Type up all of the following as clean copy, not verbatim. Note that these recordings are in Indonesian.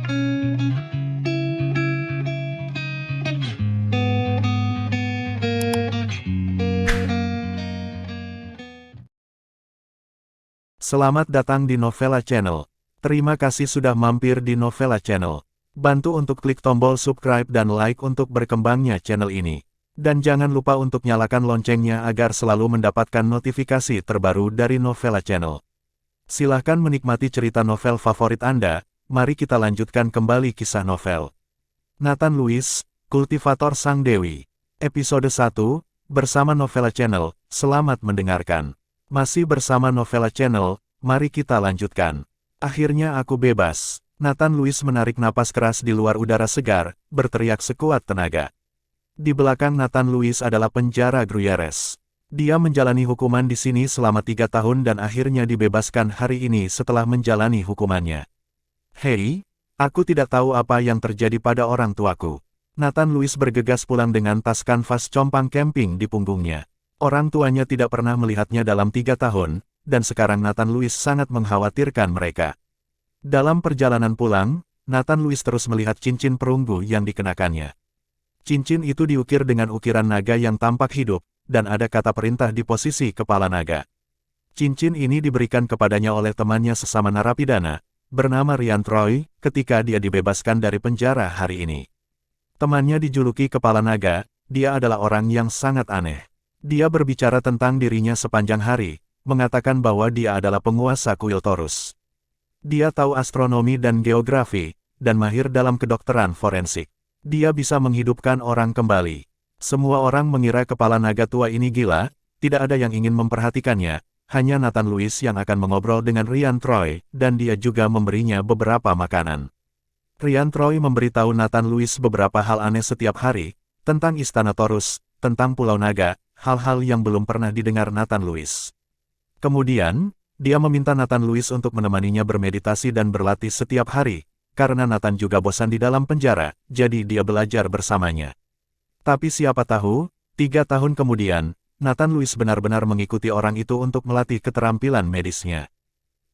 Selamat datang di Novella Channel. Terima kasih sudah mampir di Novella Channel. Bantu untuk klik tombol subscribe dan like untuk berkembangnya channel ini. Dan jangan lupa untuk nyalakan loncengnya agar selalu mendapatkan notifikasi terbaru dari Novella Channel. Silahkan menikmati cerita novel favorit Anda. Mari kita lanjutkan kembali kisah novel Nathan Lewis, Kultivator Sang Dewi. Episode 1, bersama Novella Channel. Selamat mendengarkan. Masih bersama Novella Channel, mari kita lanjutkan. Akhirnya aku bebas. Nathan Lewis menarik napas keras di luar udara segar, berteriak sekuat tenaga. Di belakang Nathan Lewis adalah penjara Gruyères. Dia menjalani hukuman di sini selama 3 tahun dan akhirnya dibebaskan hari ini setelah menjalani hukumannya. Hei, aku tidak tahu apa yang terjadi pada orang tuaku. Nathan Lewis bergegas pulang dengan tas kanvas compang camping di punggungnya. Orang tuanya tidak pernah melihatnya dalam 3 tahun, dan sekarang Nathan Lewis sangat mengkhawatirkan mereka. Dalam perjalanan pulang, Nathan Lewis terus melihat cincin perunggu yang dikenakannya. Cincin itu diukir dengan ukiran naga yang tampak hidup, dan ada kata perintah di posisi kepala naga. Cincin ini diberikan kepadanya oleh temannya sesama narapidana, bernama Ryan Troy, ketika dia dibebaskan dari penjara hari ini. Temannya dijuluki Kepala Naga, dia adalah orang yang sangat aneh. Dia berbicara tentang dirinya sepanjang hari, mengatakan bahwa dia adalah penguasa kuil Taurus. Dia tahu astronomi dan geografi, dan mahir dalam kedokteran forensik. Dia bisa menghidupkan orang kembali. Semua orang mengira Kepala Naga tua ini gila, tidak ada yang ingin memperhatikannya, hanya Nathan Lewis yang akan mengobrol dengan Ryan Troy, dan dia juga memberinya beberapa makanan. Ryan Troy memberitahu Nathan Lewis beberapa hal aneh setiap hari, tentang Istana Taurus, tentang Pulau Naga, hal-hal yang belum pernah didengar Nathan Lewis. Kemudian, dia meminta Nathan Lewis untuk menemaninya bermeditasi dan berlatih setiap hari, karena Nathan juga bosan di dalam penjara, jadi dia belajar bersamanya. Tapi siapa tahu, 3 tahun kemudian, Nathan Lewis benar-benar mengikuti orang itu untuk melatih keterampilan medisnya.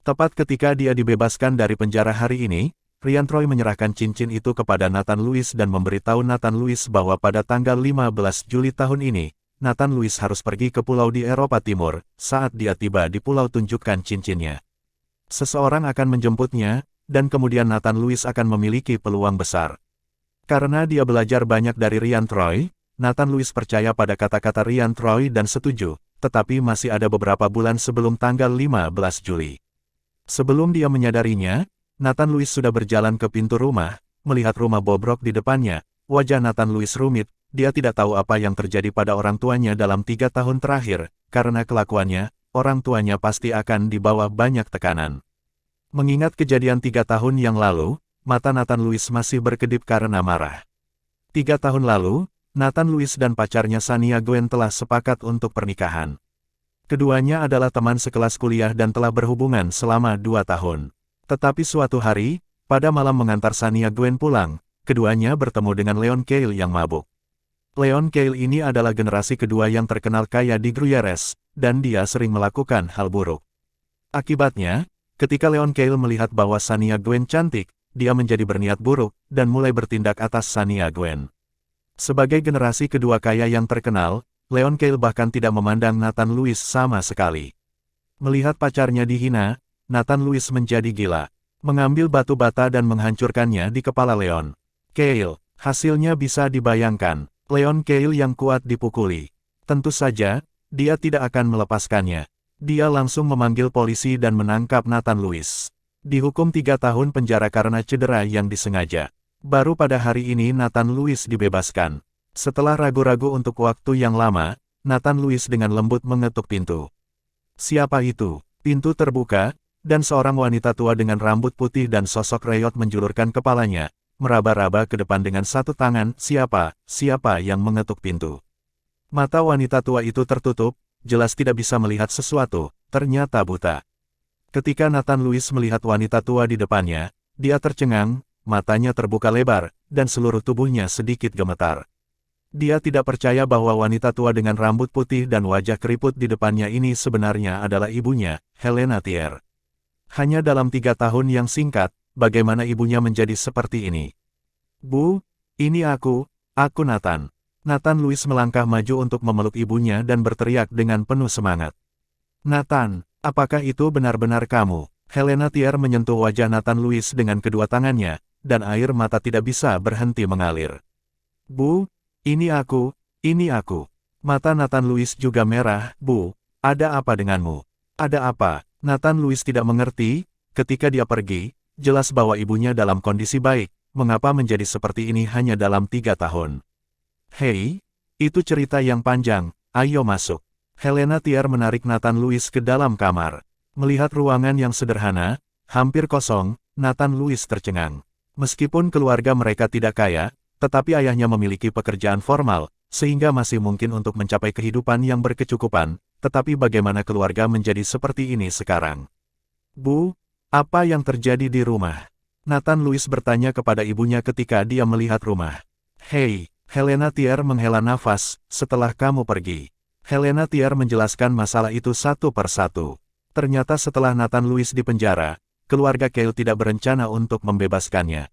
Tepat ketika dia dibebaskan dari penjara hari ini, Ryan Troy menyerahkan cincin itu kepada Nathan Lewis dan memberitahu Nathan Lewis bahwa pada tanggal 15 Juli tahun ini, Nathan Lewis harus pergi ke pulau di Eropa Timur. Saat dia tiba di pulau, tunjukkan cincinnya. Seseorang akan menjemputnya, dan kemudian Nathan Lewis akan memiliki peluang besar. Karena dia belajar banyak dari Ryan Troy, Nathan Lewis percaya pada kata-kata Ryan Troy dan setuju, tetapi masih ada beberapa bulan sebelum tanggal 15 Juli. Sebelum dia menyadarinya, Nathan Lewis sudah berjalan ke pintu rumah, melihat rumah bobrok di depannya. Wajah Nathan Lewis rumit. Dia tidak tahu apa yang terjadi pada orang tuanya dalam 3 tahun terakhir, karena kelakuannya, orang tuanya pasti akan dibawa banyak tekanan. Mengingat kejadian 3 tahun yang lalu, mata Nathan Lewis masih berkedip karena marah. 3 tahun lalu, Nathan Lewis dan pacarnya Shania Gwen telah sepakat untuk pernikahan. Keduanya adalah teman sekelas kuliah dan telah berhubungan selama 2 tahun. Tetapi suatu hari, pada malam mengantar Shania Gwen pulang, keduanya bertemu dengan Leon Cale yang mabuk. Leon Cale ini adalah generasi kedua yang terkenal kaya di Gruyères, dan dia sering melakukan hal buruk. Akibatnya, ketika Leon Cale melihat bahwa Shania Gwen cantik, dia menjadi berniat buruk, dan mulai bertindak atas Shania Gwen. Sebagai generasi kedua kaya yang terkenal, Leon Cale bahkan tidak memandang Nathan Lewis sama sekali. Melihat pacarnya dihina, Nathan Lewis menjadi gila, mengambil batu bata dan menghancurkannya di kepala Leon Cale. Hasilnya bisa dibayangkan. Leon Cale yang kuat dipukuli. Tentu saja, dia tidak akan melepaskannya. Dia langsung memanggil polisi dan menangkap Nathan Lewis. Dihukum 3 tahun penjara karena cedera yang disengaja. Baru pada hari ini Nathan Lewis dibebaskan. Setelah ragu-ragu untuk waktu yang lama, Nathan Lewis dengan lembut mengetuk pintu. Siapa itu? Pintu terbuka, dan seorang wanita tua dengan rambut putih dan sosok reyot menjulurkan kepalanya, meraba-raba ke depan dengan satu tangan. Siapa yang mengetuk pintu? Mata wanita tua itu tertutup, jelas tidak bisa melihat sesuatu, ternyata buta. Ketika Nathan Lewis melihat wanita tua di depannya, dia tercengang, matanya terbuka lebar, dan seluruh tubuhnya sedikit gemetar. Dia tidak percaya bahwa wanita tua dengan rambut putih dan wajah keriput di depannya ini sebenarnya adalah ibunya, Helena Thier. Hanya dalam 3 tahun yang singkat, bagaimana ibunya menjadi seperti ini. Bu, ini aku Nathan. Nathan Louis melangkah maju untuk memeluk ibunya dan berteriak dengan penuh semangat. Nathan, apakah itu benar-benar kamu? Helena Thier menyentuh wajah Nathan Louis dengan kedua tangannya, dan air mata tidak bisa berhenti mengalir. Bu, ini aku. Mata Nathan Louis juga merah. Bu, ada apa denganmu? Ada apa? Nathan Louis tidak mengerti, ketika dia pergi, jelas bahwa ibunya dalam kondisi baik, mengapa menjadi seperti ini hanya dalam 3 tahun. Hei, itu cerita yang panjang, ayo masuk. Helena Thier menarik Nathan Louis ke dalam kamar. Melihat ruangan yang sederhana, hampir kosong, Nathan Louis tercengang. Meskipun keluarga mereka tidak kaya, tetapi ayahnya memiliki pekerjaan formal, sehingga masih mungkin untuk mencapai kehidupan yang berkecukupan, tetapi bagaimana keluarga menjadi seperti ini sekarang? Bu, apa yang terjadi di rumah? Nathan Louis bertanya kepada ibunya ketika dia melihat rumah. Hei, Helena Thier menghela nafas, setelah kamu pergi. Helena Thier menjelaskan masalah itu satu persatu. Ternyata setelah Nathan Louis dipenjara, keluarga Cale tidak berencana untuk membebaskannya.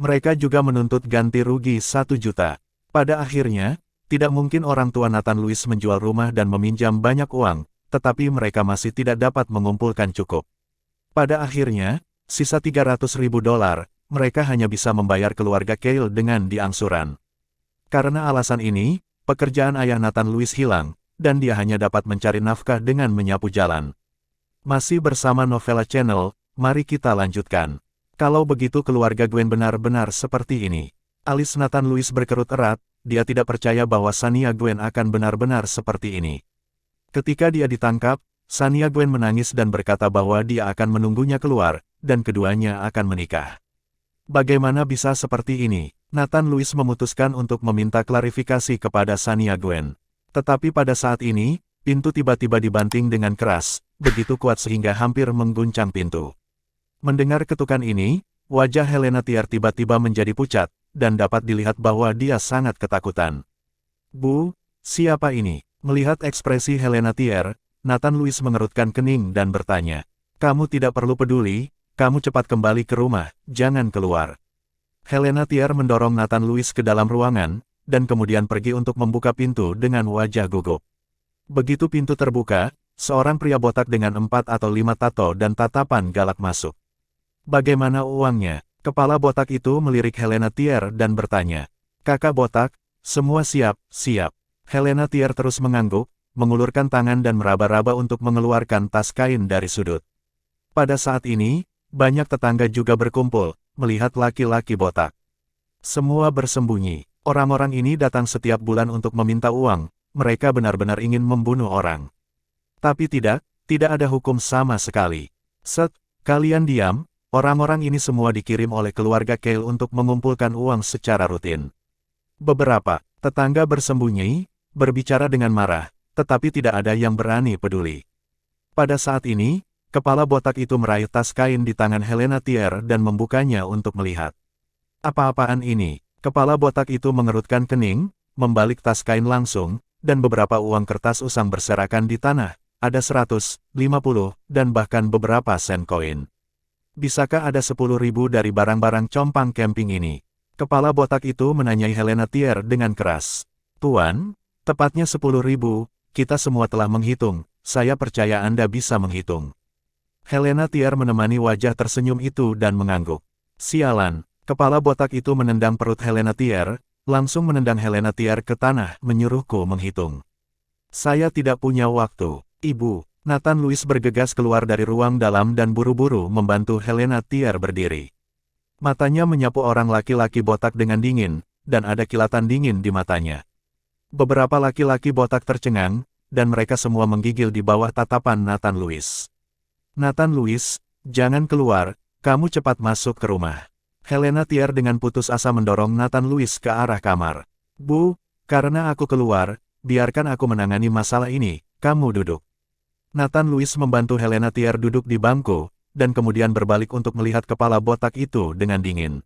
Mereka juga menuntut ganti rugi 1 juta. Pada akhirnya, tidak mungkin orang tua Nathan Louis menjual rumah dan meminjam banyak uang, tetapi mereka masih tidak dapat mengumpulkan cukup. Pada akhirnya, sisa $300.000, mereka hanya bisa membayar keluarga Cale dengan diangsuran. Karena alasan ini, pekerjaan ayah Nathan Louis hilang, dan dia hanya dapat mencari nafkah dengan menyapu jalan. Masih bersama Novella Channel, mari kita lanjutkan. Kalau begitu keluarga Gwen benar-benar seperti ini. Alis Nathan Louis berkerut erat, dia tidak percaya bahwa Shania Gwen akan benar-benar seperti ini. Ketika dia ditangkap, Shania Gwen menangis dan berkata bahwa dia akan menunggunya keluar, dan keduanya akan menikah. Bagaimana bisa seperti ini? Nathan Louis memutuskan untuk meminta klarifikasi kepada Shania Gwen. Tetapi pada saat ini, pintu tiba-tiba dibanting dengan keras, begitu kuat sehingga hampir mengguncang pintu. Mendengar ketukan ini, wajah Helena Thier tiba-tiba menjadi pucat, dan dapat dilihat bahwa dia sangat ketakutan. Bu, siapa ini? Melihat ekspresi Helena Thier, Nathan Louis mengerutkan kening dan bertanya, kamu tidak perlu peduli, kamu cepat kembali ke rumah, jangan keluar. Helena Thier mendorong Nathan Louis ke dalam ruangan, dan kemudian pergi untuk membuka pintu dengan wajah gugup. Begitu pintu terbuka, seorang pria botak dengan 4 atau 5 tato dan tatapan galak masuk. Bagaimana uangnya? Kepala botak itu melirik Helena Thier dan bertanya, kakak botak, semua siap. Helena Thier terus mengangguk, mengulurkan tangan dan meraba-raba untuk mengeluarkan tas kain dari sudut. Pada saat ini, banyak tetangga juga berkumpul, melihat laki-laki botak. Semua bersembunyi. Orang-orang ini datang setiap bulan untuk meminta uang, mereka benar-benar ingin membunuh orang. Tapi tidak ada hukum sama sekali. Kalian diam, orang-orang ini semua dikirim oleh keluarga Cale untuk mengumpulkan uang secara rutin. Beberapa tetangga bersembunyi, berbicara dengan marah, tetapi tidak ada yang berani peduli. Pada saat ini, kepala botak itu meraih tas kain di tangan Helena Thier dan membukanya untuk melihat. Apa-apaan ini? Kepala botak itu mengerutkan kening, membalik tas kain langsung, dan beberapa uang kertas usang berserakan di tanah, ada 100, 50, dan bahkan beberapa sen koin. Bisakah ada 10.000 dari barang-barang compang camping ini? Kepala botak itu menanyai Helena Thier dengan keras. Tuan, tepatnya 10.000, kita semua telah menghitung, saya percaya Anda bisa menghitung. Helena Thier menemani wajah tersenyum itu dan mengangguk. Sialan, kepala botak itu menendang perut Helena Thier, langsung menendang Helena Thier ke tanah, menyuruhku menghitung. Saya tidak punya waktu, Ibu. Nathan Louis bergegas keluar dari ruang dalam dan buru-buru membantu Helena Thier berdiri. Matanya menyapu orang laki-laki botak dengan dingin, dan ada kilatan dingin di matanya. Beberapa laki-laki botak tercengang, dan mereka semua menggigil di bawah tatapan Nathan Louis. Nathan Louis, jangan keluar, kamu cepat masuk ke rumah. Helena Thier dengan putus asa mendorong Nathan Louis ke arah kamar. Bu, karena aku keluar, biarkan aku menangani masalah ini, kamu duduk. Nathan Louis membantu Helena Thier duduk di bangku, dan kemudian berbalik untuk melihat kepala botak itu dengan dingin.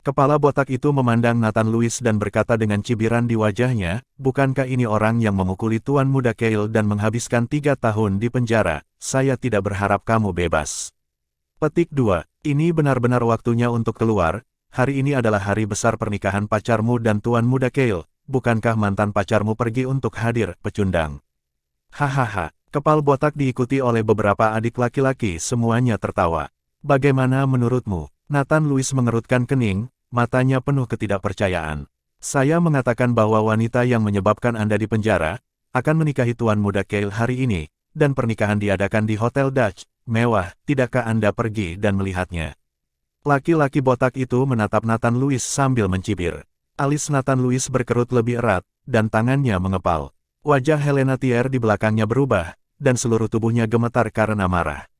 Kepala botak itu memandang Nathan Louis dan berkata dengan cibiran di wajahnya, bukankah ini orang yang memukuli Tuan Muda Cale dan menghabiskan 3 tahun di penjara, saya tidak berharap kamu bebas. Petik 2. Ini benar-benar waktunya untuk keluar. Hari ini adalah hari besar pernikahan pacarmu dan tuan muda Kale. Bukankah mantan pacarmu pergi untuk hadir, pecundang? Hahaha. Kepal botak diikuti oleh beberapa adik laki-laki, semuanya tertawa. Bagaimana menurutmu? Nathan Louis mengerutkan kening, matanya penuh ketidakpercayaan. Saya mengatakan bahwa wanita yang menyebabkan Anda di penjara akan menikahi tuan muda Kale hari ini, dan pernikahan diadakan di Hotel Dutch. Mewah, tidakkah Anda pergi dan melihatnya? Laki-laki botak itu menatap Nathan Louis sambil mencibir. Alis Nathan Louis berkerut lebih erat, dan tangannya mengepal. Wajah Helena Thier di belakangnya berubah, dan seluruh tubuhnya gemetar karena marah.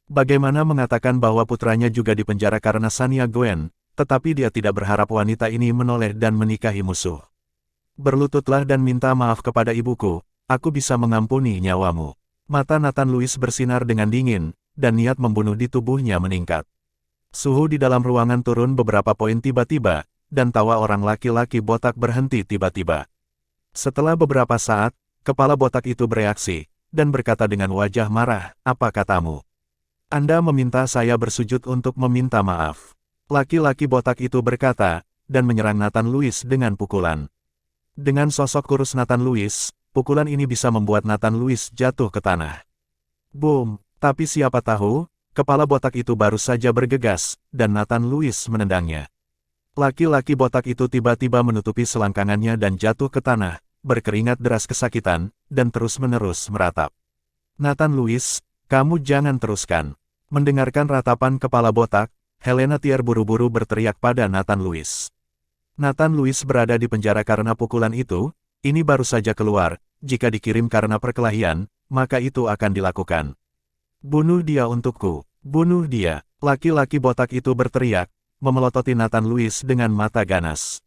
Bagaimana mengatakan bahwa putranya juga dipenjara karena Shania Gwen, tetapi dia tidak berharap wanita ini menoleh dan menikahi musuh. Berlututlah dan minta maaf kepada ibuku, aku bisa mengampuni nyawamu. Mata Nathan Louis bersinar dengan dingin, dan niat membunuh di tubuhnya meningkat. Suhu di dalam ruangan turun beberapa poin tiba-tiba, dan tawa orang laki-laki botak berhenti tiba-tiba. Setelah beberapa saat, kepala botak itu bereaksi, dan berkata dengan wajah marah, apa katamu? Anda meminta saya bersujud untuk meminta maaf. Laki-laki botak itu berkata, dan menyerang Nathan Louis dengan pukulan. Dengan sosok kurus Nathan Louis, pukulan ini bisa membuat Nathan Louis jatuh ke tanah. Boom, tapi siapa tahu, kepala botak itu baru saja bergegas, dan Nathan Louis menendangnya. Laki-laki botak itu tiba-tiba menutupi selangkangannya dan jatuh ke tanah, berkeringat deras kesakitan, dan terus-menerus meratap. Nathan Louis, kamu jangan teruskan. Mendengarkan ratapan kepala botak, Helena Thier buru-buru berteriak pada Nathan Louis. Nathan Louis berada di penjara karena pukulan itu, ini baru saja keluar. Jika dikirim karena perkelahian, maka itu akan dilakukan. Bunuh dia untukku, bunuh dia. Laki-laki botak itu berteriak, memelototi Nathan Louis dengan mata ganas.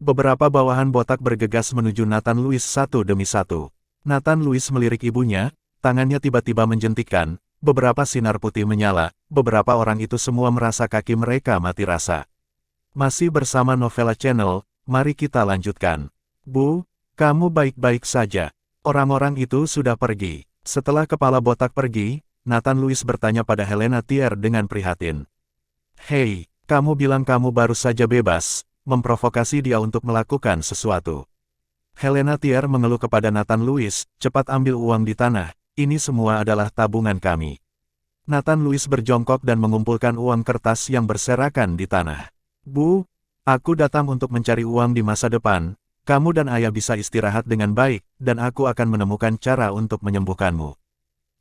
Beberapa bawahan botak bergegas menuju Nathan Louis satu demi satu. Nathan Louis melirik ibunya, tangannya tiba-tiba menjentikkan, beberapa sinar putih menyala, beberapa orang itu semua merasa kaki mereka mati rasa. Masih bersama Novella Channel, mari kita lanjutkan. Bu, kamu baik-baik saja. Orang-orang itu sudah pergi. Setelah kepala botak pergi, Nathan Louis bertanya pada Helena Thier dengan prihatin. Hei, kamu bilang kamu baru saja bebas, memprovokasi dia untuk melakukan sesuatu. Helena Thier mengeluh kepada Nathan Louis, cepat ambil uang di tanah, ini semua adalah tabungan kami. Nathan Louis berjongkok dan mengumpulkan uang kertas yang berserakan di tanah. Bu, aku datang untuk mencari uang di masa depan. Kamu dan ayah bisa istirahat dengan baik, dan aku akan menemukan cara untuk menyembuhkanmu.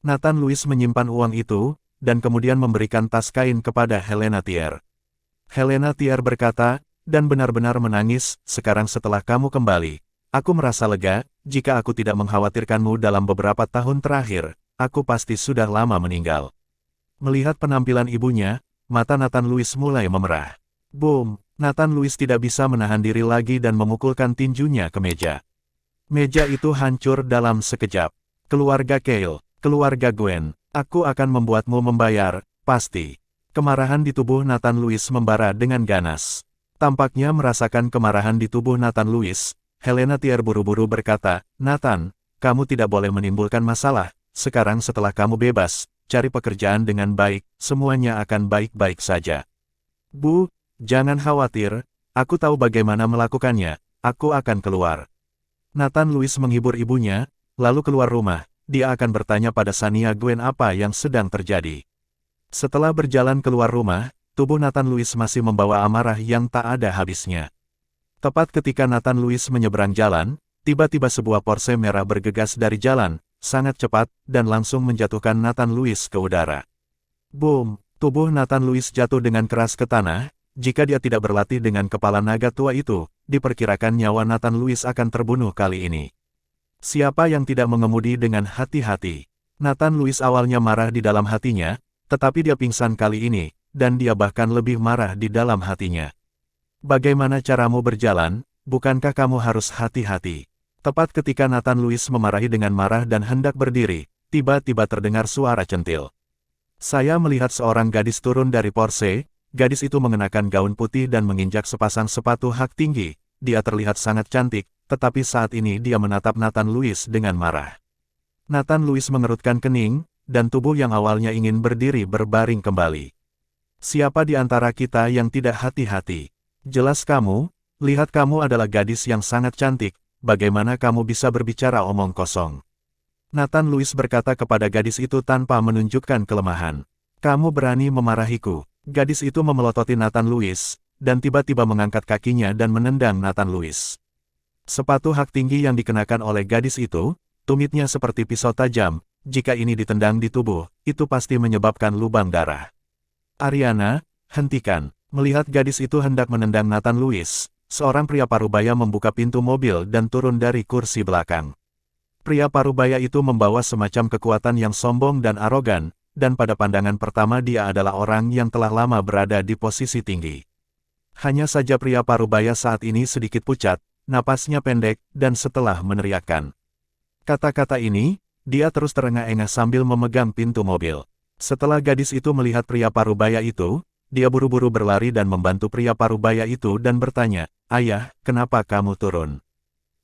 Nathan Louis menyimpan uang itu, dan kemudian memberikan tas kain kepada Helena Thier. Helena Thier berkata, dan benar-benar menangis, sekarang setelah kamu kembali, aku merasa lega, jika aku tidak mengkhawatirkanmu dalam beberapa tahun terakhir, aku pasti sudah lama meninggal. Melihat penampilan ibunya, mata Nathan Louis mulai memerah. Boom! Nathan Louis tidak bisa menahan diri lagi dan memukulkan tinjunya ke meja. Meja itu hancur dalam sekejap. Keluarga Kale, keluarga Gwen, aku akan membuatmu membayar, pasti. Kemarahan di tubuh Nathan Louis membara dengan ganas. Tampaknya merasakan kemarahan di tubuh Nathan Louis, Helena Thier buru-buru berkata, Nathan, kamu tidak boleh menimbulkan masalah, sekarang setelah kamu bebas, cari pekerjaan dengan baik, semuanya akan baik-baik saja. Bu, jangan khawatir, aku tahu bagaimana melakukannya, aku akan keluar. Nathan Louis menghibur ibunya, lalu keluar rumah, dia akan bertanya pada Shania Gwen apa yang sedang terjadi. Setelah berjalan keluar rumah, tubuh Nathan Louis masih membawa amarah yang tak ada habisnya. Tepat ketika Nathan Louis menyeberang jalan, tiba-tiba sebuah Porsche merah bergegas dari jalan, sangat cepat, dan langsung menjatuhkan Nathan Louis ke udara. Boom! Tubuh Nathan Louis jatuh dengan keras ke tanah. Jika dia tidak berlatih dengan kepala naga tua itu, diperkirakan nyawa Nathan Louis akan terbunuh kali ini. Siapa yang tidak mengemudi dengan hati-hati? Nathan Louis awalnya marah di dalam hatinya, tetapi dia pingsan kali ini, dan dia bahkan lebih marah di dalam hatinya. Bagaimana caramu berjalan? Bukankah kamu harus hati-hati? Tepat ketika Nathan Louis memarahi dengan marah dan hendak berdiri, tiba-tiba terdengar suara centil. Saya melihat seorang gadis turun dari Porsche. Gadis itu mengenakan gaun putih dan menginjak sepasang sepatu hak tinggi. Dia terlihat sangat cantik, tetapi saat ini dia menatap Nathan Louis dengan marah. Nathan Louis mengerutkan kening, dan tubuh yang awalnya ingin berdiri berbaring kembali. Siapa di antara kita yang tidak hati-hati? Jelas kamu, lihat kamu adalah gadis yang sangat cantik, bagaimana kamu bisa berbicara omong kosong? Nathan Louis berkata kepada gadis itu tanpa menunjukkan kelemahan. Kamu berani memarahiku. Gadis itu memelototi Nathan Louis, dan tiba-tiba mengangkat kakinya dan menendang Nathan Louis. Sepatu hak tinggi yang dikenakan oleh gadis itu, tumitnya seperti pisau tajam, jika ini ditendang di tubuh, itu pasti menyebabkan lubang darah. Ariana, hentikan. Melihat gadis itu hendak menendang Nathan Louis, seorang pria parubaya membuka pintu mobil dan turun dari kursi belakang. Pria parubaya itu membawa semacam kekuatan yang sombong dan arogan, dan pada pandangan pertama dia adalah orang yang telah lama berada di posisi tinggi. Hanya saja pria parubaya saat ini sedikit pucat, napasnya pendek, dan setelah meneriakkan kata-kata ini, dia terus terengah-engah sambil memegang pintu mobil. Setelah gadis itu melihat pria parubaya itu, dia buru-buru berlari dan membantu pria parubaya itu dan bertanya, "Ayah, kenapa kamu turun?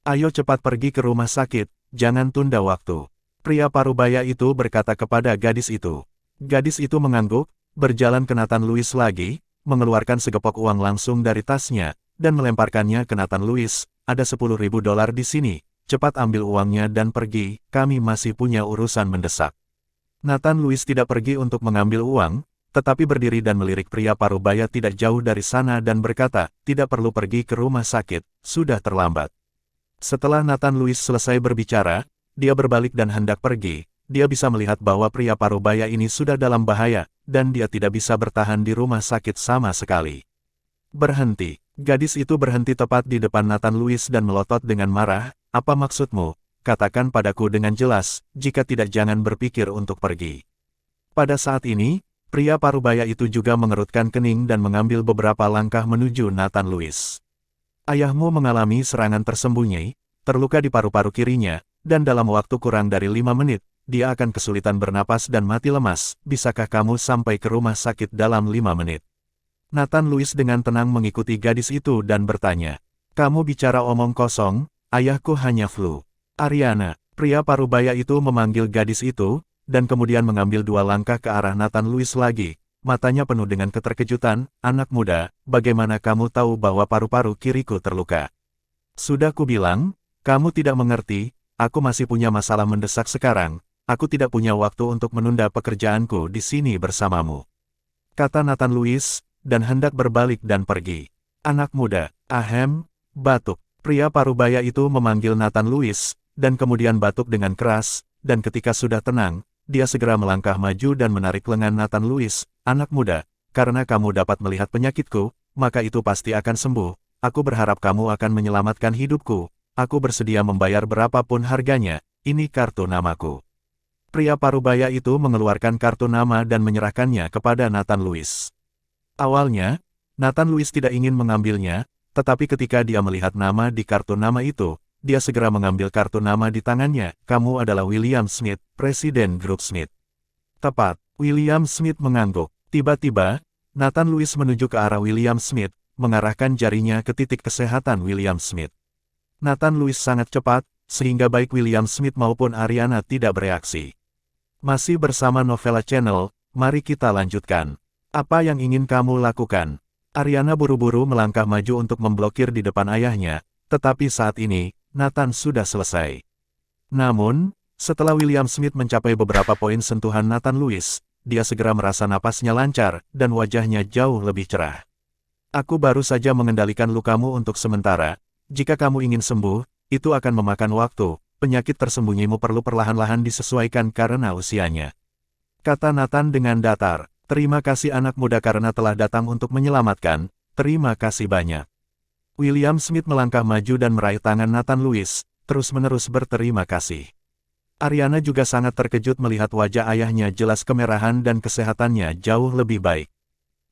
Ayo cepat pergi ke rumah sakit, jangan tunda waktu." Pria parubaya itu berkata kepada gadis itu. Gadis itu mengangguk, berjalan ke Nathan Louis lagi, mengeluarkan segepok uang langsung dari tasnya, dan melemparkannya ke Nathan Louis. "Ada $10.000 di sini, cepat ambil uangnya dan pergi, kami masih punya urusan mendesak." Nathan Louis tidak pergi untuk mengambil uang, tetapi berdiri dan melirik pria parubaya tidak jauh dari sana dan berkata, "Tidak perlu pergi ke rumah sakit, sudah terlambat." Setelah Nathan Louis selesai berbicara, dia berbalik dan hendak pergi. Dia bisa melihat bahwa pria parubaya ini sudah dalam bahaya, dan dia tidak bisa bertahan di rumah sakit sama sekali. "Berhenti." Gadis itu berhenti tepat di depan Nathan Louis dan melotot dengan marah, "Apa maksudmu? Katakan padaku dengan jelas, jika tidak jangan berpikir untuk pergi." Pada saat ini, pria parubaya itu juga mengerutkan kening dan mengambil beberapa langkah menuju Nathan Louis. "Ayahmu mengalami serangan tersembunyi, terluka di paru-paru kirinya, dan dalam waktu kurang dari 5 menit, dia akan kesulitan bernapas dan mati lemas. Bisakah kamu sampai ke rumah sakit dalam 5 menit? Nathan Louis dengan tenang mengikuti gadis itu dan bertanya, "Kamu bicara omong kosong, ayahku hanya flu." "Ariana." Pria parubaya itu memanggil gadis itu, dan kemudian mengambil 2 langkah ke arah Nathan Louis lagi. Matanya penuh dengan keterkejutan, "Anak muda, bagaimana kamu tahu bahwa paru-paru kiriku terluka?" "Sudah kubilang, kamu tidak mengerti, aku masih punya masalah mendesak sekarang, aku tidak punya waktu untuk menunda pekerjaanku di sini bersamamu," kata Nathan Louis, dan hendak berbalik dan pergi. "Anak muda, ahem, batuk." Pria parubaya itu memanggil Nathan Louis, dan kemudian batuk dengan keras, dan ketika sudah tenang, dia segera melangkah maju dan menarik lengan Nathan Louis. "Anak muda, karena kamu dapat melihat penyakitku, maka itu pasti akan sembuh. Aku berharap kamu akan menyelamatkan hidupku. Aku bersedia membayar berapapun harganya, ini kartu namaku." Pria parubaya itu mengeluarkan kartu nama dan menyerahkannya kepada Nathan Louis. Awalnya, Nathan Louis tidak ingin mengambilnya, tetapi ketika dia melihat nama di kartu nama itu, dia segera mengambil kartu nama di tangannya. "Kamu adalah William Smith, Presiden Grup Smith." "Tepat." William Smith mengangguk. Tiba-tiba, Nathan Louis menuju ke arah William Smith, mengarahkan jarinya ke titik kesehatan William Smith. Nathan Louis sangat cepat, sehingga baik William Smith maupun Ariana tidak bereaksi. Masih bersama Novella Channel, mari kita lanjutkan. Apa yang ingin kamu lakukan? Ariana buru-buru melangkah maju untuk memblokir di depan ayahnya, tetapi saat ini, Nathan sudah selesai. Namun, setelah William Smith mencapai beberapa poin sentuhan Nathan Louis, dia segera merasa napasnya lancar, dan wajahnya jauh lebih cerah. "Aku baru saja mengendalikan lukamu untuk sementara. Jika kamu ingin sembuh, itu akan memakan waktu. Penyakit tersembunyimu perlu perlahan-lahan disesuaikan karena usianya," kata Nathan dengan datar. "Terima kasih anak muda karena telah datang untuk menyelamatkan, terima kasih banyak." William Smith melangkah maju dan meraih tangan Nathan Louis, terus-menerus berterima kasih. Ariana juga sangat terkejut melihat wajah ayahnya jelas kemerahan dan kesehatannya jauh lebih baik.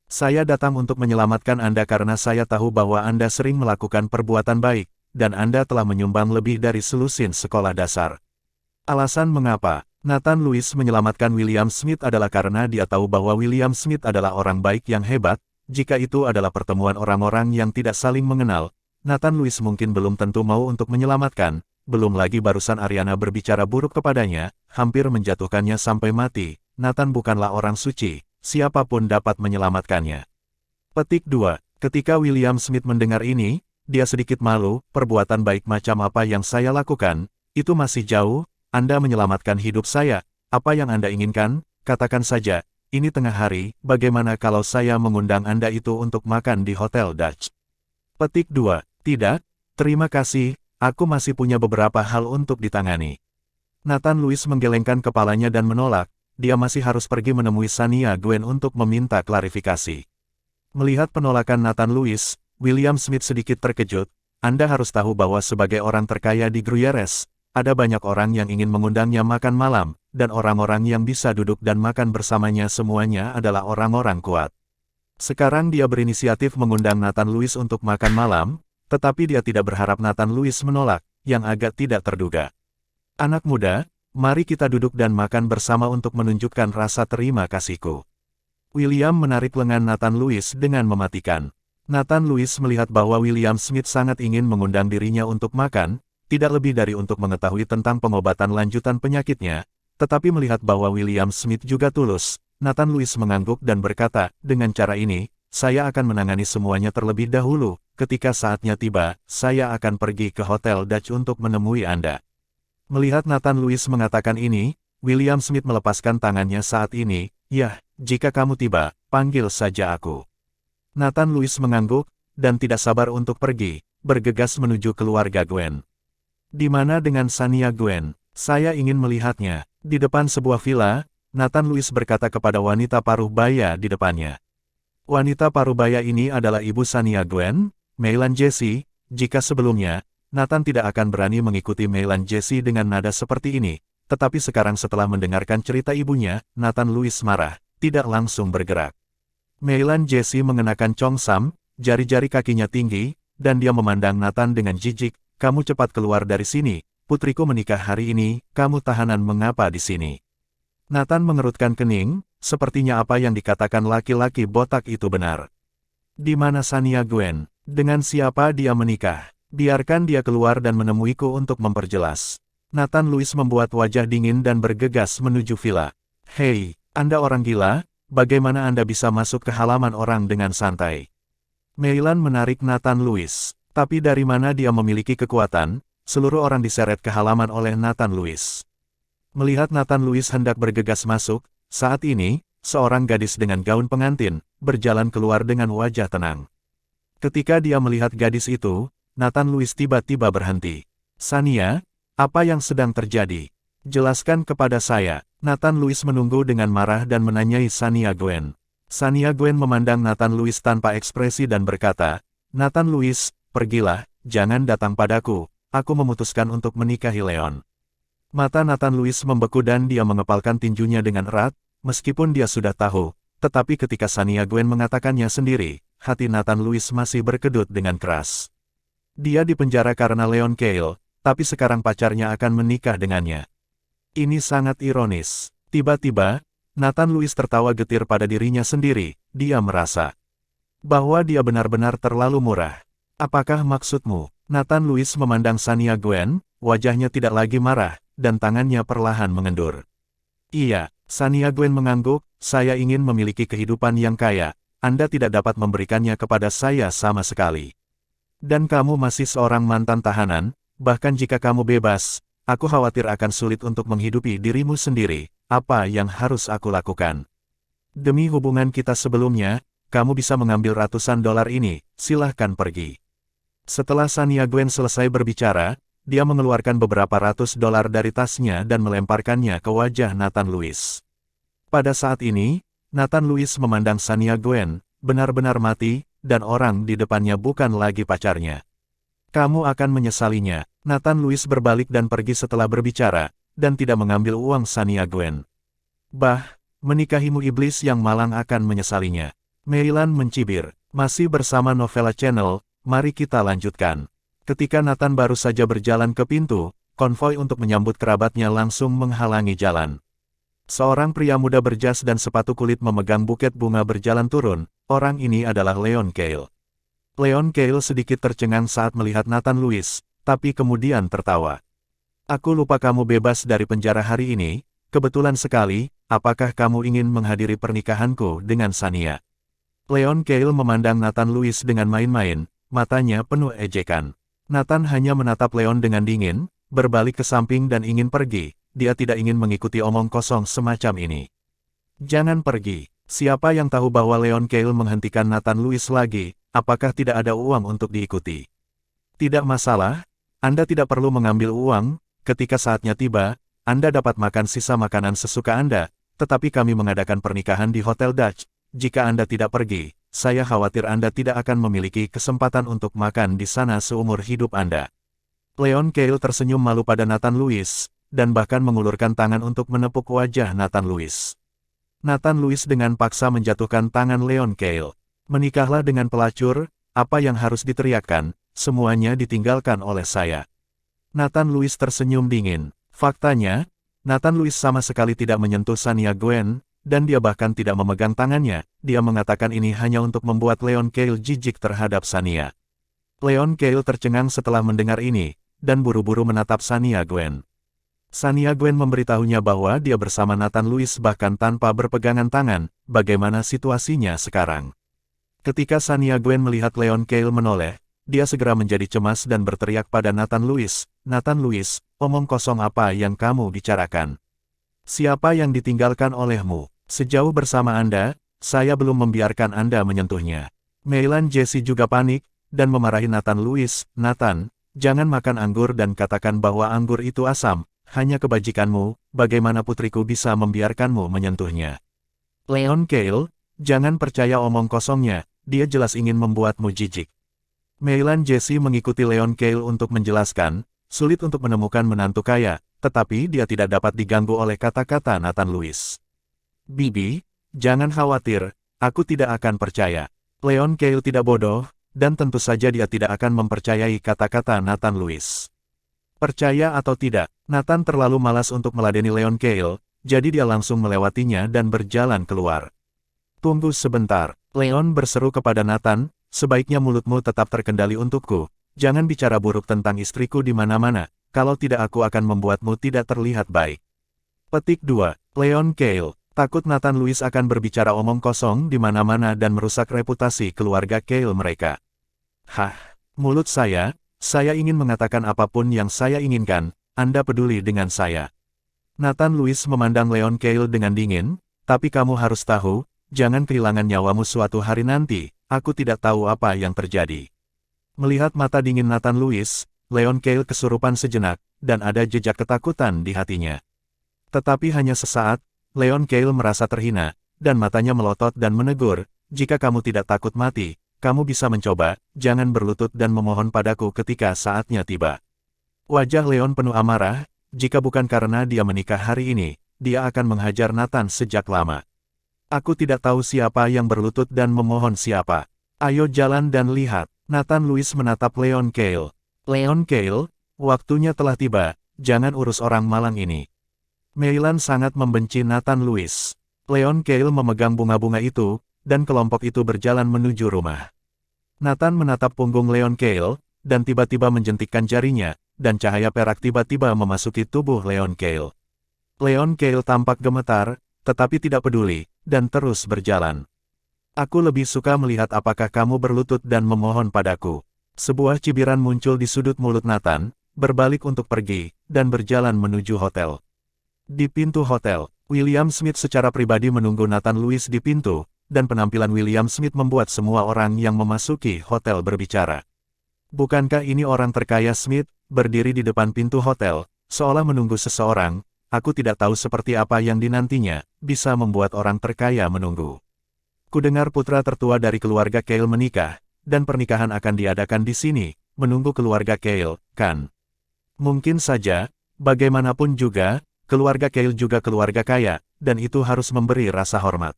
"Saya datang untuk menyelamatkan Anda karena saya tahu bahwa Anda sering melakukan perbuatan baik, dan Anda telah menyumbang lebih dari selusin sekolah dasar." Alasan mengapa Nathan Louis menyelamatkan William Smith adalah karena dia tahu bahwa William Smith adalah orang baik yang hebat. Jika itu adalah pertemuan orang-orang yang tidak saling mengenal, Nathan Louis mungkin belum tentu mau untuk menyelamatkan, belum lagi barusan Ariana berbicara buruk kepadanya, hampir menjatuhkannya sampai mati. Nathan bukanlah orang suci, siapapun dapat menyelamatkannya. Petik 2. Ketika William Smith mendengar ini, dia sedikit malu, perbuatan baik macam apa yang saya lakukan, itu masih jauh, Anda menyelamatkan hidup saya, apa yang Anda inginkan, katakan saja, ini tengah hari, bagaimana kalau saya mengundang Anda itu untuk makan di Hotel Dutch? Petik 2. Tidak, terima kasih, aku masih punya beberapa hal untuk ditangani. Nathan Lewis menggelengkan kepalanya dan menolak, dia masih harus pergi menemui Shania Gwen untuk meminta klarifikasi. Melihat penolakan Nathan Lewis, William Smith sedikit terkejut. Anda harus tahu bahwa sebagai orang terkaya di Gruyères, ada banyak orang yang ingin mengundangnya makan malam, dan orang-orang yang bisa duduk dan makan bersamanya semuanya adalah orang-orang kuat. Sekarang dia berinisiatif mengundang Nathan Lewis untuk makan malam, tetapi dia tidak berharap Nathan Lewis menolak, yang agak tidak terduga. Anak muda, mari kita duduk dan makan bersama untuk menunjukkan rasa terima kasihku. William menarik lengan Nathan Lewis dengan mematikan. Nathan Lewis melihat bahwa William Smith sangat ingin mengundang dirinya untuk makan, tidak lebih dari untuk mengetahui tentang pengobatan lanjutan penyakitnya, tetapi melihat bahwa William Smith juga tulus, Nathan Lewis mengangguk dan berkata, dengan cara ini, saya akan menangani semuanya terlebih dahulu, ketika saatnya tiba, saya akan pergi ke Hotel Dutch untuk menemui Anda. Melihat Nathan Lewis mengatakan ini, William Smith melepaskan tangannya saat ini, ya, jika kamu tiba, panggil saja aku. Nathan Lewis mengangguk, dan tidak sabar untuk pergi, bergegas menuju keluarga Gwen. Di mana dengan Shania Gwen? Saya ingin melihatnya. Di depan sebuah villa, Nathan Lewis berkata kepada wanita paruh baya di depannya. Wanita paruh baya ini adalah ibu Shania Gwen, Meylan Jesse. Jika sebelumnya, Nathan tidak akan berani mengikuti Meylan Jesse dengan nada seperti ini, tetapi sekarang setelah mendengarkan cerita ibunya, Nathan Lewis marah, tidak langsung bergerak. Meylan Jesse mengenakan congsam, jari-jari kakinya tinggi, dan dia memandang Nathan dengan jijik, kamu cepat keluar dari sini, putriku menikah hari ini, kamu tahanan mengapa di sini? Nathan mengerutkan kening, sepertinya apa yang dikatakan laki-laki botak itu benar. Di mana Shania Gwen? Dengan siapa dia menikah? Biarkan dia keluar dan menemuiku untuk memperjelas. Nathan Lewis membuat wajah dingin dan bergegas menuju villa. Hei, Anda orang gila, bagaimana Anda bisa masuk ke halaman orang dengan santai? Meylan menarik Nathan Lewis. Tapi dari mana dia memiliki kekuatan? Seluruh orang diseret ke halaman oleh Nathan Lewis. Melihat Nathan Lewis hendak bergegas masuk, saat ini, seorang gadis dengan gaun pengantin, berjalan keluar dengan wajah tenang. Ketika dia melihat gadis itu, Nathan Lewis tiba-tiba berhenti. Shania, apa yang sedang terjadi? Jelaskan kepada saya. Nathan Lewis menunggu dengan marah dan menanyai Shania Gwen. Shania Gwen memandang Nathan Lewis tanpa ekspresi dan berkata, Nathan Lewis, pergilah, jangan datang padaku, aku memutuskan untuk menikahi Leon. Mata Nathan Lewis membeku dan dia mengepalkan tinjunya dengan erat, meskipun dia sudah tahu, tetapi ketika Shania Gwen mengatakannya sendiri, hati Nathan Lewis masih berkedut dengan keras. Dia dipenjara karena Leon Cale, tapi sekarang pacarnya akan menikah dengannya. Ini sangat ironis. Tiba-tiba, Nathan Lewis tertawa getir pada dirinya sendiri, dia merasa bahwa dia benar-benar terlalu murah. Apakah maksudmu? Nathan Lewis memandang Shania Gwen, wajahnya tidak lagi marah, dan tangannya perlahan mengendur. Iya, Shania Gwen mengangguk, saya ingin memiliki kehidupan yang kaya, Anda tidak dapat memberikannya kepada saya sama sekali. Dan kamu masih seorang mantan tahanan, bahkan jika kamu bebas, aku khawatir akan sulit untuk menghidupi dirimu sendiri, apa yang harus aku lakukan? Demi hubungan kita sebelumnya, kamu bisa mengambil ratusan dolar ini, silahkan pergi. Setelah Shania Gwen selesai berbicara, dia mengeluarkan beberapa ratus dolar dari tasnya dan melemparkannya ke wajah Nathan Lewis. Pada saat ini, Nathan Lewis memandang Shania Gwen, benar-benar mati, dan orang di depannya bukan lagi pacarnya. Kamu akan menyesalinya. Nathan Lewis berbalik dan pergi setelah berbicara, dan tidak mengambil uang Shania Gwen. Bah, menikahimu iblis yang malang akan menyesalinya. Meylan mencibir. Masih bersama Novella Channel, mari kita lanjutkan. Ketika Nathan baru saja berjalan ke pintu, konvoi untuk menyambut kerabatnya langsung menghalangi jalan. Seorang pria muda berjas dan sepatu kulit memegang buket bunga berjalan turun, orang ini adalah Leon Cale. Leon Cale sedikit tercengang saat melihat Nathan Lewis, tapi kemudian tertawa. Aku lupa kamu bebas dari penjara hari ini, kebetulan sekali, apakah kamu ingin menghadiri pernikahanku dengan Shania? Leon Kale memandang Nathan Lewis dengan main-main, matanya penuh ejekan. Nathan hanya menatap Leon dengan dingin, berbalik ke samping dan ingin pergi, dia tidak ingin mengikuti omong kosong semacam ini. Jangan pergi. Siapa yang tahu bahwa Leon Kale menghentikan Nathan Lewis lagi, apakah tidak ada uang untuk diikuti? Tidak masalah, Anda tidak perlu mengambil uang, ketika saatnya tiba, Anda dapat makan sisa makanan sesuka Anda, tetapi kami mengadakan pernikahan di Hotel Dutch. Jika Anda tidak pergi, saya khawatir Anda tidak akan memiliki kesempatan untuk makan di sana seumur hidup Anda. Leon Kale tersenyum malu pada Nathan Lewis, dan bahkan mengulurkan tangan untuk menepuk wajah Nathan Lewis. Nathan Lewis dengan paksa menjatuhkan tangan Leon Kale. Menikahlah dengan pelacur, apa yang harus diteriakkan, semuanya ditinggalkan oleh saya. Nathan Lewis tersenyum dingin. Faktanya, Nathan Lewis sama sekali tidak menyentuh Shania Gwen, dan dia bahkan tidak memegang tangannya. Dia mengatakan ini hanya untuk membuat Leon Kale jijik terhadap Shania. Leon Kale tercengang setelah mendengar ini, dan buru-buru menatap Shania Gwen. Shania Gwen memberitahunya bahwa dia bersama Nathan Lewis bahkan tanpa berpegangan tangan. Bagaimana situasinya sekarang? Ketika Shania Gwen melihat Leon Kale menoleh, dia segera menjadi cemas dan berteriak pada Nathan Lewis, "Nathan Lewis, omong kosong apa yang kamu bicarakan? Siapa yang ditinggalkan olehmu? Sejauh bersama Anda, saya belum membiarkan Anda menyentuhnya." Meilan Jesse juga panik, dan memarahi Nathan Lewis, "Nathan, jangan makan anggur dan katakan bahwa anggur itu asam, hanya kebajikanmu, bagaimana putriku bisa membiarkanmu menyentuhnya?" Leon Kale, jangan percaya omong kosongnya, dia jelas ingin membuatmu jijik. Meilan Jesse mengikuti Leon Kale untuk menjelaskan, sulit untuk menemukan menantu kaya, tetapi dia tidak dapat diganggu oleh kata-kata Nathan Lewis. "Bibi, jangan khawatir, aku tidak akan percaya." Leon Kale tidak bodoh, dan tentu saja dia tidak akan mempercayai kata-kata Nathan Lewis. Percaya atau tidak, Nathan terlalu malas untuk meladeni Leon Kale, jadi dia langsung melewatinya dan berjalan keluar. "Tunggu sebentar," Leon berseru kepada Nathan, "sebaiknya mulutmu tetap terkendali untukku. Jangan bicara buruk tentang istriku di mana-mana, kalau tidak aku akan membuatmu tidak terlihat baik." Petik 2. Leon Kale, takut Nathan Lewis akan berbicara omong kosong di mana-mana dan merusak reputasi keluarga Kale mereka. "Hah, mulut saya ingin mengatakan apapun yang saya inginkan, Anda peduli dengan saya." Nathan Lewis memandang Leon Kale dengan dingin, "Tapi kamu harus tahu, jangan kehilangan nyawamu suatu hari nanti, aku tidak tahu apa yang terjadi." Melihat mata dingin Nathan Lewis, Leon Kale kesurupan sejenak, dan ada jejak ketakutan di hatinya. Tetapi hanya sesaat, Leon Kale merasa terhina, dan matanya melotot dan menegur, "Jika kamu tidak takut mati, kamu bisa mencoba, jangan berlutut dan memohon padaku ketika saatnya tiba." Wajah Leon penuh amarah, jika bukan karena dia menikah hari ini, dia akan menghajar Nathan sejak lama. "Aku tidak tahu siapa yang berlutut dan memohon siapa. Ayo jalan dan lihat." Nathan Lewis menatap Leon Kale. "Leon Kale, waktunya telah tiba, jangan urus orang malang ini." Meilan sangat membenci Nathan Lewis. Leon Kale memegang bunga-bunga itu, dan kelompok itu berjalan menuju rumah. Nathan menatap punggung Leon Kale, dan tiba-tiba menjentikkan jarinya, dan cahaya perak tiba-tiba memasuki tubuh Leon Kale. Leon Kale tampak gemetar, tetapi tidak peduli, dan terus berjalan. "Aku lebih suka melihat apakah kamu berlutut dan memohon padaku." Sebuah cibiran muncul di sudut mulut Nathan, berbalik untuk pergi, dan berjalan menuju hotel. Di pintu hotel, William Smith secara pribadi menunggu Nathan Lewis di pintu, dan penampilan William Smith membuat semua orang yang memasuki hotel berbicara. "Bukankah ini orang terkaya Smith, berdiri di depan pintu hotel, seolah menunggu seseorang? Aku tidak tahu seperti apa yang dinantinya, bisa membuat orang terkaya menunggu. Kudengar putra tertua dari keluarga Kale menikah, dan pernikahan akan diadakan di sini, menunggu keluarga Kale, kan? Mungkin saja, bagaimanapun juga, keluarga Kale juga keluarga kaya, dan itu harus memberi rasa hormat."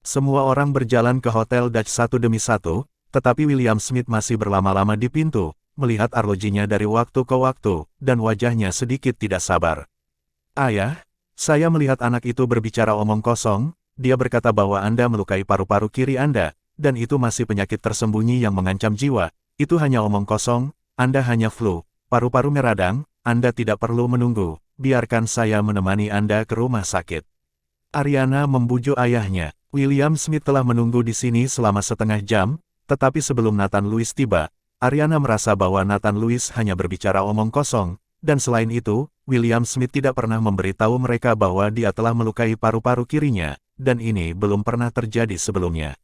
Semua orang berjalan ke Hotel Dutch satu demi satu, tetapi William Smith masih berlama-lama di pintu, melihat arlojinya dari waktu ke waktu, dan wajahnya sedikit tidak sabar. "Ayah, saya melihat anak itu berbicara omong kosong. Dia berkata bahwa Anda melukai paru-paru kiri Anda, dan itu masih penyakit tersembunyi yang mengancam jiwa. Itu hanya omong kosong, Anda hanya flu, paru-paru meradang, Anda tidak perlu menunggu. biarkan saya menemani Anda ke rumah sakit. Ariana membujuk ayahnya. William Smith telah menunggu di sini selama setengah jam, tetapi sebelum Nathan Lewis tiba, Ariana merasa bahwa Nathan Lewis hanya berbicara omong kosong, dan selain itu, William Smith tidak pernah memberitahu mereka bahwa dia telah melukai paru-paru kirinya, dan ini belum pernah terjadi sebelumnya.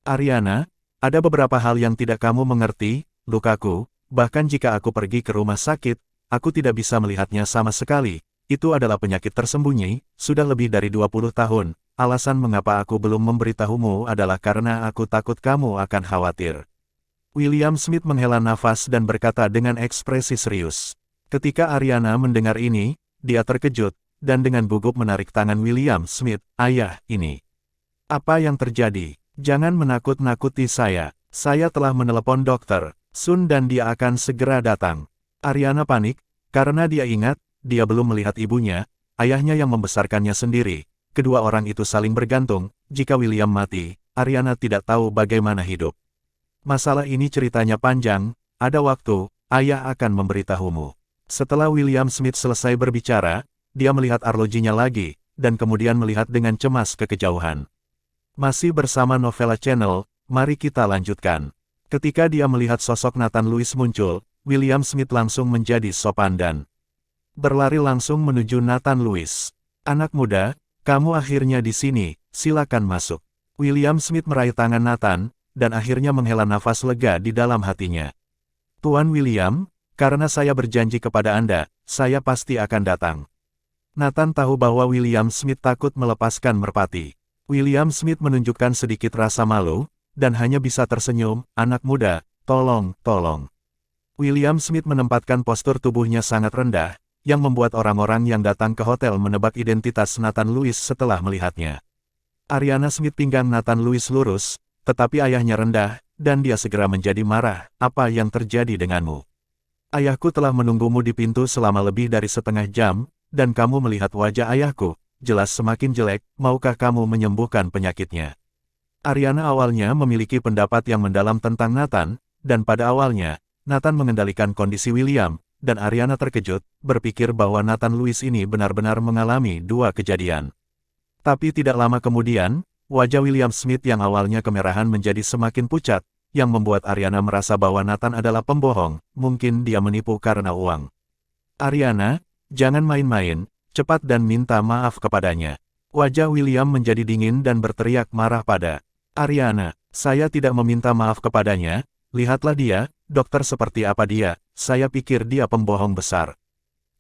Ariana, ada beberapa hal yang tidak kamu mengerti, lukaku, bahkan jika aku pergi ke rumah sakit, aku tidak bisa melihatnya sama sekali. Itu adalah penyakit tersembunyi, sudah lebih dari 20 tahun. Alasan mengapa aku belum memberitahumu adalah karena aku takut kamu akan khawatir. William Smith menghela nafas dan berkata dengan ekspresi serius. Ketika Ariana mendengar ini, dia terkejut, dan dengan gugup menarik tangan William Smith. Ayah, ini. Apa yang terjadi? Jangan menakut-nakuti saya. Saya telah menelepon dokter Sun dan dia akan segera datang. Ariana panik, karena dia ingat, dia belum melihat ibunya, ayahnya yang membesarkannya sendiri. Kedua orang itu saling bergantung, jika William mati, Ariana tidak tahu bagaimana hidup. Masalah ini ceritanya panjang, ada waktu, ayah akan memberitahumu. Setelah William Smith selesai berbicara, dia melihat arlojinya lagi, dan kemudian melihat dengan cemas ke kejauhan. Masih bersama Novella Channel, mari kita lanjutkan. Ketika dia melihat sosok Nathan Lewis muncul, William Smith langsung menjadi sopan dan berlari langsung menuju Nathan Lewis. Anak muda, kamu akhirnya di sini, silakan masuk. William Smith meraih tangan Nathan, dan akhirnya menghela nafas lega di dalam hatinya. Tuan William, karena saya berjanji kepada Anda, saya pasti akan datang. Nathan tahu bahwa William Smith takut melepaskan merpati. William Smith menunjukkan sedikit rasa malu, dan hanya bisa tersenyum, anak muda, tolong. William Smith menempatkan postur tubuhnya sangat rendah, yang membuat orang-orang yang datang ke hotel menebak identitas Nathan Lewis setelah melihatnya. Ariana Smith pinggang Nathan Lewis lurus, tetapi ayahnya rendah, dan dia segera menjadi marah. Apa yang terjadi denganmu? Ayahku telah menunggumu di pintu selama lebih dari setengah jam, dan kamu melihat wajah ayahku, jelas semakin jelek, maukah kamu menyembuhkan penyakitnya? Ariana awalnya memiliki pendapat yang mendalam tentang Nathan, dan pada awalnya, Nathan mengendalikan kondisi William, dan Ariana terkejut, berpikir bahwa Nathan Lewis ini benar-benar mengalami dua kejadian. Tapi tidak lama kemudian, wajah William Smith yang awalnya kemerahan menjadi semakin pucat, yang membuat Ariana merasa bahwa Nathan adalah pembohong, mungkin dia menipu karena uang. Ariana, jangan main-main, cepat dan minta maaf kepadanya. Wajah William menjadi dingin dan berteriak marah pada Ariana. Saya tidak meminta maaf kepadanya, lihatlah dia, dokter seperti apa dia, saya pikir dia pembohong besar.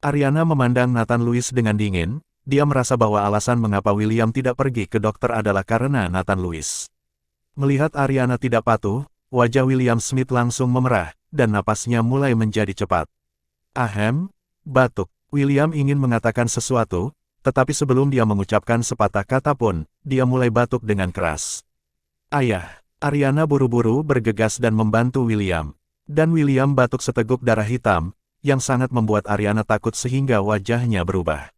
Ariana memandang Nathan Lewis dengan dingin, dia merasa bahwa alasan mengapa William tidak pergi ke dokter adalah karena Nathan Lewis. Melihat Ariana tidak patuh, wajah William Smith langsung memerah, dan napasnya mulai menjadi cepat. Ahem, batuk. William ingin mengatakan sesuatu, tetapi sebelum dia mengucapkan sepatah kata pun, dia mulai batuk dengan keras. Ayah, Ariana buru-buru bergegas dan membantu William. Dan William batuk seteguk darah hitam, yang sangat membuat Ariana takut sehingga wajahnya berubah.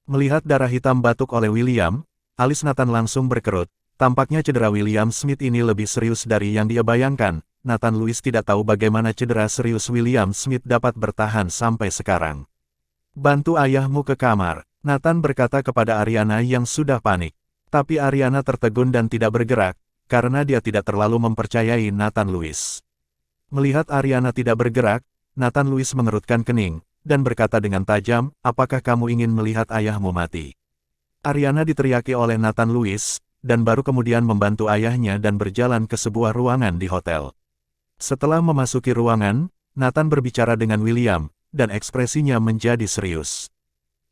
Melihat darah hitam batuk oleh William, alis Nathan langsung berkerut. Tampaknya cedera William Smith ini lebih serius dari yang dia bayangkan. Nathan Lewis tidak tahu bagaimana cedera serius William Smith dapat bertahan sampai sekarang. Bantu ayahmu ke kamar, Nathan berkata kepada Ariana yang sudah panik. Tapi Ariana tertegun dan tidak bergerak, karena dia tidak terlalu mempercayai Nathan Lewis. Melihat Ariana tidak bergerak, Nathan Lewis mengerutkan kening, dan berkata dengan tajam, apakah kamu ingin melihat ayahmu mati? Ariana diteriaki oleh Nathan Lewis, dan baru kemudian membantu ayahnya dan berjalan ke sebuah ruangan di hotel. Setelah memasuki ruangan, Nathan berbicara dengan William, dan ekspresinya menjadi serius.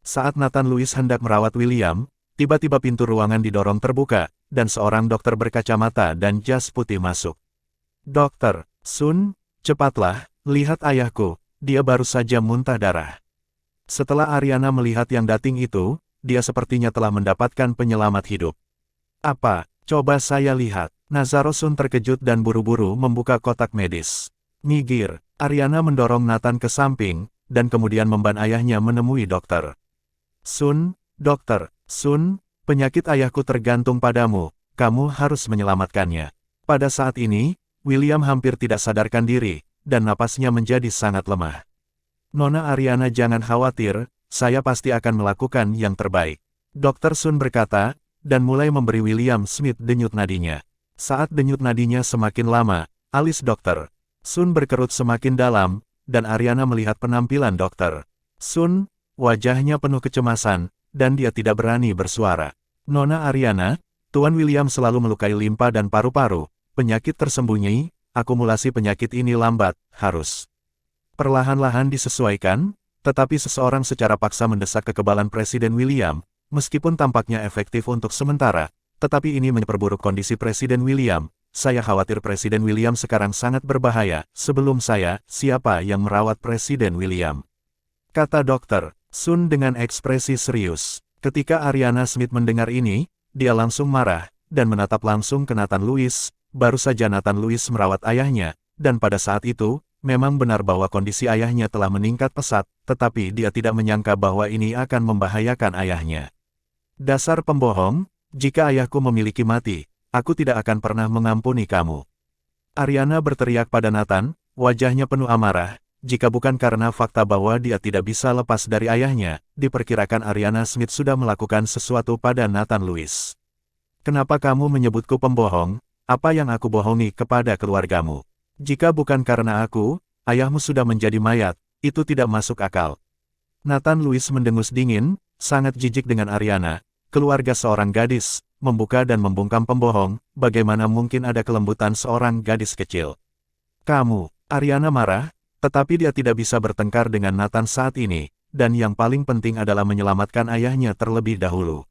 Saat Nathan Lewis hendak merawat William, tiba-tiba pintu ruangan didorong terbuka, dan seorang dokter berkacamata dan jas putih masuk. Dokter Sun, cepatlah, lihat ayahku, dia baru saja muntah darah. Setelah Ariana melihat yang dating itu, dia sepertinya telah mendapatkan penyelamat hidup. Apa? Coba saya lihat. Nazaro Sun terkejut dan buru-buru membuka kotak medis. Minggir, Ariana mendorong Nathan ke samping, dan kemudian memban ayahnya menemui dokter. Sun, dokter, Sun, penyakit ayahku tergantung padamu, kamu harus menyelamatkannya. Pada saat ini, William hampir tidak sadarkan diri, dan napasnya menjadi sangat lemah. Nona Ariana jangan khawatir, saya pasti akan melakukan yang terbaik. Dr. Sun berkata, dan mulai memberi William Smith denyut nadinya. Saat denyut nadinya semakin lama, alis Dr. Sun berkerut semakin dalam, dan Ariana melihat penampilan Dr. Sun, wajahnya penuh kecemasan, dan dia tidak berani bersuara. Nona Ariana, Tuan William selalu melukai limpa dan paru-paru, penyakit tersembunyi, akumulasi penyakit ini lambat, harus perlahan-lahan disesuaikan, tetapi seseorang secara paksa mendesak kekebalan Presiden William, meskipun tampaknya efektif untuk sementara, tetapi ini memperburuk kondisi Presiden William. Saya khawatir Presiden William sekarang sangat berbahaya. Sebelum saya, siapa yang merawat Presiden William? Kata Dr. Sun dengan ekspresi serius. Ketika Ariana Smith mendengar ini, dia langsung marah, dan menatap langsung ke Nathan Lewis. Baru saja Nathan Lewis merawat ayahnya, dan pada saat itu, memang benar bahwa kondisi ayahnya telah meningkat pesat, tetapi dia tidak menyangka bahwa ini akan membahayakan ayahnya. Dasar pembohong, jika ayahku memiliki mati, aku tidak akan pernah mengampuni kamu. Ariana berteriak pada Nathan, wajahnya penuh amarah, jika bukan karena fakta bahwa dia tidak bisa lepas dari ayahnya, diperkirakan Ariana Smith sudah melakukan sesuatu pada Nathan Lewis. Kenapa kamu menyebutku pembohong? Apa yang aku bohongi kepada keluargamu? Jika bukan karena aku, ayahmu sudah menjadi mayat, itu tidak masuk akal. Nathan Lewis mendengus dingin, sangat jijik dengan Ariana, keluarga seorang gadis, membuka dan membungkam pembohong, bagaimana mungkin ada kelembutan seorang gadis kecil. Kamu, Ariana marah, tetapi dia tidak bisa bertengkar dengan Nathan saat ini, dan yang paling penting adalah menyelamatkan ayahnya terlebih dahulu.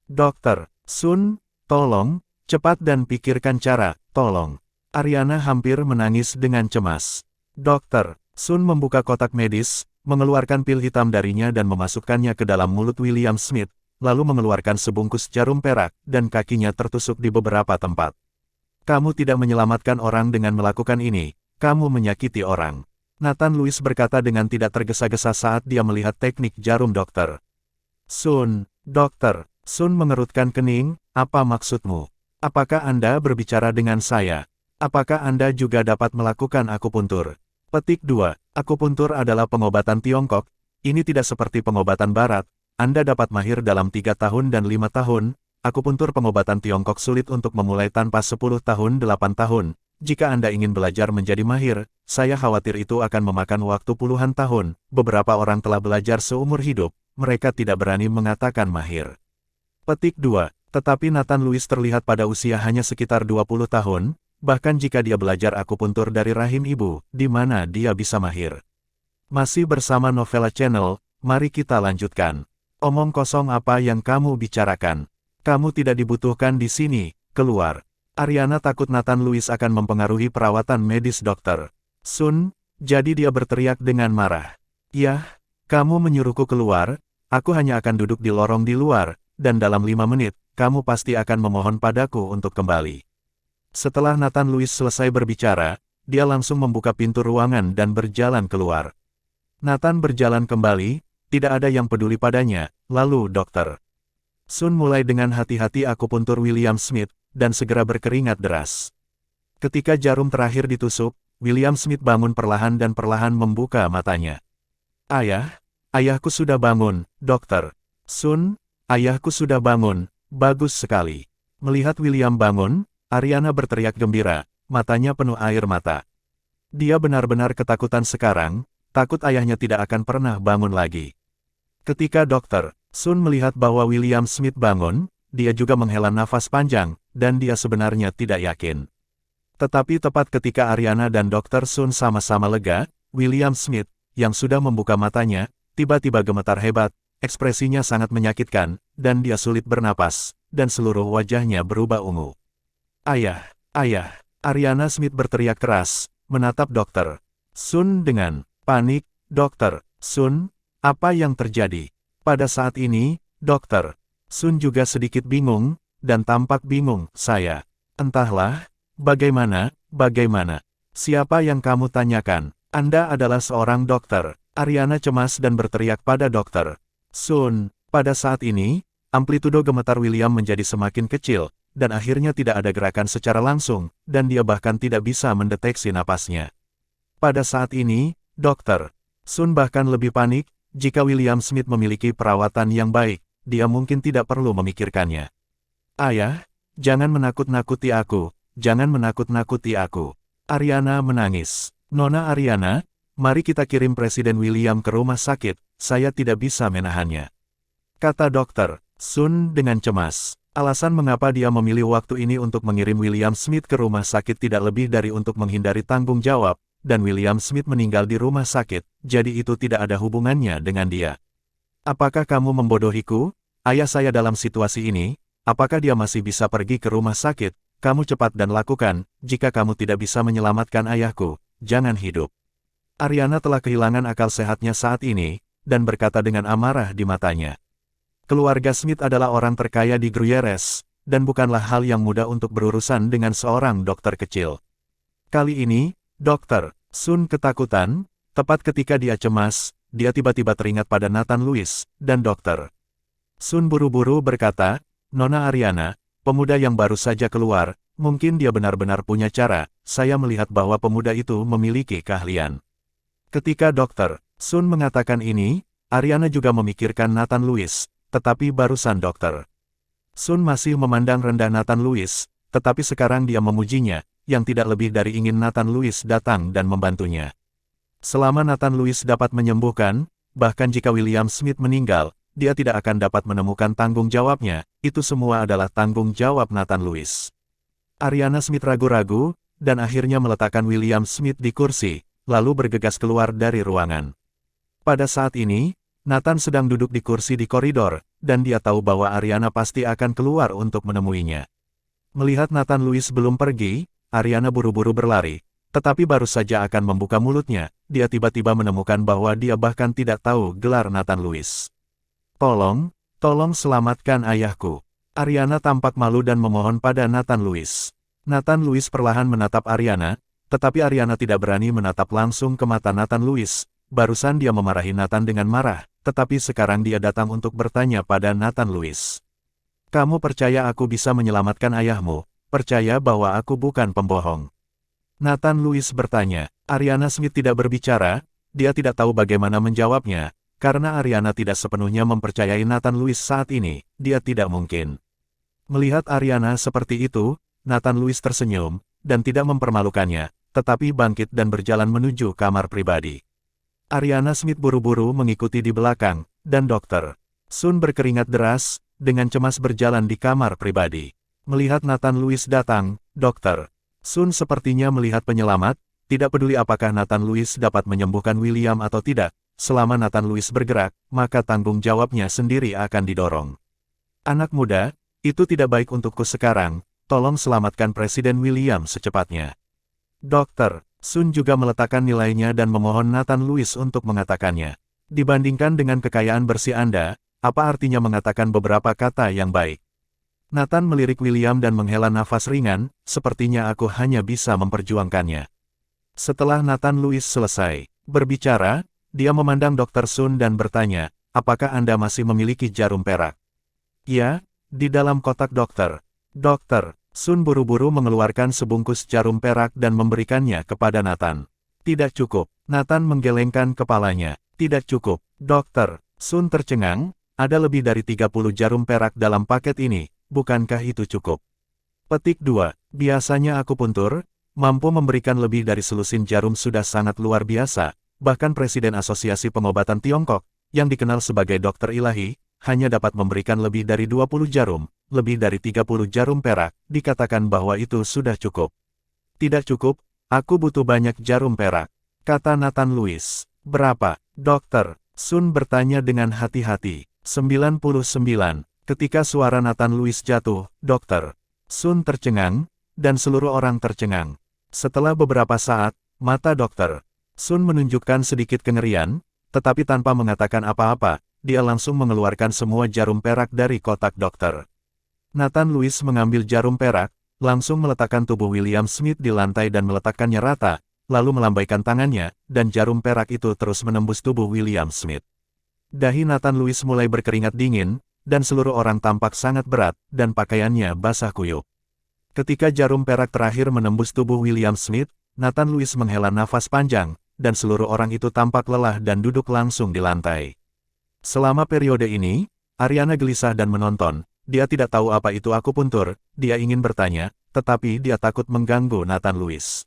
Dr. Sun, tolong, cepat dan pikirkan cara, tolong. Ariana hampir menangis dengan cemas. Dr. Sun membuka kotak medis, mengeluarkan pil hitam darinya dan memasukkannya ke dalam mulut William Smith, lalu mengeluarkan sebungkus jarum perak, dan kakinya tertusuk di beberapa tempat. Kamu tidak menyelamatkan orang dengan melakukan ini, kamu menyakiti orang. Nathan Lewis berkata dengan tidak tergesa-gesa saat dia melihat teknik jarum Dr. Sun. Dr. Sun mengerutkan kening, apa maksudmu? Apakah Anda berbicara dengan saya? Apakah Anda juga dapat melakukan akupuntur? Petik 2. Akupuntur adalah pengobatan Tiongkok. Ini tidak seperti pengobatan Barat. Anda dapat mahir dalam 3 tahun dan 5 tahun. Akupuntur pengobatan Tiongkok sulit untuk memulai tanpa 10 tahun 8 tahun. Jika Anda ingin belajar menjadi mahir, saya khawatir itu akan memakan waktu puluhan tahun. Beberapa orang telah belajar seumur hidup. Mereka tidak berani mengatakan mahir. Petik 2. Tetapi Nathan Lewis terlihat pada usia hanya sekitar 20 tahun. Bahkan jika dia belajar akupuntur dari rahim ibu, di mana dia bisa mahir. Masih bersama Novella Channel, mari kita lanjutkan. Omong kosong apa yang kamu bicarakan? Kamu tidak dibutuhkan di sini, keluar. Ariana takut Nathan Lewis akan mempengaruhi perawatan medis Dr. Sun, jadi dia berteriak dengan marah. Yah, kamu menyuruhku keluar, aku hanya akan duduk di lorong di luar, dan dalam 5 menit, kamu pasti akan memohon padaku untuk kembali. Setelah Nathan Lewis selesai berbicara, dia langsung membuka pintu ruangan dan berjalan keluar. Nathan berjalan kembali, tidak ada yang peduli padanya, lalu Dr. Sun mulai dengan hati-hati akupuntur William Smith, dan segera berkeringat deras. Ketika jarum terakhir ditusuk, William Smith bangun perlahan dan perlahan membuka matanya. Ayahku sudah bangun, Dr. Sun, ayahku sudah bangun, bagus sekali. Melihat William bangun, Ariana berteriak gembira, matanya penuh air mata. Dia benar-benar ketakutan sekarang, takut ayahnya tidak akan pernah bangun lagi. Ketika Dr. Sun melihat bahwa William Smith bangun, dia juga menghela nafas panjang, dan dia sebenarnya tidak yakin. Tetapi tepat ketika Ariana dan Dr. Sun sama-sama lega, William Smith, yang sudah membuka matanya, tiba-tiba gemetar hebat, ekspresinya sangat menyakitkan, dan dia sulit bernapas, dan seluruh wajahnya berubah ungu. Ayah, Ariana Smith berteriak keras, menatap Dr. Sun dengan panik. Dr. Sun, apa yang terjadi? Pada saat ini, Dr. Sun juga sedikit bingung, dan tampak bingung. Entahlah, bagaimana? Siapa yang kamu tanyakan? Anda adalah seorang dokter. Ariana cemas dan berteriak pada Dr. Sun. Pada saat ini, amplitudo gemetar William menjadi semakin kecil, dan akhirnya tidak ada gerakan secara langsung, dan dia bahkan tidak bisa mendeteksi napasnya. Pada saat ini, Dr. Sun bahkan lebih panik, jika William Smith memiliki perawatan yang baik, dia mungkin tidak perlu memikirkannya. Ayah, jangan menakut-nakuti aku, jangan menakut-nakuti aku. Ariana menangis. Nona Ariana, mari kita kirim Presiden William ke rumah sakit, saya tidak bisa menahannya. Kata dokter Sun dengan cemas. Alasan mengapa dia memilih waktu ini untuk mengirim William Smith ke rumah sakit tidak lebih dari untuk menghindari tanggung jawab, dan William Smith meninggal di rumah sakit, jadi itu tidak ada hubungannya dengan dia. Apakah kamu membodohiku? Ayah saya dalam situasi ini, apakah dia masih bisa pergi ke rumah sakit? Kamu cepat dan lakukan, jika kamu tidak bisa menyelamatkan ayahku, jangan hidup. Ariana telah kehilangan akal sehatnya saat ini, dan berkata dengan amarah di matanya. Keluarga Smith adalah orang terkaya di Gruyères, dan bukanlah hal yang mudah untuk berurusan dengan seorang dokter kecil. Kali ini, Dokter Sun ketakutan, tepat ketika dia cemas, dia tiba-tiba teringat pada Nathan Lewis, dan Dokter Sun buru-buru berkata, Nona Ariana, pemuda yang baru saja keluar, mungkin dia benar-benar punya cara, saya melihat bahwa pemuda itu memiliki keahlian. Ketika Dokter Sun mengatakan ini, Ariana juga memikirkan Nathan Lewis, tetapi barusan Dokter Sun masih memandang rendah Nathan Lewis, tetapi sekarang dia memujinya, yang tidak lebih dari ingin Nathan Lewis datang dan membantunya. Selama Nathan Lewis dapat menyembuhkan, bahkan jika William Smith meninggal, dia tidak akan dapat menemukan tanggung jawabnya, itu semua adalah tanggung jawab Nathan Lewis. Ariana Smith ragu-ragu, dan akhirnya meletakkan William Smith di kursi, lalu bergegas keluar dari ruangan. Pada saat ini, Nathan sedang duduk di kursi di koridor, dan dia tahu bahwa Ariana pasti akan keluar untuk menemuinya. Melihat Nathan Lewis belum pergi, Ariana buru-buru berlari, tetapi baru saja akan membuka mulutnya, dia tiba-tiba menemukan bahwa dia bahkan tidak tahu gelar Nathan Lewis. Tolong selamatkan ayahku. Ariana tampak malu dan memohon pada Nathan Lewis. Nathan Lewis perlahan menatap Ariana, tetapi Ariana tidak berani menatap langsung ke mata Nathan Lewis. Barusan dia memarahi Nathan dengan marah, tetapi sekarang dia datang untuk bertanya pada Nathan Lewis. Kamu percaya aku bisa menyelamatkan ayahmu? Percaya bahwa aku bukan pembohong? Nathan Lewis bertanya. Ariana Smith tidak berbicara, dia tidak tahu bagaimana menjawabnya, karena Ariana tidak sepenuhnya mempercayai Nathan Lewis saat ini, dia tidak mungkin. Melihat Ariana seperti itu, Nathan Lewis tersenyum, dan tidak mempermalukannya, tetapi bangkit dan berjalan menuju kamar pribadi. Ariana Smith buru-buru mengikuti di belakang, dan Dr. Sun berkeringat deras, dengan cemas berjalan di kamar pribadi. Melihat Nathan Lewis datang, Dr. Sun sepertinya melihat penyelamat, tidak peduli apakah Nathan Lewis dapat menyembuhkan William atau tidak, selama Nathan Lewis bergerak, maka tanggung jawabnya sendiri akan didorong. Anak muda, itu tidak baik untukku sekarang, tolong selamatkan Presiden William secepatnya. Dr. Sun juga meletakkan nilainya dan memohon Nathan Lewis untuk mengatakannya. Dibandingkan dengan kekayaan bersih Anda, apa artinya mengatakan beberapa kata yang baik? Nathan melirik William dan menghela nafas ringan, sepertinya aku hanya bisa memperjuangkannya. Setelah Nathan Lewis selesai berbicara, dia memandang Dr. Sun dan bertanya, apakah Anda masih memiliki jarum perak? Ya, di dalam kotak dokter. Dr. Sun buru-buru mengeluarkan sebungkus jarum perak dan memberikannya kepada Nathan. Tidak cukup. Nathan menggelengkan kepalanya. Tidak cukup. Dr. Sun tercengang, ada lebih dari 30 jarum perak dalam paket ini. Bukankah itu cukup? Petik 2. Biasanya akupuntur, mampu memberikan lebih dari selusin jarum sudah sangat luar biasa, bahkan Presiden Asosiasi Pengobatan Tiongkok, yang dikenal sebagai dokter ilahi, hanya dapat memberikan lebih dari 20 jarum, lebih dari 30 jarum perak, dikatakan bahwa itu sudah cukup. Tidak cukup, aku butuh banyak jarum perak, kata Nathan Lewis. Berapa? Dr. Sun bertanya dengan hati-hati. 99. Ketika suara Nathan Lewis jatuh, Dr. Sun tercengang, dan seluruh orang tercengang. Setelah beberapa saat, mata Dr. Sun menunjukkan sedikit kengerian, tetapi tanpa mengatakan apa-apa, dia langsung mengeluarkan semua jarum perak dari kotak dokter. Nathan Lewis mengambil jarum perak, langsung meletakkan tubuh William Smith di lantai dan meletakkannya rata, lalu melambaikan tangannya, dan jarum perak itu terus menembus tubuh William Smith. Dahi Nathan Lewis mulai berkeringat dingin, dan seluruh orang tampak sangat berat, dan pakaiannya basah kuyup. Ketika jarum perak terakhir menembus tubuh William Smith, Nathan Lewis menghela nafas panjang, dan seluruh orang itu tampak lelah dan duduk langsung di lantai. Selama periode ini, Ariana gelisah dan menonton. Dia tidak tahu apa itu akupuntur, dia ingin bertanya, tetapi dia takut mengganggu Nathan Lewis.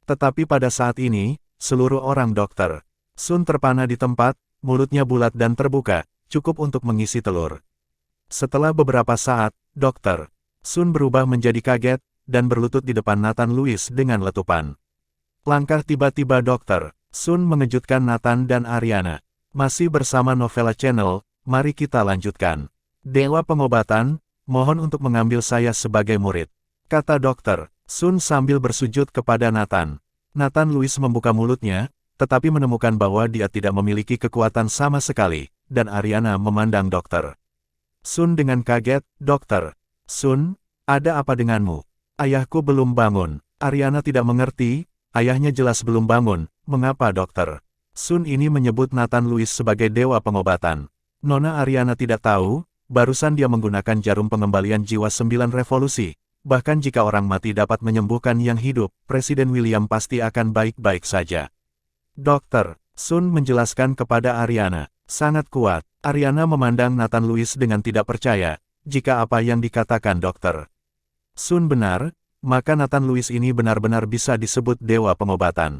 Tetapi pada saat ini, seluruh orang Dr. Sun terpana di tempat, mulutnya bulat dan terbuka, cukup untuk mengisi telur. Setelah beberapa saat, Dr. Sun berubah menjadi kaget, dan berlutut di depan Nathan Lewis dengan letupan. Langkah tiba-tiba Dr. Sun mengejutkan Nathan dan Ariana. Masih bersama Novella Channel, mari kita lanjutkan. Dewa Pengobatan, mohon untuk mengambil saya sebagai murid, kata Dr. Sun sambil bersujud kepada Nathan. Nathan Lewis membuka mulutnya, tetapi menemukan bahwa dia tidak memiliki kekuatan sama sekali, dan Ariana memandang Dr. Sun dengan kaget. Dr. Sun, ada apa denganmu? Ayahku belum bangun. Ariana tidak mengerti, ayahnya jelas belum bangun, mengapa Dr. Sun ini menyebut Nathan Lewis sebagai dewa pengobatan. Nona Ariana tidak tahu, barusan dia menggunakan jarum pengembalian jiwa 9 revolusi. Bahkan jika orang mati dapat menyembuhkan yang hidup, Presiden William pasti akan baik-baik saja. Dr. Sun menjelaskan kepada Ariana, sangat kuat. Ariana memandang Nathan Lewis dengan tidak percaya, jika apa yang dikatakan Dr. Sun benar, maka Nathan Lewis ini benar-benar bisa disebut dewa pengobatan.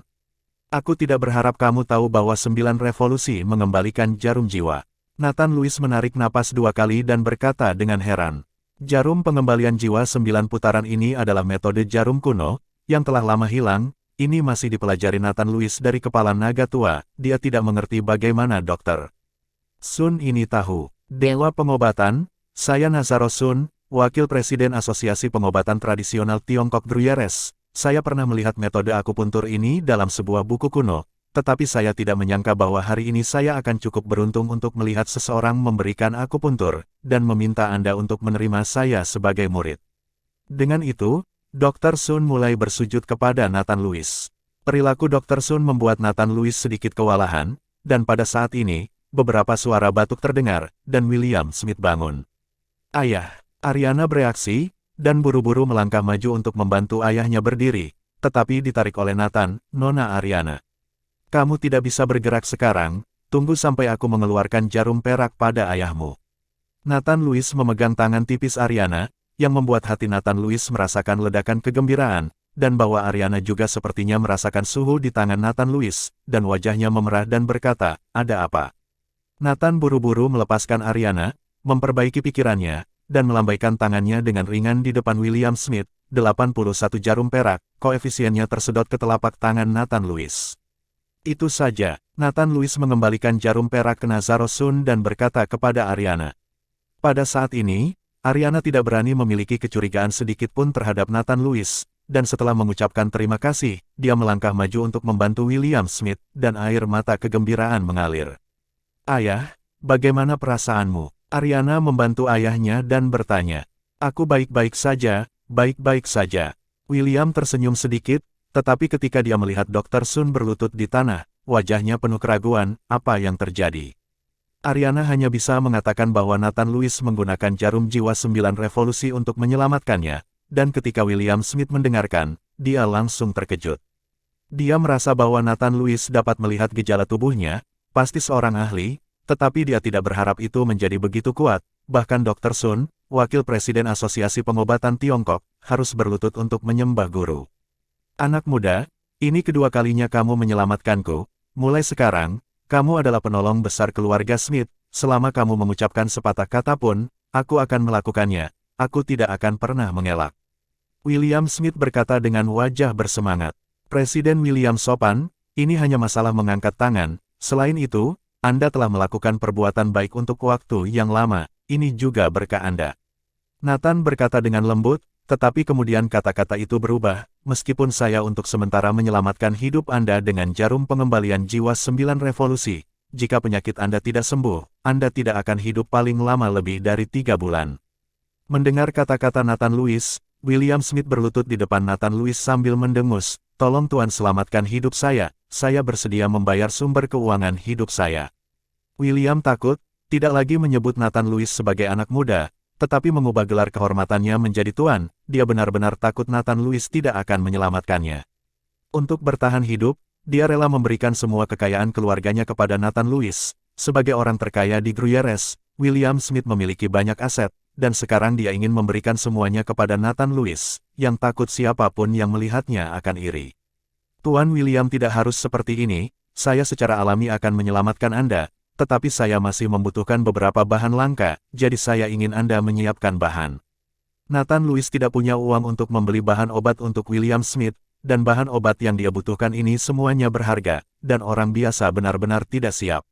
Aku tidak berharap kamu tahu bahwa 9 revolusi mengembalikan jarum jiwa. Nathan Lewis menarik napas 2 kali dan berkata dengan heran. Jarum pengembalian jiwa 9 putaran ini adalah metode jarum kuno, yang telah lama hilang. Ini masih dipelajari Nathan Lewis dari kepala naga tua, dia tidak mengerti bagaimana Dr. Sun ini tahu. Dewa pengobatan, saya Nazaro Sun, Wakil Presiden Asosiasi Pengobatan Tradisional Tiongkok Druyeres. Saya pernah melihat metode akupuntur ini dalam sebuah buku kuno, tetapi saya tidak menyangka bahwa hari ini saya akan cukup beruntung untuk melihat seseorang memberikan akupuntur, dan meminta Anda untuk menerima saya sebagai murid. Dengan itu, Dr. Sun mulai bersujud kepada Nathan Lewis. Perilaku Dr. Sun membuat Nathan Lewis sedikit kewalahan, dan pada saat ini, beberapa suara batuk terdengar, dan William Smith bangun. Ayah, Ariana bereaksi, dan buru-buru melangkah maju untuk membantu ayahnya berdiri, tetapi ditarik oleh Nathan. Nona Ariana, kamu tidak bisa bergerak sekarang, tunggu sampai aku mengeluarkan jarum perak pada ayahmu. Nathan Lewis memegang tangan tipis Ariana, yang membuat hati Nathan Lewis merasakan ledakan kegembiraan, dan bahwa Ariana juga sepertinya merasakan suhu di tangan Nathan Lewis, dan wajahnya memerah dan berkata, ada apa? Nathan buru-buru melepaskan Ariana, memperbaiki pikirannya, dan melambaikan tangannya dengan ringan di depan William Smith. 81 jarum perak, koefisiennya tersedot ke telapak tangan Nathan Lewis. Itu saja, Nathan Lewis mengembalikan jarum perak ke Nazaro Sun dan berkata kepada Ariana. Pada saat ini, Ariana tidak berani memiliki kecurigaan sedikit pun terhadap Nathan Lewis, dan setelah mengucapkan terima kasih, dia melangkah maju untuk membantu William Smith, dan air mata kegembiraan mengalir. Ayah, bagaimana perasaanmu? Ariana membantu ayahnya dan bertanya. Aku baik-baik saja, baik-baik saja. William tersenyum sedikit, tetapi ketika dia melihat Dr. Sun berlutut di tanah, wajahnya penuh keraguan, apa yang terjadi? Ariana hanya bisa mengatakan bahwa Nathan Lewis menggunakan jarum jiwa 9 revolusi untuk menyelamatkannya, dan ketika William Smith mendengarkan, dia langsung terkejut. Dia merasa bahwa Nathan Lewis dapat melihat gejala tubuhnya, pasti seorang ahli, tetapi dia tidak berharap itu menjadi begitu kuat. Bahkan Dr. Sun, Wakil Presiden Asosiasi Pengobatan Tiongkok, harus berlutut untuk menyembah guru. Anak muda, ini kedua kalinya kamu menyelamatkanku. Mulai sekarang, kamu adalah penolong besar keluarga Smith. Selama kamu mengucapkan sepatah kata pun, aku akan melakukannya. Aku tidak akan pernah mengelak. William Smith berkata dengan wajah bersemangat. Presiden William sopan, ini hanya masalah mengangkat tangan. Selain itu, Anda telah melakukan perbuatan baik untuk waktu yang lama, ini juga berkah Anda. Nathan berkata dengan lembut, tetapi kemudian kata-kata itu berubah, meskipun saya untuk sementara menyelamatkan hidup Anda dengan jarum pengembalian jiwa 9 revolusi, jika penyakit Anda tidak sembuh, Anda tidak akan hidup paling lama lebih dari 3 bulan. Mendengar kata-kata Nathan Lewis, William Smith berlutut di depan Nathan Lewis sambil mendengus, tolong Tuan selamatkan hidup saya bersedia membayar sumber keuangan hidup saya. William takut, tidak lagi menyebut Nathan Lewis sebagai anak muda, tetapi mengubah gelar kehormatannya menjadi Tuan. Dia benar-benar takut Nathan Lewis tidak akan menyelamatkannya. Untuk bertahan hidup, dia rela memberikan semua kekayaan keluarganya kepada Nathan Lewis, sebagai orang terkaya di Gruyères, William Smith memiliki banyak aset, dan sekarang dia ingin memberikan semuanya kepada Nathan Lewis, yang takut siapapun yang melihatnya akan iri. Tuan William tidak harus seperti ini, saya secara alami akan menyelamatkan Anda, tetapi saya masih membutuhkan beberapa bahan langka, jadi saya ingin Anda menyiapkan bahan. Nathan Lewis tidak punya uang untuk membeli bahan obat untuk William Smith, dan bahan obat yang dia butuhkan ini semuanya berharga, dan orang biasa benar-benar tidak siap.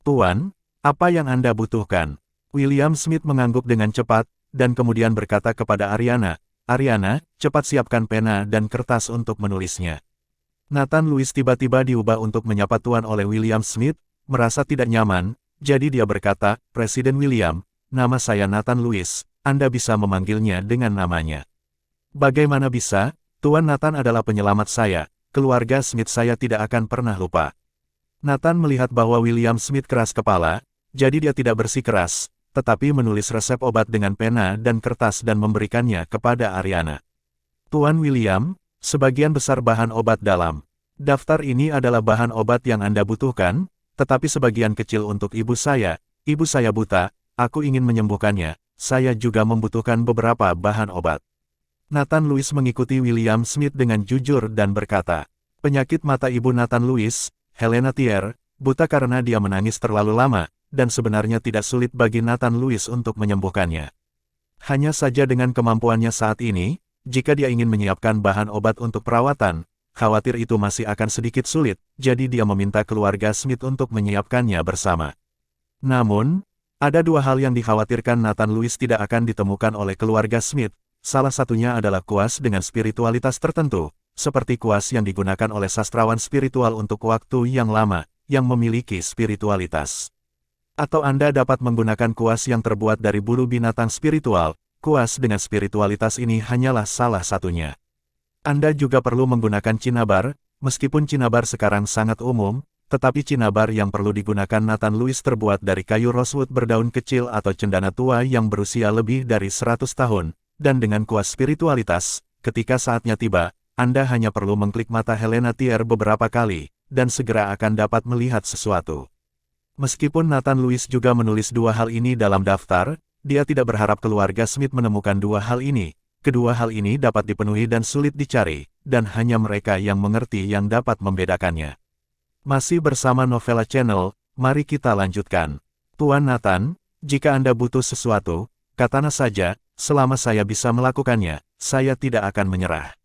Tuan, apa yang Anda butuhkan? William Smith mengangguk dengan cepat, dan kemudian berkata kepada Ariana, Ariana, cepat siapkan pena dan kertas untuk menulisnya. Nathan Lewis tiba-tiba diubah untuk menyapa Tuan oleh William Smith, merasa tidak nyaman, jadi dia berkata, Presiden William, nama saya Nathan Lewis, Anda bisa memanggilnya dengan namanya. Bagaimana bisa? Tuan Nathan adalah penyelamat saya, keluarga Smith saya tidak akan pernah lupa. Nathan melihat bahwa William Smith keras kepala, jadi dia tidak bersikeras, tetapi menulis resep obat dengan pena dan kertas dan memberikannya kepada Ariana. Tuan William, sebagian besar bahan obat dalam daftar ini adalah bahan obat yang Anda butuhkan, tetapi sebagian kecil untuk ibu saya buta, aku ingin menyembuhkannya, saya juga membutuhkan beberapa bahan obat. Nathan Lewis mengikuti William Smith dengan jujur dan berkata, penyakit mata ibu Nathan Lewis, Helena Thier, buta karena dia menangis terlalu lama, dan sebenarnya tidak sulit bagi Nathan Lewis untuk menyembuhkannya. Hanya saja dengan kemampuannya saat ini, jika dia ingin menyiapkan bahan obat untuk perawatan, khawatir itu masih akan sedikit sulit, jadi dia meminta keluarga Smith untuk menyiapkannya bersama. Namun, ada dua hal yang dikhawatirkan Nathan Lewis tidak akan ditemukan oleh keluarga Smith, salah satunya adalah kuas dengan spiritualitas tertentu, seperti kuas yang digunakan oleh sastrawan spiritual untuk waktu yang lama, yang memiliki spiritualitas. Atau Anda dapat menggunakan kuas yang terbuat dari bulu binatang spiritual, kuas dengan spiritualitas ini hanyalah salah satunya. Anda juga perlu menggunakan cinabar, meskipun cinabar sekarang sangat umum, tetapi cinabar yang perlu digunakan Nathan Lewis terbuat dari kayu rosewood berdaun kecil atau cendana tua yang berusia lebih dari 100 tahun, dan dengan kuas spiritualitas, ketika saatnya tiba, Anda hanya perlu mengklik mata Helena Thier beberapa kali, dan segera akan dapat melihat sesuatu. Meskipun Nathan Lewis juga menulis dua hal ini dalam daftar, dia tidak berharap keluarga Smith menemukan dua hal ini. Kedua hal ini dapat dipenuhi dan sulit dicari, dan hanya mereka yang mengerti yang dapat membedakannya. Masih bersama Novella Channel, mari kita lanjutkan. Tuan Nathan, jika Anda butuh sesuatu, katakan saja, selama saya bisa melakukannya, saya tidak akan menyerah.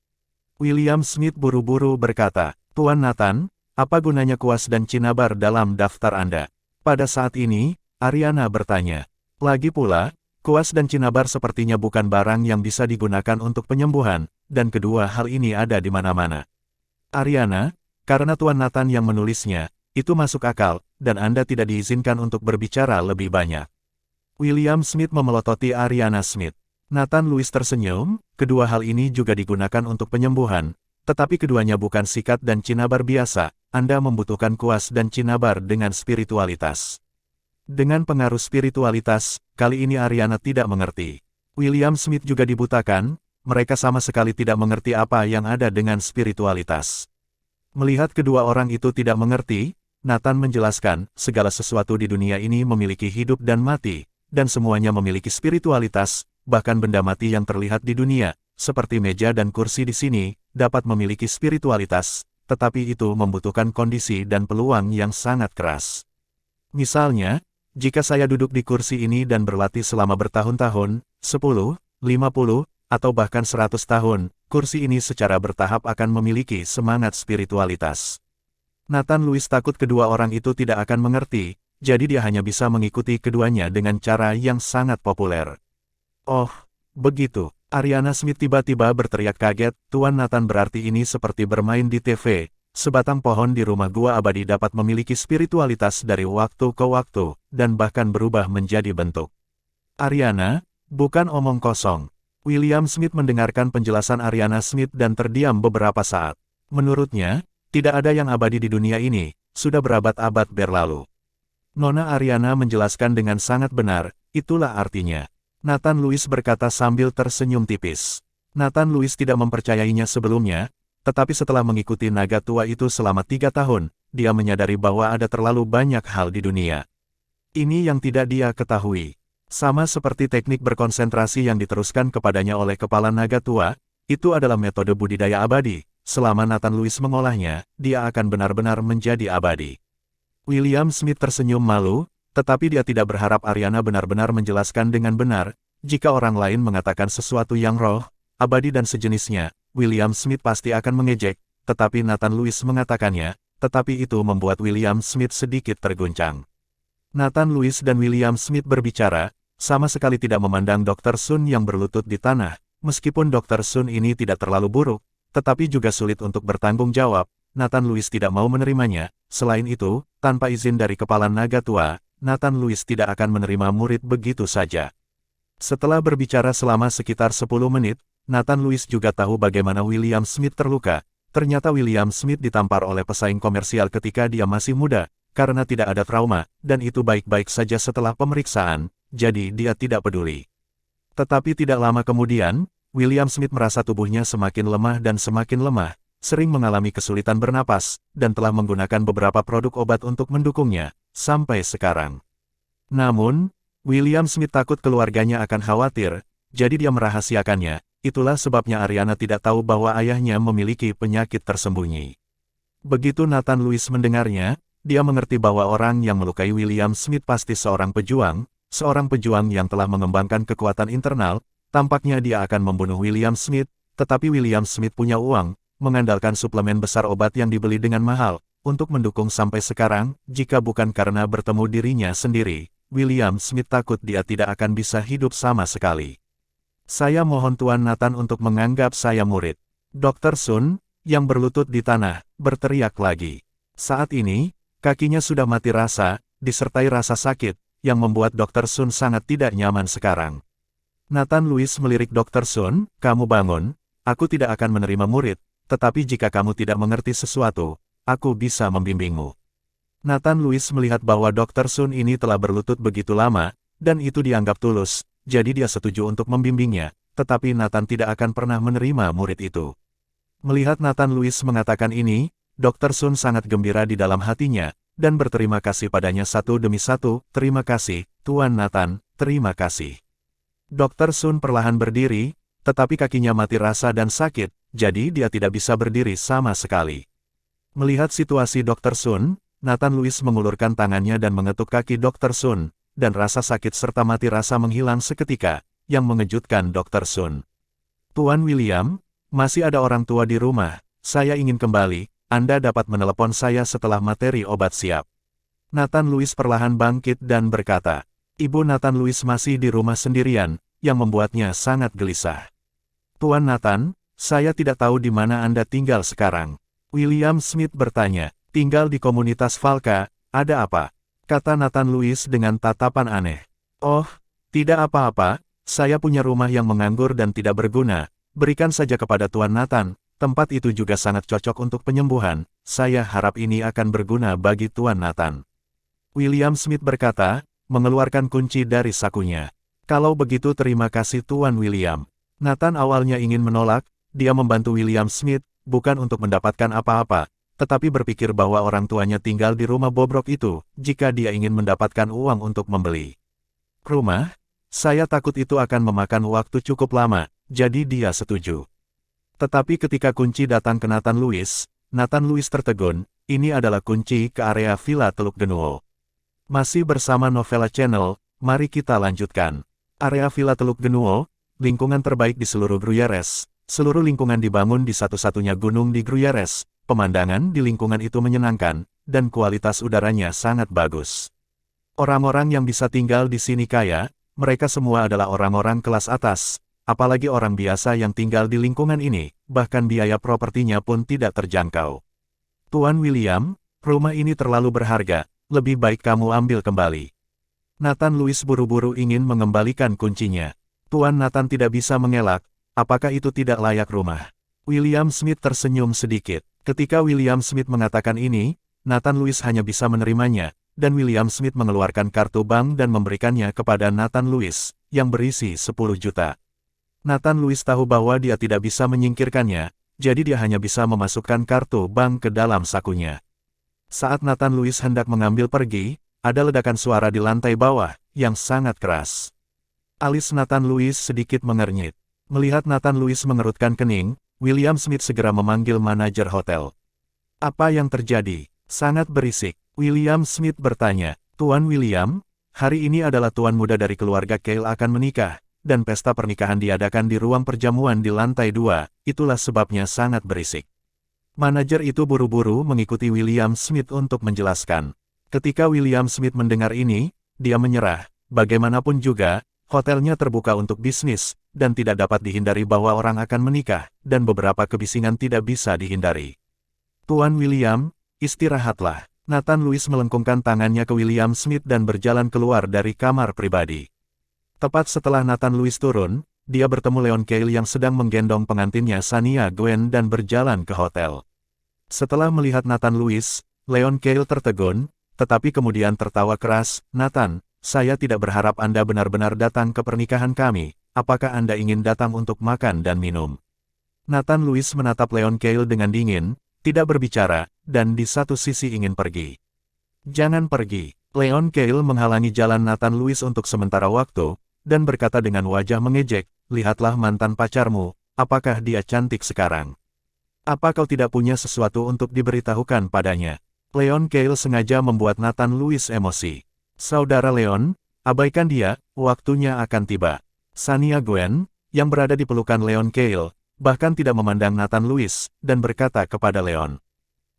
William Smith buru-buru berkata, Tuan Nathan, apa gunanya kuas dan cinabar dalam daftar Anda? Pada saat ini, Ariana bertanya. Lagi pula, kuas dan cinabar sepertinya bukan barang yang bisa digunakan untuk penyembuhan, dan kedua hal ini ada di mana-mana. Ariana, karena Tuan Nathan yang menulisnya, itu masuk akal, dan Anda tidak diizinkan untuk berbicara lebih banyak. William Smith memelototi Ariana Smith. Nathan Lewis tersenyum, kedua hal ini juga digunakan untuk penyembuhan, tetapi keduanya bukan sikat dan cinabar biasa, Anda membutuhkan kuas dan cinabar dengan spiritualitas. Dengan pengaruh spiritualitas, kali ini Ariana tidak mengerti. William Smith juga dibutakan, mereka sama sekali tidak mengerti apa yang ada dengan spiritualitas. Melihat kedua orang itu tidak mengerti, Nathan menjelaskan, segala sesuatu di dunia ini memiliki hidup dan mati, dan semuanya memiliki spiritualitas, bahkan benda mati yang terlihat di dunia, seperti meja dan kursi di sini, dapat memiliki spiritualitas, tetapi itu membutuhkan kondisi dan peluang yang sangat keras. Misalnya, jika saya duduk di kursi ini dan berlatih selama bertahun-tahun, 10, 50, atau bahkan 100 tahun, kursi ini secara bertahap akan memiliki semangat spiritualitas. Nathan Lewis takut kedua orang itu tidak akan mengerti, jadi dia hanya bisa mengikuti keduanya dengan cara yang sangat populer. Oh, begitu. Ariana Smith tiba-tiba berteriak kaget, Tuan Nathan berarti ini seperti bermain di TV. Sebatang pohon di rumah gua abadi dapat memiliki spiritualitas dari waktu ke waktu, dan bahkan berubah menjadi bentuk. Ariana, bukan omong kosong. William Smith mendengarkan penjelasan Ariana Smith dan terdiam beberapa saat. Menurutnya, tidak ada yang abadi di dunia ini, sudah berabad-abad berlalu. Nona Ariana menjelaskan dengan sangat benar, itulah artinya. Nathan Lewis berkata sambil tersenyum tipis. Nathan Lewis tidak mempercayainya sebelumnya, tetapi setelah mengikuti naga tua itu selama 3 tahun, dia menyadari bahwa ada terlalu banyak hal di dunia, Ini yang tidak dia ketahui. Sama seperti teknik berkonsentrasi yang diteruskan kepadanya oleh kepala naga tua, itu adalah metode budidaya abadi. Selama Nathan Lewis mengolahnya, dia akan benar-benar menjadi abadi. William Smith tersenyum malu, tetapi dia tidak berharap Ariana benar-benar menjelaskan dengan benar. Jika orang lain mengatakan sesuatu yang roh, abadi dan sejenisnya, William Smith pasti akan mengejek, tetapi Nathan Lewis mengatakannya, tetapi itu membuat William Smith sedikit terguncang. Nathan Lewis dan William Smith berbicara, sama sekali tidak memandang Dr. Sun yang berlutut di tanah. Meskipun Dr. Sun ini tidak terlalu buruk, tetapi juga sulit untuk bertanggung jawab, Nathan Lewis tidak mau menerimanya. Selain itu, tanpa izin dari kepala naga tua, Nathan Lewis tidak akan menerima murid begitu saja. Setelah berbicara selama sekitar 10 menit, Nathan Lewis juga tahu bagaimana William Smith terluka. Ternyata William Smith ditampar oleh pesaing komersial ketika dia masih muda, karena tidak ada trauma, dan itu baik-baik saja setelah pemeriksaan, jadi dia tidak peduli. Tetapi tidak lama kemudian, William Smith merasa tubuhnya semakin lemah dan semakin lemah, sering mengalami kesulitan bernapas, dan telah menggunakan beberapa produk obat untuk mendukungnya, sampai sekarang. Namun, William Smith takut keluarganya akan khawatir, jadi dia merahasiakannya. Itulah sebabnya Ariana tidak tahu bahwa ayahnya memiliki penyakit tersembunyi. Begitu Nathan Lewis mendengarnya, dia mengerti bahwa orang yang melukai William Smith pasti seorang pejuang yang telah mengembangkan kekuatan internal. Tampaknya dia akan membunuh William Smith, tetapi William Smith punya uang, mengandalkan suplemen besar obat yang dibeli dengan mahal, untuk mendukung sampai sekarang. Jika bukan karena bertemu dirinya sendiri, William Smith takut dia tidak akan bisa hidup sama sekali. Saya mohon Tuan Nathan untuk menganggap saya murid. Dr. Sun, yang berlutut di tanah, berteriak lagi. Saat ini, kakinya sudah mati rasa, disertai rasa sakit, yang membuat Dr. Sun sangat tidak nyaman sekarang. Nathan Lewis melirik Dr. Sun, kamu bangun, aku tidak akan menerima murid, tetapi jika kamu tidak mengerti sesuatu, aku bisa membimbingmu. Nathan Lewis melihat bahwa Dr. Sun ini telah berlutut begitu lama, dan itu dianggap tulus, jadi dia setuju untuk membimbingnya, tetapi Nathan tidak akan pernah menerima murid itu. Melihat Nathan Lewis mengatakan ini, Dr. Sun sangat gembira di dalam hatinya, dan berterima kasih padanya satu demi satu. Terima kasih, Tuan Nathan, terima kasih. Dr. Sun perlahan berdiri, tetapi kakinya mati rasa dan sakit, jadi dia tidak bisa berdiri sama sekali. Melihat situasi Dr. Sun, Nathan Lewis mengulurkan tangannya dan mengetuk kaki Dr. Sun, dan rasa sakit serta mati rasa menghilang seketika, yang mengejutkan Dr. Sun. Tuan William, masih ada orang tua di rumah, saya ingin kembali, Anda dapat menelepon saya setelah materi obat siap. Nathan Lewis perlahan bangkit dan berkata, Ibu Nathan Lewis masih di rumah sendirian, yang membuatnya sangat gelisah. Tuan Nathan, saya tidak tahu di mana Anda tinggal sekarang. William Smith bertanya. Tinggal di komunitas Valka, ada apa? Kata Nathan Lewis dengan tatapan aneh. Oh, tidak apa-apa, saya punya rumah yang menganggur dan tidak berguna, berikan saja kepada Tuan Nathan, tempat itu juga sangat cocok untuk penyembuhan, saya harap ini akan berguna bagi Tuan Nathan. William Smith berkata, mengeluarkan kunci dari sakunya. Kalau begitu terima kasih Tuan William. Nathan awalnya ingin menolak, dia membantu William Smith, bukan untuk mendapatkan apa-apa, tetapi berpikir bahwa orang tuanya tinggal di rumah bobrok itu, jika dia ingin mendapatkan uang untuk membeli rumah, saya takut itu akan memakan waktu cukup lama, jadi dia setuju. Tetapi ketika kunci datang ke Nathan Lewis tertegun, ini adalah kunci ke area Villa Teluk Genuo. Masih bersama Novella Channel, mari kita lanjutkan. Area Villa Teluk Genuo, lingkungan terbaik di seluruh Gruyères, seluruh lingkungan dibangun di satu-satunya gunung di Gruyères. Pemandangan di lingkungan itu menyenangkan, dan kualitas udaranya sangat bagus. Orang-orang yang bisa tinggal di sini kaya, mereka semua adalah orang-orang kelas atas, apalagi orang biasa yang tinggal di lingkungan ini, bahkan biaya propertinya pun tidak terjangkau. Tuan William, rumah ini terlalu berharga, lebih baik kamu ambil kembali. Nathan Lewis buru-buru ingin mengembalikan kuncinya. Tuan Nathan tidak bisa mengelak, apakah itu tidak layak rumah? William Smith tersenyum sedikit. Ketika William Smith mengatakan ini, Nathan Lewis hanya bisa menerimanya, dan William Smith mengeluarkan kartu bank dan memberikannya kepada Nathan Lewis, yang berisi 10 juta. Nathan Lewis tahu bahwa dia tidak bisa menyingkirkannya, jadi dia hanya bisa memasukkan kartu bank ke dalam sakunya. Saat Nathan Lewis hendak mengambil pergi, ada ledakan suara di lantai bawah, yang sangat keras. Alis Nathan Lewis sedikit mengernyit. Melihat Nathan Lewis mengerutkan kening, William Smith segera memanggil manajer hotel. Apa yang terjadi? Sangat berisik. William Smith bertanya, Tuan William, hari ini adalah tuan muda dari keluarga Cale akan menikah, dan pesta pernikahan diadakan di ruang perjamuan di lantai 2, itulah sebabnya sangat berisik. Manajer itu buru-buru mengikuti William Smith untuk menjelaskan. Ketika William Smith mendengar ini, dia menyerah. Bagaimanapun juga, hotelnya terbuka untuk bisnis, dan tidak dapat dihindari bahwa orang akan menikah, dan beberapa kebisingan tidak bisa dihindari. Tuan William, istirahatlah. Nathan Lewis melengkungkan tangannya ke William Smith dan berjalan keluar dari kamar pribadi. Tepat setelah Nathan Lewis turun, dia bertemu Leon Cale yang sedang menggendong pengantinnya Shania Gwen dan berjalan ke hotel. Setelah melihat Nathan Lewis, Leon Cale tertegun, tetapi kemudian tertawa keras, Nathan, saya tidak berharap Anda benar-benar datang ke pernikahan kami, apakah Anda ingin datang untuk makan dan minum? Nathan Lewis menatap Leon Cale dengan dingin, tidak berbicara, dan di satu sisi ingin pergi. Jangan pergi. Leon Cale menghalangi jalan Nathan Lewis untuk sementara waktu, dan berkata dengan wajah mengejek, lihatlah mantan pacarmu, apakah dia cantik sekarang? Apa kau tidak punya sesuatu untuk diberitahukan padanya? Leon Cale sengaja membuat Nathan Lewis emosi. Saudara Leon, abaikan dia, waktunya akan tiba. Shania Gwen, yang berada di pelukan Leon Cale, bahkan tidak memandang Nathan Lewis, dan berkata kepada Leon.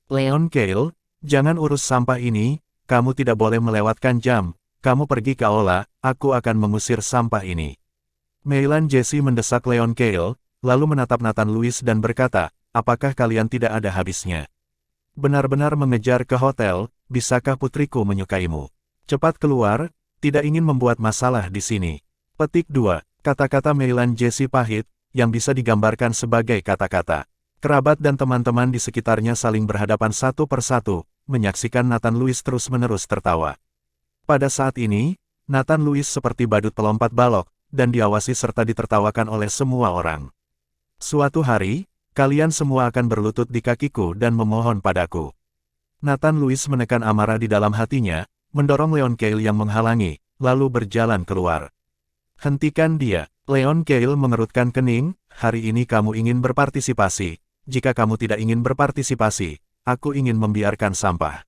Leon Cale, jangan urus sampah ini, kamu tidak boleh melewatkan jam, kamu pergi ke aula, aku akan mengusir sampah ini. Meilan Jesse mendesak Leon Cale, lalu menatap Nathan Lewis dan berkata, apakah kalian tidak ada habisnya? Benar-benar mengejar ke hotel, bisakah putriku menyukaimu? Cepat keluar, tidak ingin membuat masalah di sini. Petik 2, kata-kata Meilan Jesse pahit, yang bisa digambarkan sebagai kata-kata. Kerabat dan teman-teman di sekitarnya saling berhadapan satu persatu, menyaksikan Nathan Lewis terus-menerus tertawa. Pada saat ini, Nathan Lewis seperti badut pelompat balok, dan diawasi serta ditertawakan oleh semua orang. Suatu hari, kalian semua akan berlutut di kakiku dan memohon padaku. Nathan Lewis menekan amarah di dalam hatinya, mendorong Leon Cale yang menghalangi, lalu berjalan keluar. Hentikan dia. Leon Cale mengerutkan kening, hari ini kamu ingin berpartisipasi, jika kamu tidak ingin berpartisipasi, aku ingin membiarkan sampah.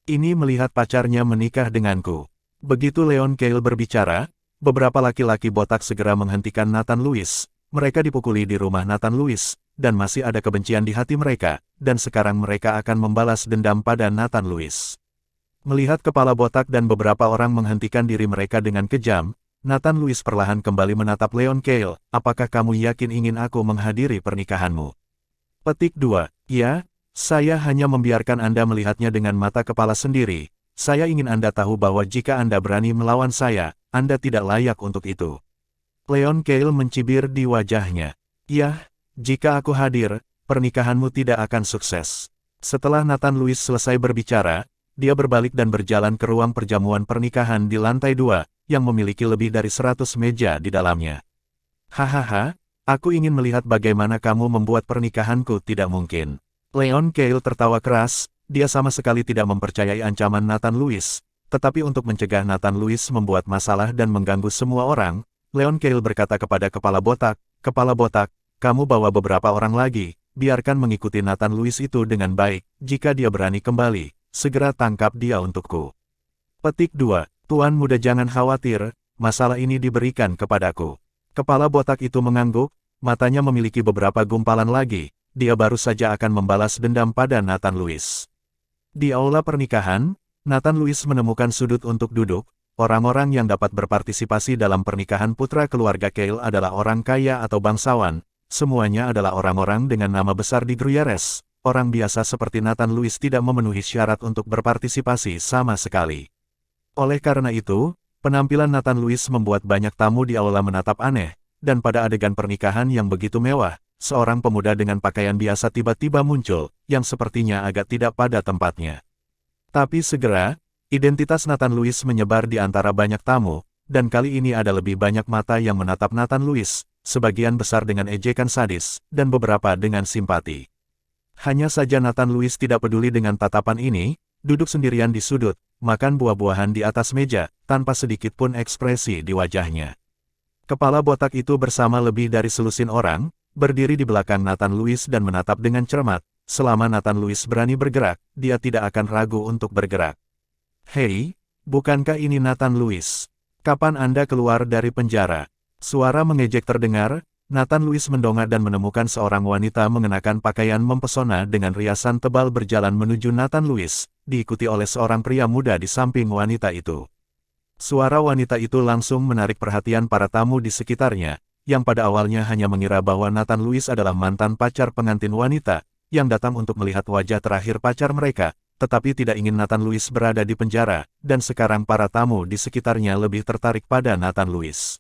Ini melihat pacarnya menikah denganku. Begitu Leon Cale berbicara, beberapa laki-laki botak segera menghentikan Nathan Lewis, mereka dipukuli di rumah Nathan Lewis, dan masih ada kebencian di hati mereka, dan sekarang mereka akan membalas dendam pada Nathan Lewis. Melihat kepala botak dan beberapa orang menghentikan diri mereka dengan kejam, Nathan Lewis perlahan kembali menatap Leon Cale, apakah kamu yakin ingin aku menghadiri pernikahanmu? Petik 2, ya, saya hanya membiarkan Anda melihatnya dengan mata kepala sendiri, saya ingin Anda tahu bahwa jika Anda berani melawan saya, Anda tidak layak untuk itu. Leon Cale mencibir di wajahnya. Ya, jika aku hadir, pernikahanmu tidak akan sukses. Setelah Nathan Lewis selesai berbicara, dia berbalik dan berjalan ke ruang perjamuan pernikahan di lantai 2, yang memiliki lebih dari 100 meja di dalamnya. Hahaha, aku ingin melihat bagaimana kamu membuat pernikahanku tidak mungkin. Leon Cale tertawa keras, dia sama sekali tidak mempercayai ancaman Nathan Lewis, tetapi untuk mencegah Nathan Lewis membuat masalah dan mengganggu semua orang, Leon Cale berkata kepada kepala botak, kamu bawa beberapa orang lagi, biarkan mengikuti Nathan Lewis itu dengan baik, jika dia berani kembali, segera tangkap dia untukku. Petik 2. Tuan muda jangan khawatir, masalah ini diberikan kepadaku. Kepala botak itu mengangguk, matanya memiliki beberapa gumpalan lagi, dia baru saja akan membalas dendam pada Nathan Lewis. Di aula pernikahan, Nathan Lewis menemukan sudut untuk duduk, orang-orang yang dapat berpartisipasi dalam pernikahan putra keluarga Cale adalah orang kaya atau bangsawan, semuanya adalah orang-orang dengan nama besar di Gruyères, orang biasa seperti Nathan Lewis tidak memenuhi syarat untuk berpartisipasi sama sekali. Oleh karena itu, penampilan Nathan Lewis membuat banyak tamu di aula menatap aneh, dan pada adegan pernikahan yang begitu mewah, seorang pemuda dengan pakaian biasa tiba-tiba muncul, yang sepertinya agak tidak pada tempatnya. Tapi segera, identitas Nathan Lewis menyebar di antara banyak tamu, dan kali ini ada lebih banyak mata yang menatap Nathan Lewis, sebagian besar dengan ejekan sadis, dan beberapa dengan simpati. Hanya saja Nathan Lewis tidak peduli dengan tatapan ini, duduk sendirian di sudut, makan buah-buahan di atas meja, tanpa sedikit pun ekspresi di wajahnya. Kepala botak itu bersama lebih dari selusin orang, berdiri di belakang Nathan Lewis dan menatap dengan cermat. Selama Nathan Lewis berani bergerak, dia tidak akan ragu untuk bergerak. "Hei, bukankah ini Nathan Lewis? Kapan Anda keluar dari penjara?" Suara mengejek terdengar. Nathan Lewis mendongak dan menemukan seorang wanita mengenakan pakaian mempesona dengan riasan tebal berjalan menuju Nathan Lewis, diikuti oleh seorang pria muda di samping wanita itu. Suara wanita itu langsung menarik perhatian para tamu di sekitarnya, yang pada awalnya hanya mengira bahwa Nathan Lewis adalah mantan pacar pengantin wanita, yang datang untuk melihat wajah terakhir pacar mereka, tetapi tidak ingin Nathan Lewis berada di penjara, dan sekarang para tamu di sekitarnya lebih tertarik pada Nathan Lewis.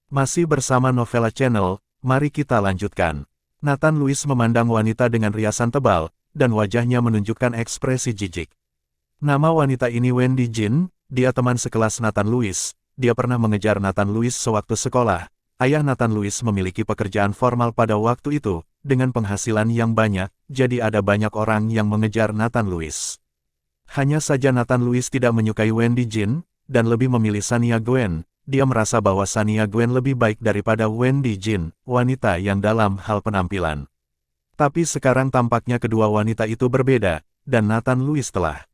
Masih bersama Novella Channel, mari kita lanjutkan. Nathan Lewis memandang wanita dengan riasan tebal, dan wajahnya menunjukkan ekspresi jijik. Nama wanita ini Wendy Jin, dia teman sekelas Nathan Lewis, dia pernah mengejar Nathan Lewis sewaktu sekolah. Ayah Nathan Lewis memiliki pekerjaan formal pada waktu itu, dengan penghasilan yang banyak, jadi ada banyak orang yang mengejar Nathan Lewis. Hanya saja Nathan Lewis tidak menyukai Wendy Jin, dan lebih memilih Shania Gwen. Dia merasa bahwa Shania Gwen lebih baik daripada Wendy Jin, wanita yang dalam hal penampilan. Tapi sekarang tampaknya kedua wanita itu berbeda, dan Nathan Lewis telah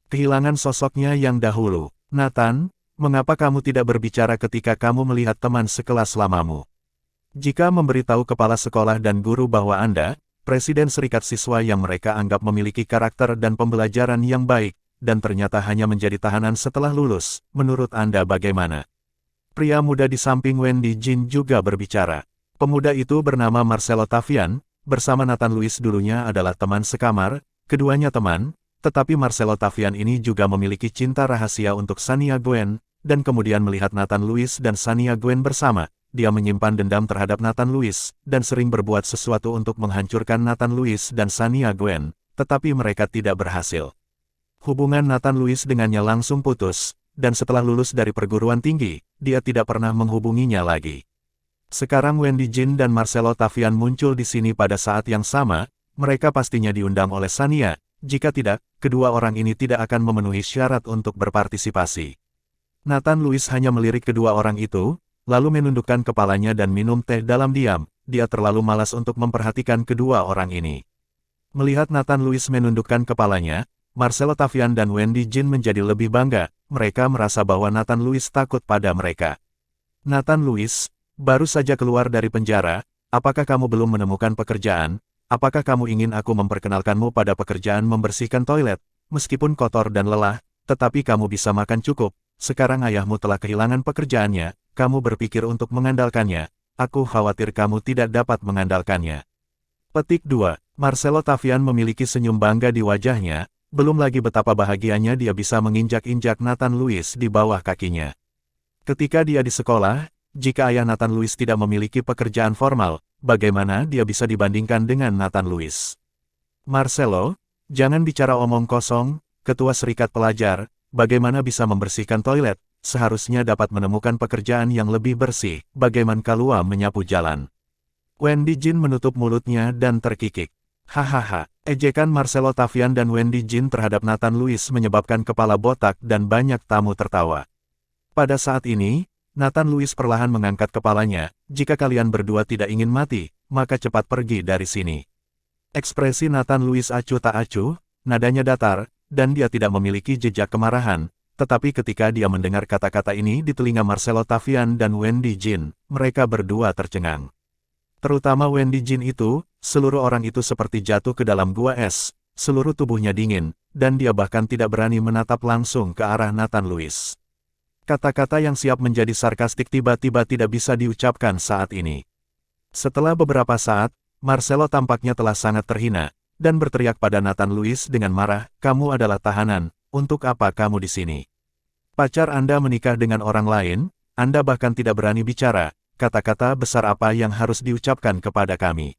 kehilangan sosoknya yang dahulu. "Nathan, mengapa kamu tidak berbicara ketika kamu melihat teman sekelas lamamu? Jika memberitahu kepala sekolah dan guru bahwa Anda, presiden serikat siswa yang mereka anggap memiliki karakter dan pembelajaran yang baik, dan ternyata hanya menjadi tahanan setelah lulus, menurut Anda bagaimana?" Pria muda di samping Wendy Jin juga berbicara. Pemuda itu bernama Marcelo Tavian, bersama Nathan Lewis dulunya adalah teman sekamar, keduanya teman, tetapi Marcelo Tavian ini juga memiliki cinta rahasia untuk Shania Gwen, dan kemudian melihat Nathan Lewis dan Shania Gwen bersama, dia menyimpan dendam terhadap Nathan Lewis, dan sering berbuat sesuatu untuk menghancurkan Nathan Lewis dan Shania Gwen, tetapi mereka tidak berhasil. Hubungan Nathan Lewis dengannya langsung putus, dan setelah lulus dari perguruan tinggi, dia tidak pernah menghubunginya lagi. Sekarang Wendy Jin dan Marcelo Tavian muncul di sini pada saat yang sama, mereka pastinya diundang oleh Shania, jika tidak, kedua orang ini tidak akan memenuhi syarat untuk berpartisipasi. Nathan Lewis hanya melirik kedua orang itu, lalu menundukkan kepalanya dan minum teh dalam diam, dia terlalu malas untuk memperhatikan kedua orang ini. Melihat Nathan Lewis menundukkan kepalanya, Marcelo Tavian dan Wendy Jin menjadi lebih bangga, mereka merasa bahwa Nathan Lewis takut pada mereka. "Nathan Lewis, baru saja keluar dari penjara, apakah kamu belum menemukan pekerjaan? Apakah kamu ingin aku memperkenalkanmu pada pekerjaan membersihkan toilet? Meskipun kotor dan lelah, tetapi kamu bisa makan cukup. Sekarang ayahmu telah kehilangan pekerjaannya, kamu berpikir untuk mengandalkannya, aku khawatir kamu tidak dapat mengandalkannya." Petik 2. Marcelo Tavian memiliki senyum bangga di wajahnya, belum lagi betapa bahagianya dia bisa menginjak-injak Nathan Lewis di bawah kakinya. Ketika dia di sekolah, jika ayah Nathan Lewis tidak memiliki pekerjaan formal, bagaimana dia bisa dibandingkan dengan Nathan Lewis? "Marcelo, jangan bicara omong kosong, ketua serikat pelajar, bagaimana bisa membersihkan toilet, seharusnya dapat menemukan pekerjaan yang lebih bersih, bagaimana Kalua menyapu jalan." Wendy Jin menutup mulutnya dan terkikik. Hahaha, ejekan Marcelo Tavian dan Wendy Jin terhadap Nathan Lewis menyebabkan kepala botak dan banyak tamu tertawa. Pada saat ini, Nathan Lewis perlahan mengangkat kepalanya, "Jika kalian berdua tidak ingin mati, maka cepat pergi dari sini." Ekspresi Nathan Lewis acuh tak acuh, nadanya datar, dan dia tidak memiliki jejak kemarahan, tetapi ketika dia mendengar kata-kata ini di telinga Marcelo Tavian dan Wendy Jin, mereka berdua tercengang. Terutama Wendy Jin itu, seluruh orang itu seperti jatuh ke dalam gua es, seluruh tubuhnya dingin, dan dia bahkan tidak berani menatap langsung ke arah Nathan Lewis. Kata-kata yang siap menjadi sarkastik tiba-tiba tidak bisa diucapkan saat ini. Setelah beberapa saat, Marcelo tampaknya telah sangat terhina, dan berteriak pada Nathan Lewis dengan marah, "Kamu adalah tahanan, untuk apa kamu di sini? Pacar Anda menikah dengan orang lain, Anda bahkan tidak berani bicara. Kata-kata besar apa yang harus diucapkan kepada kami?"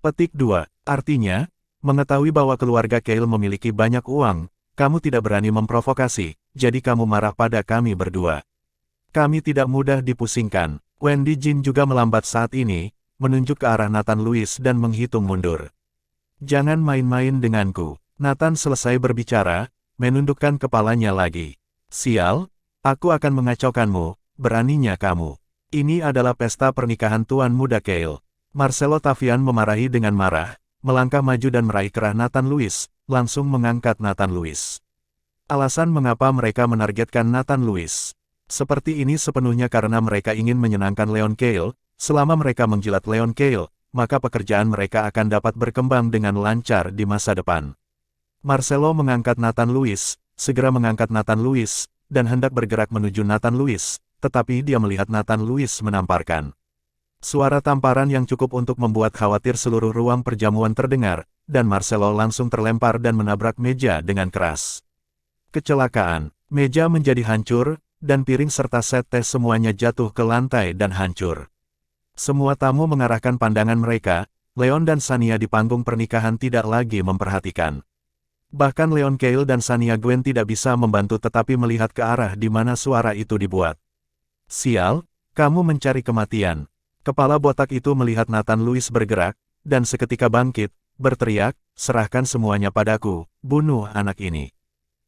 Petik 2. Artinya, mengetahui bahwa keluarga Kale memiliki banyak uang, kamu tidak berani memprovokasi, jadi kamu marah pada kami berdua. Kami tidak mudah dipusingkan. Wendy Jin juga melambat saat ini, menunjuk ke arah Nathan Lewis dan menghitung mundur. "Jangan main-main denganku." Nathan selesai berbicara, menundukkan kepalanya lagi. Sial, aku akan mengacaukanmu, beraninya kamu. Ini adalah pesta pernikahan Tuan Muda Kale. Marcelo Tavian memarahi dengan marah, melangkah maju dan meraih kerah Nathan Lewis, langsung mengangkat Nathan Lewis. Alasan mengapa mereka menargetkan Nathan Lewis. Seperti ini sepenuhnya karena mereka ingin menyenangkan Leon Kale. Selama mereka menjilat Leon Kale, maka pekerjaan mereka akan dapat berkembang dengan lancar di masa depan. Marcelo mengangkat Nathan Lewis, segera mengangkat Nathan Lewis, dan hendak bergerak menuju Nathan Lewis, tetapi dia melihat Nathan Lewis menamparkan. Suara tamparan yang cukup untuk membuat khawatir seluruh ruang perjamuan terdengar, dan Marcelo langsung terlempar dan menabrak meja dengan keras. Kecelakaan, meja menjadi hancur, dan piring serta set teh semuanya jatuh ke lantai dan hancur. Semua tamu mengarahkan pandangan mereka, Leon dan Shania di panggung pernikahan tidak lagi memperhatikan. Bahkan Leon Kale dan Shania Gwen tidak bisa membantu tetapi melihat ke arah di mana suara itu dibuat. Sial, kamu mencari kematian. Kepala botak itu melihat Nathan Lewis bergerak, dan seketika bangkit, berteriak, serahkan semuanya padaku, bunuh anak ini.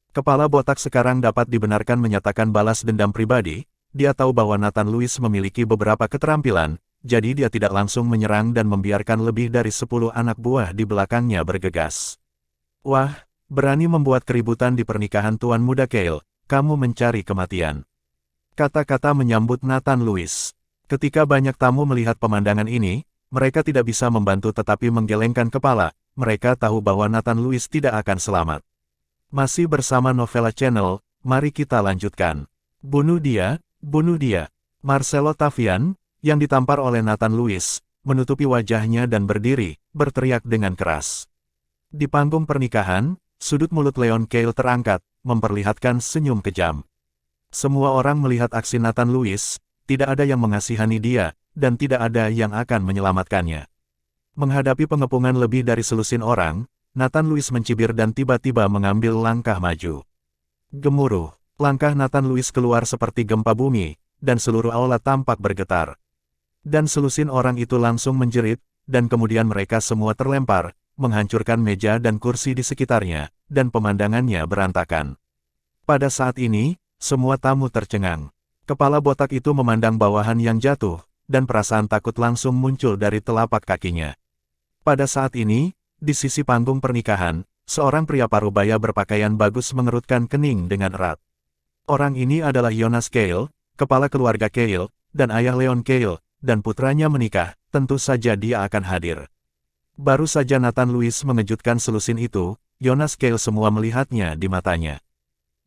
Kepala botak sekarang dapat dibenarkan menyatakan balas dendam pribadi, dia tahu bahwa Nathan Lewis memiliki beberapa keterampilan, jadi dia tidak langsung menyerang dan membiarkan lebih dari 10 anak buah di belakangnya bergegas. Wah, berani membuat keributan di pernikahan Tuan Muda Kale, kamu mencari kematian. Kata-kata menyambut Nathan Lewis. Ketika banyak tamu melihat pemandangan ini, mereka tidak bisa membantu tetapi menggelengkan kepala, mereka tahu bahwa Nathan Lewis tidak akan selamat. Masih bersama Novella Channel, mari kita lanjutkan. Bunuh dia, bunuh dia. Marcelo Tavian, yang ditampar oleh Nathan Lewis, menutupi wajahnya dan berdiri, berteriak dengan keras. Di panggung pernikahan, sudut mulut Leon Kale terangkat, memperlihatkan senyum kejam. Semua orang melihat aksi Nathan Lewis, tidak ada yang mengasihani dia, dan tidak ada yang akan menyelamatkannya. Menghadapi pengepungan lebih dari selusin orang, Nathan Lewis mencibir dan tiba-tiba mengambil langkah maju. Gemuruh, langkah Nathan Lewis keluar seperti gempa bumi, dan seluruh aula tampak bergetar. Dan selusin orang itu langsung menjerit, dan kemudian mereka semua terlempar, menghancurkan meja dan kursi di sekitarnya, dan pemandangannya berantakan. Pada saat ini, semua tamu tercengang. Kepala botak itu memandang bawahan yang jatuh, dan perasaan takut langsung muncul dari telapak kakinya. Pada saat ini, di sisi panggung pernikahan, seorang pria parubaya berpakaian bagus mengerutkan kening dengan erat. Orang ini adalah Jonas Kale, kepala keluarga Kale, dan ayah Leon Kale, dan putranya menikah, tentu saja dia akan hadir. Baru saja Nathan Lewis mengejutkan selusin itu, Jonas Kale semua melihatnya di matanya.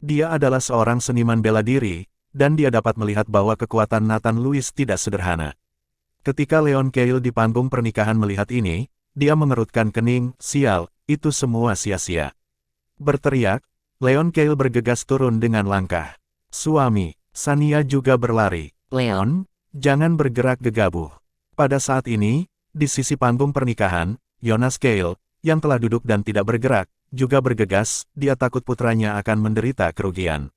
Dia adalah seorang seniman bela diri, dan dia dapat melihat bahwa kekuatan Nathan Lewis tidak sederhana. Ketika Leon Kale di panggung pernikahan melihat ini, dia mengerutkan kening, sial, itu semua sia-sia. Berteriak, Leon Kale bergegas turun dengan langkah. Suami, Shania juga berlari. Leon, jangan bergerak gegabah. Pada saat ini, di sisi panggung pernikahan, Jonas Kale, yang telah duduk dan tidak bergerak, juga bergegas, dia takut putranya akan menderita kerugian.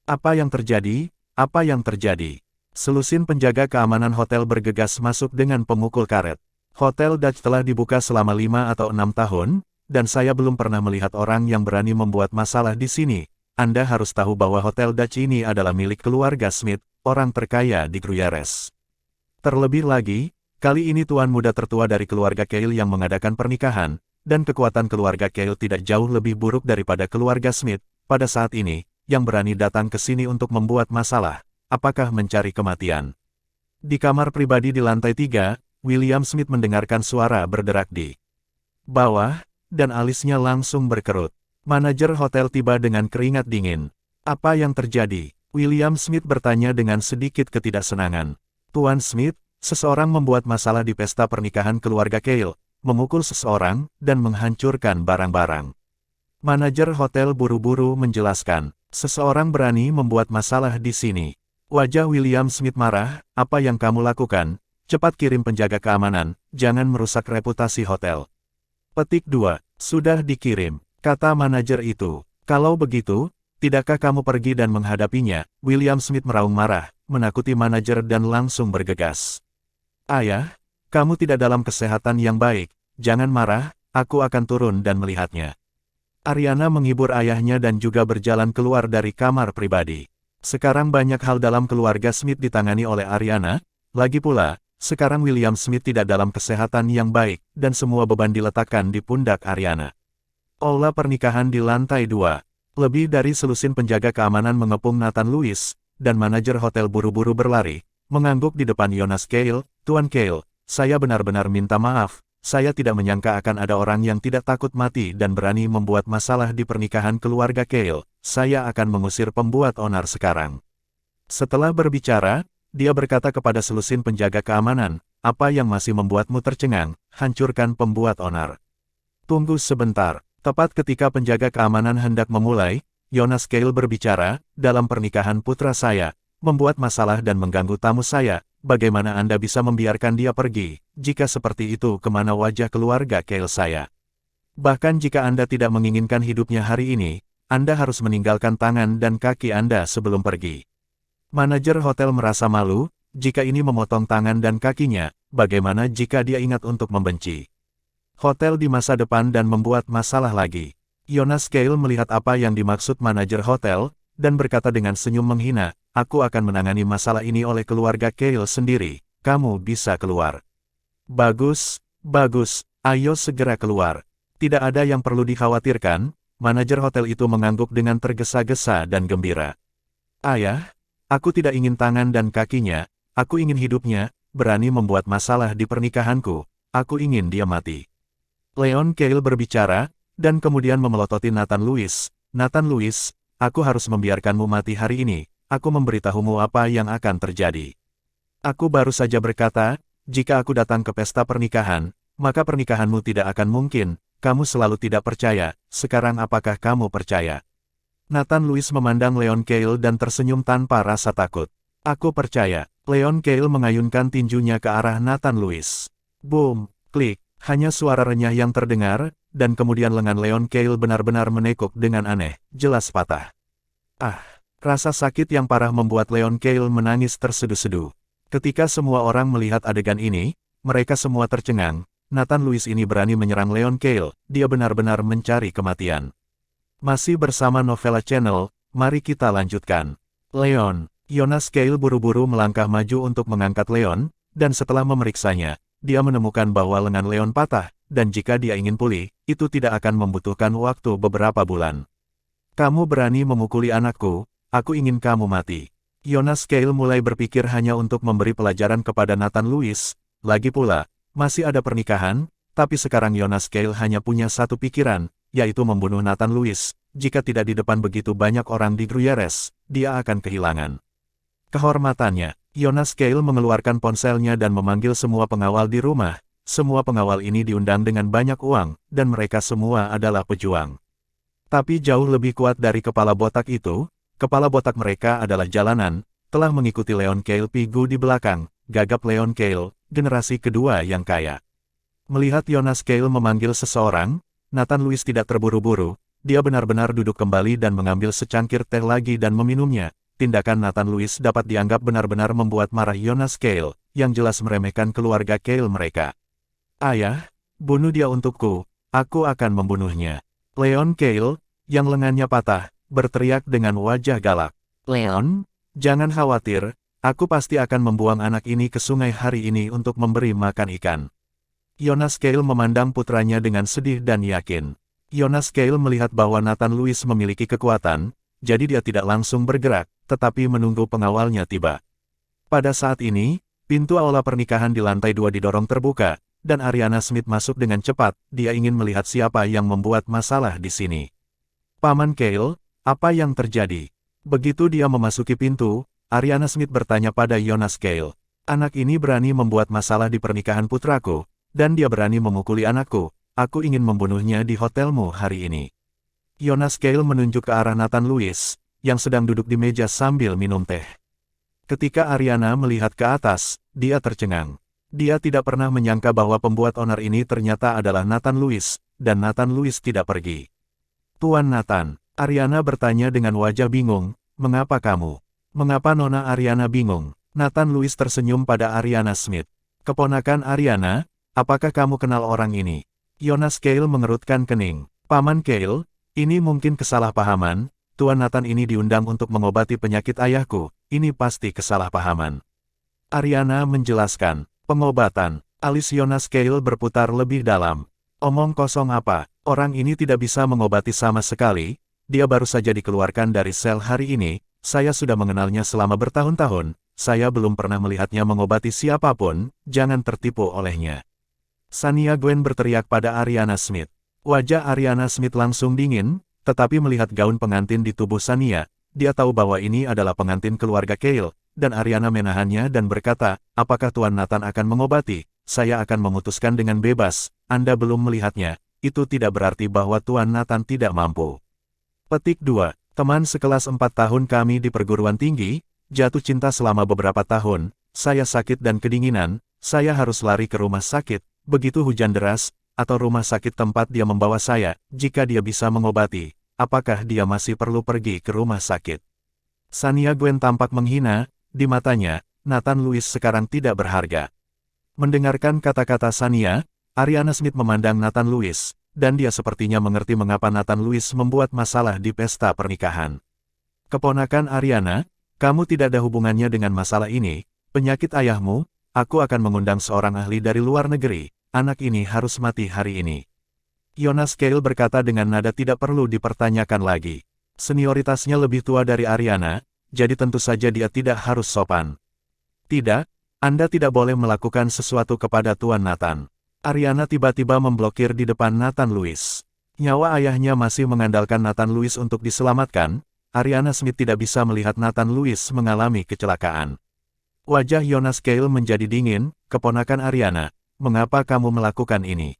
Apa yang terjadi? Apa yang terjadi? Selusin penjaga keamanan hotel bergegas masuk dengan pemukul karet. Hotel Dutch telah dibuka selama 5 atau 6 tahun, dan saya belum pernah melihat orang yang berani membuat masalah di sini. Anda harus tahu bahwa Hotel Dutch ini adalah milik keluarga Smith, orang terkaya di Gruyères. Terlebih lagi, kali ini tuan muda tertua dari keluarga Kale yang mengadakan pernikahan, dan kekuatan keluarga Kale tidak jauh lebih buruk daripada keluarga Smith. Pada saat ini, yang berani datang ke sini untuk membuat masalah, apakah mencari kematian? Di kamar pribadi di lantai 3, William Smith mendengarkan suara berderak di bawah, dan alisnya langsung berkerut. Manajer hotel tiba dengan keringat dingin. Apa yang terjadi? William Smith bertanya dengan sedikit ketidaksenangan. Tuan Smith, seseorang membuat masalah di pesta pernikahan keluarga Kale, memukul seseorang, dan menghancurkan barang-barang. Manajer hotel buru-buru menjelaskan, seseorang berani membuat masalah di sini. Wajah William Smith marah, apa yang kamu lakukan? Cepat kirim penjaga keamanan, jangan merusak reputasi hotel. Petik 2. Sudah dikirim, kata manajer itu. Kalau begitu, tidakkah kamu pergi dan menghadapinya? William Smith meraung marah, menakuti manajer dan langsung bergegas. Ayah, kamu tidak dalam kesehatan yang baik, jangan marah, aku akan turun dan melihatnya. Ariana menghibur ayahnya dan juga berjalan keluar dari kamar pribadi. Sekarang banyak hal dalam keluarga Smith ditangani oleh Ariana, lagi pula, sekarang William Smith tidak dalam kesehatan yang baik, dan semua beban diletakkan di pundak Ariana. Aula pernikahan di lantai 2. Lebih dari selusin penjaga keamanan mengepung Nathan Lewis, dan manajer hotel buru-buru berlari, mengangguk di depan Jonas Cale. "Tuan Cale, saya benar-benar minta maaf. Saya tidak menyangka akan ada orang yang tidak takut mati dan berani membuat masalah di pernikahan keluarga Cale. Saya akan mengusir pembuat onar sekarang." Setelah berbicara, dia berkata kepada selusin penjaga keamanan, "Apa yang masih membuatmu tercengang? Hancurkan pembuat onar." "Tunggu sebentar." Tepat ketika penjaga keamanan hendak memulai, Jonas Cale berbicara, "Dalam pernikahan putra saya, membuat masalah dan mengganggu tamu saya. Bagaimana Anda bisa membiarkan dia pergi? Jika seperti itu, kemana wajah keluarga Cale saya? Bahkan jika Anda tidak menginginkan hidupnya hari ini, Anda harus meninggalkan tangan dan kaki Anda sebelum pergi." Manajer hotel merasa malu, jika ini memotong tangan dan kakinya, bagaimana jika dia ingat untuk membenci hotel di masa depan dan membuat masalah lagi? Jonas Cale melihat apa yang dimaksud manajer hotel, dan berkata dengan senyum menghina, "Aku akan menangani masalah ini oleh keluarga Cale sendiri. Kamu bisa keluar." "Bagus, bagus, ayo segera keluar. Tidak ada yang perlu dikhawatirkan." Manajer hotel itu mengangguk dengan tergesa-gesa dan gembira. "Ayah, aku tidak ingin tangan dan kakinya, aku ingin hidupnya. Berani membuat masalah di pernikahanku, aku ingin dia mati." Leon Cale berbicara, dan kemudian memelototi Nathan Lewis. "Nathan Lewis, aku harus membiarkanmu mati hari ini. Aku memberitahumu apa yang akan terjadi. Aku baru saja berkata, jika aku datang ke pesta pernikahan, maka pernikahanmu tidak akan mungkin. Kamu selalu tidak percaya, sekarang apakah kamu percaya?" Nathan Lewis memandang Leon Cale dan tersenyum tanpa rasa takut. "Aku percaya." Leon Cale mengayunkan tinjunya ke arah Nathan Lewis. Boom, klik, hanya suara renyah yang terdengar, dan kemudian lengan Leon Cale benar-benar menekuk dengan aneh, jelas patah. Rasa sakit yang parah membuat Leon Cale menangis terseduh-seduh. Ketika semua orang melihat adegan ini, mereka semua tercengang. Nathan Lewis ini berani menyerang Leon Cale, dia benar-benar mencari kematian. Masih bersama Novella Channel, mari kita lanjutkan. Leon. Jonas Cale buru-buru melangkah maju untuk mengangkat Leon, dan setelah memeriksanya, dia menemukan bahwa lengan Leon patah, dan jika dia ingin pulih, itu tidak akan membutuhkan waktu beberapa bulan. "Kamu berani memukuli anakku, aku ingin kamu mati." Jonas Cale mulai berpikir hanya untuk memberi pelajaran kepada Nathan Lewis. Lagi pula, masih ada pernikahan, tapi sekarang Jonas Cale hanya punya satu pikiran, yaitu membunuh Nathan Lewis. Jika tidak di depan begitu banyak orang di Gruyères, dia akan kehilangan kehormatannya. Jonas Cale mengeluarkan ponselnya dan memanggil semua pengawal di rumah. Semua pengawal ini diundang dengan banyak uang, dan mereka semua adalah pejuang. Tapi jauh lebih kuat dari kepala botak itu, kepala botak mereka adalah jalanan, telah mengikuti Leon Cale pigu di belakang, gagap Leon Cale, generasi kedua yang kaya. Melihat Jonas Cale memanggil seseorang, Nathan Lewis tidak terburu-buru, dia benar-benar duduk kembali dan mengambil secangkir teh lagi dan meminumnya. Tindakan Nathan Lewis dapat dianggap benar-benar membuat marah Jonas Cale, yang jelas meremehkan keluarga Cale mereka. "Ayah, bunuh dia untukku, aku akan membunuhnya." Leon Cale, yang lengannya patah, berteriak dengan wajah galak. "Leon, jangan khawatir, aku pasti akan membuang anak ini ke sungai hari ini untuk memberi makan ikan." Jonas Cale memandang putranya dengan sedih dan yakin. Jonas Cale melihat bahwa Nathan Lewis memiliki kekuatan, jadi dia tidak langsung bergerak, tetapi menunggu pengawalnya tiba. Pada saat ini, pintu aula pernikahan di lantai 2 didorong terbuka, dan Ariana Smith masuk dengan cepat. Dia ingin melihat siapa yang membuat masalah di sini. "Paman Cale, apa yang terjadi?" Begitu dia memasuki pintu, Ariana Smith bertanya pada Jonas Cale. "Anak ini berani membuat masalah di pernikahan putraku, dan dia berani memukuli anakku. Aku ingin membunuhnya di hotelmu hari ini." Jonas Cale menunjuk ke arah Nathan Lewis, yang sedang duduk di meja sambil minum teh. Ketika Ariana melihat ke atas, dia tercengang. Dia tidak pernah menyangka bahwa pembuat onar ini ternyata adalah Nathan Lewis, dan Nathan Lewis tidak pergi. "Tuan Nathan," Ariana bertanya dengan wajah bingung, "mengapa kamu?" "Mengapa Nona Ariana bingung?" Nathan Lewis tersenyum pada Ariana Smith. "Keponakan Ariana, apakah kamu kenal orang ini?" Jonas Cale mengerutkan kening. "Paman Cale, Ini mungkin kesalahpahaman, Tuan Nathan ini diundang untuk mengobati penyakit ayahku, ini pasti kesalahpahaman. Ariana menjelaskan, pengobatan, alis Jonas Gale berputar lebih dalam. Omong kosong apa, orang ini tidak bisa mengobati sama sekali, dia baru saja dikeluarkan dari sel hari ini, saya sudah mengenalnya selama bertahun-tahun, saya belum pernah melihatnya mengobati siapapun, jangan tertipu olehnya. Shania Gwen berteriak pada Ariana Smith. Wajah Ariana Smith langsung dingin, tetapi melihat gaun pengantin di tubuh Shania, dia tahu bahwa ini adalah pengantin keluarga Gale, dan Ariana menahannya dan berkata, apakah Tuan Nathan akan mengobati? Saya akan memutuskan dengan bebas, Anda belum melihatnya, itu tidak berarti bahwa Tuan Nathan tidak mampu. Petik 2. Teman sekelas 4 tahun kami di perguruan tinggi, jatuh cinta selama beberapa tahun, saya sakit dan kedinginan, saya harus lari ke rumah sakit, begitu hujan deras, atau rumah sakit tempat dia membawa saya, jika dia bisa mengobati, apakah dia masih perlu pergi ke rumah sakit? Shania Gwen tampak menghina, di matanya, Nathan Lewis sekarang tidak berharga. Mendengarkan kata-kata Shania, Ariana Smith memandang Nathan Lewis, dan dia sepertinya mengerti mengapa Nathan Lewis membuat masalah di pesta pernikahan. Keponakan Ariana, kamu tidak ada hubungannya dengan masalah ini, penyakit ayahmu, aku akan mengundang seorang ahli dari luar negeri, anak ini harus mati hari ini. Jonas Gale berkata dengan nada tidak perlu dipertanyakan lagi. Senioritasnya lebih tua dari Ariana, jadi tentu saja dia tidak harus sopan. Tidak, Anda tidak boleh melakukan sesuatu kepada Tuan Nathan. Ariana tiba-tiba memblokir di depan Nathan Lewis. Nyawa ayahnya masih mengandalkan Nathan Lewis untuk diselamatkan, Ariana Smith tidak bisa melihat Nathan Lewis mengalami kecelakaan. Wajah Jonas Gale menjadi dingin, keponakan Ariana, mengapa kamu melakukan ini?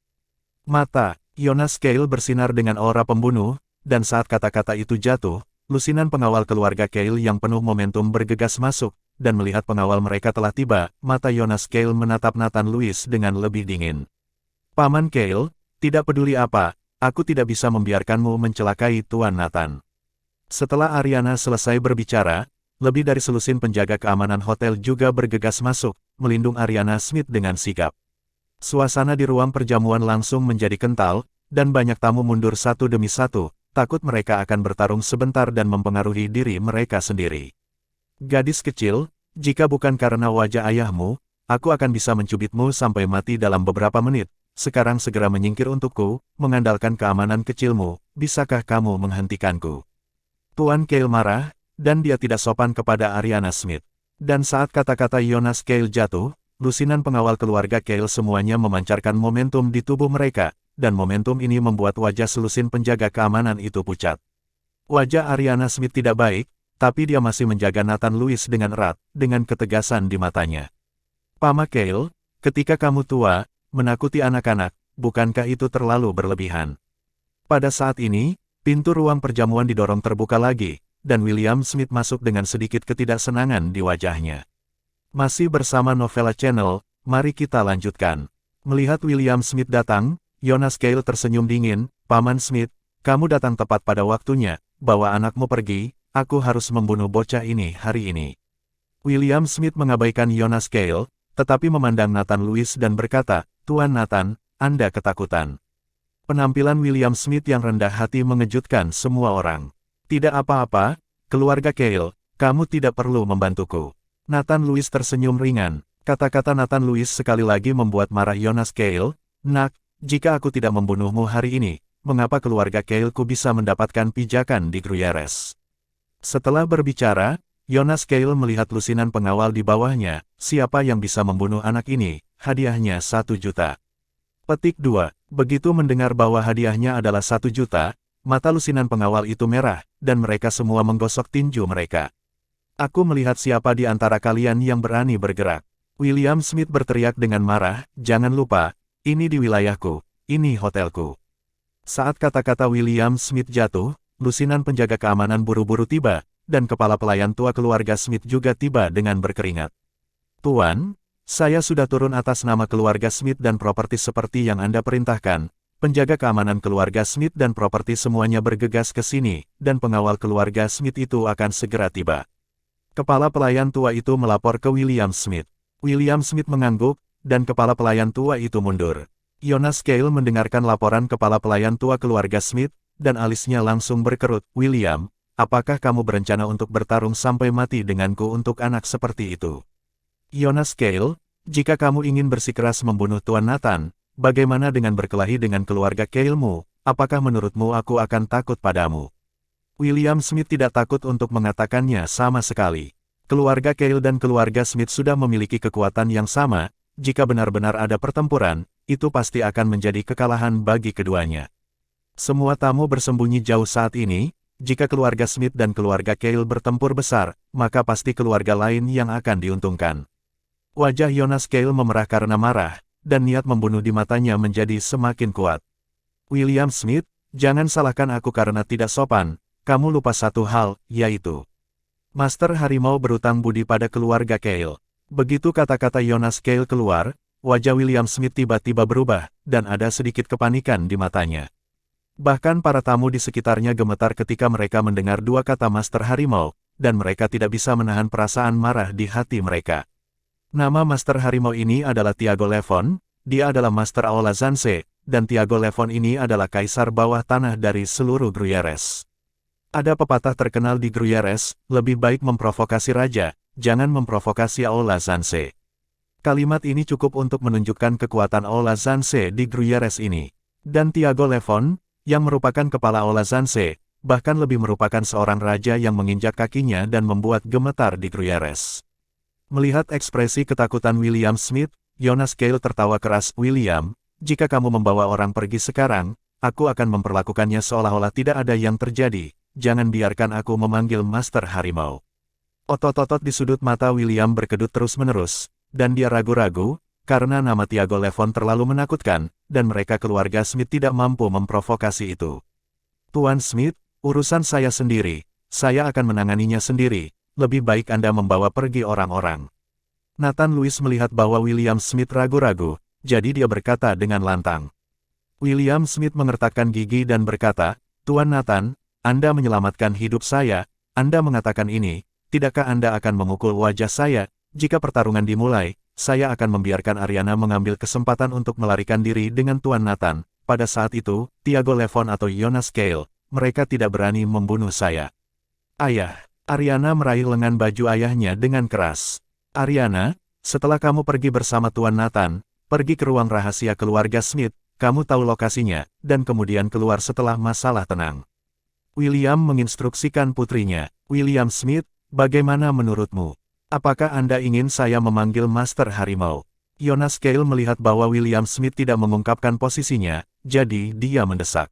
Mata Jonas Gale bersinar dengan aura pembunuh, dan saat kata-kata itu jatuh, lusinan pengawal keluarga Gale yang penuh momentum bergegas masuk, dan melihat pengawal mereka telah tiba, mata Jonas Gale menatap Nathan Lewis dengan lebih dingin. Paman Gale, tidak peduli apa, aku tidak bisa membiarkanmu mencelakai Tuan Nathan. Setelah Ariana selesai berbicara, lebih dari selusin penjaga keamanan hotel juga bergegas masuk, melindung Ariana Smith dengan sigap. Suasana di ruang perjamuan langsung menjadi kental, dan banyak tamu mundur satu demi satu, takut mereka akan bertarung sebentar dan mempengaruhi diri mereka sendiri. Gadis kecil, jika bukan karena wajah ayahmu, aku akan bisa mencubitmu sampai mati dalam beberapa menit. Sekarang segera menyingkir untukku, mengandalkan keamanan kecilmu, bisakah kamu menghentikanku? Tuan Gale marah, dan dia tidak sopan kepada Ariana Smith. Dan saat kata-kata Jonas Gale jatuh, lusinan pengawal keluarga Gale semuanya memancarkan momentum di tubuh mereka, dan momentum ini membuat wajah selusin penjaga keamanan itu pucat. Wajah Ariana Smith tidak baik, tapi dia masih menjaga Nathan Lewis dengan erat, dengan ketegasan di matanya. Paman Gale, ketika kamu tua, menakuti anak-anak, bukankah itu terlalu berlebihan? Pada saat ini, pintu ruang perjamuan didorong terbuka lagi, dan William Smith masuk dengan sedikit ketidaksenangan di wajahnya. Masih bersama Novella Channel, mari kita lanjutkan. Melihat William Smith datang, Jonas Gale tersenyum dingin, Paman Smith, kamu datang tepat pada waktunya, bawa anakmu pergi, aku harus membunuh bocah ini hari ini. William Smith mengabaikan Jonas Gale, tetapi memandang Nathan Lewis dan berkata, Tuan Nathan, Anda ketakutan. Penampilan William Smith yang rendah hati mengejutkan semua orang. Tidak apa-apa, keluarga Gale, kamu tidak perlu membantuku. Nathan Lewis tersenyum ringan. Kata-kata Nathan Lewis sekali lagi membuat marah Jonas Gale, Nak, jika aku tidak membunuhmu hari ini, mengapa keluarga Gale-ku bisa mendapatkan pijakan di Gruyères? Setelah berbicara, Jonas Gale melihat lusinan pengawal di bawahnya, siapa yang bisa membunuh anak ini, hadiahnya 1 juta. Petik 2, begitu mendengar bahwa hadiahnya adalah 1 juta, mata lusinan pengawal itu merah, dan mereka semua menggosok tinju mereka. Aku melihat siapa di antara kalian yang berani bergerak. William Smith berteriak dengan marah, jangan lupa, ini di wilayahku, ini hotelku. Saat kata-kata William Smith jatuh, lusinan penjaga keamanan buru-buru tiba, dan kepala pelayan tua keluarga Smith juga tiba dengan berkeringat. Tuan, saya sudah turun atas nama keluarga Smith dan properti seperti yang Anda perintahkan. Penjaga keamanan keluarga Smith dan properti semuanya bergegas ke sini, dan pengawal keluarga Smith itu akan segera tiba. Kepala pelayan tua itu melapor ke William Smith. William Smith mengangguk, dan kepala pelayan tua itu mundur. Jonas Gale mendengarkan laporan kepala pelayan tua keluarga Smith, dan alisnya langsung berkerut. William, apakah kamu berencana untuk bertarung sampai mati denganku untuk anak seperti itu? Jonas Gale, jika kamu ingin bersikeras membunuh Tuan Nathan, bagaimana dengan berkelahi dengan keluarga Gale-mu? Apakah menurutmu aku akan takut padamu? William Smith tidak takut untuk mengatakannya sama sekali. Keluarga Gale dan keluarga Smith sudah memiliki kekuatan yang sama, jika benar-benar ada pertempuran, itu pasti akan menjadi kekalahan bagi keduanya. Semua tamu bersembunyi jauh saat ini, jika keluarga Smith dan keluarga Gale bertempur besar, maka pasti keluarga lain yang akan diuntungkan. Wajah Jonas Gale memerah karena marah, dan niat membunuh di matanya menjadi semakin kuat. William Smith, jangan salahkan aku karena tidak sopan, kamu lupa satu hal, yaitu Master Harimau berutang budi pada keluarga Gale. Begitu kata-kata Jonas Gale keluar, wajah William Smith tiba-tiba berubah, dan ada sedikit kepanikan di matanya. Bahkan para tamu di sekitarnya gemetar ketika mereka mendengar dua kata Master Harimau, dan mereka tidak bisa menahan perasaan marah di hati mereka. Nama Master Harimau ini adalah Tiago Levon, dia adalah Master Aola Zanse, dan Tiago Levon ini adalah kaisar bawah tanah dari seluruh Gruyères. Ada pepatah terkenal di Gruyères, lebih baik memprovokasi raja, jangan memprovokasi Aola Zanse. Kalimat ini cukup untuk menunjukkan kekuatan Aola Zanse di Gruyères ini. Dan Tiago Levon, yang merupakan kepala Aola Zanse, bahkan lebih merupakan seorang raja yang menginjak kakinya dan membuat gemetar di Gruyères. Melihat ekspresi ketakutan William Smith, Jonas Gale tertawa keras. William, jika kamu membawa orang pergi sekarang, aku akan memperlakukannya seolah-olah tidak ada yang terjadi, jangan biarkan aku memanggil Master Harimau. Otot-otot di sudut mata William berkedut terus-menerus, dan dia ragu-ragu, karena nama Tiago Levon terlalu menakutkan, dan mereka keluarga Smith tidak mampu memprovokasi itu. Tuan Smith, urusan saya sendiri, saya akan menanganinya sendiri, lebih baik Anda membawa pergi orang-orang. Nathan Lewis melihat bahwa William Smith ragu-ragu, jadi dia berkata dengan lantang. William Smith mengertakkan gigi dan berkata, Tuan Nathan, Anda menyelamatkan hidup saya, Anda mengatakan ini, tidakkah Anda akan memukul wajah saya, jika pertarungan dimulai? Saya akan membiarkan Ariana mengambil kesempatan untuk melarikan diri dengan Tuan Nathan. Pada saat itu, Tiago Levon atau Jonas Gale, mereka tidak berani membunuh saya. Ayah, Ariana meraih lengan baju ayahnya dengan keras. Ariana, setelah kamu pergi bersama Tuan Nathan, pergi ke ruang rahasia keluarga Smith, kamu tahu lokasinya, dan kemudian keluar setelah masalah tenang. William menginstruksikan putrinya, William Smith, bagaimana menurutmu? Apakah Anda ingin saya memanggil Master Harimau? Jonas Gale melihat bahwa William Smith tidak mengungkapkan posisinya, jadi dia mendesak.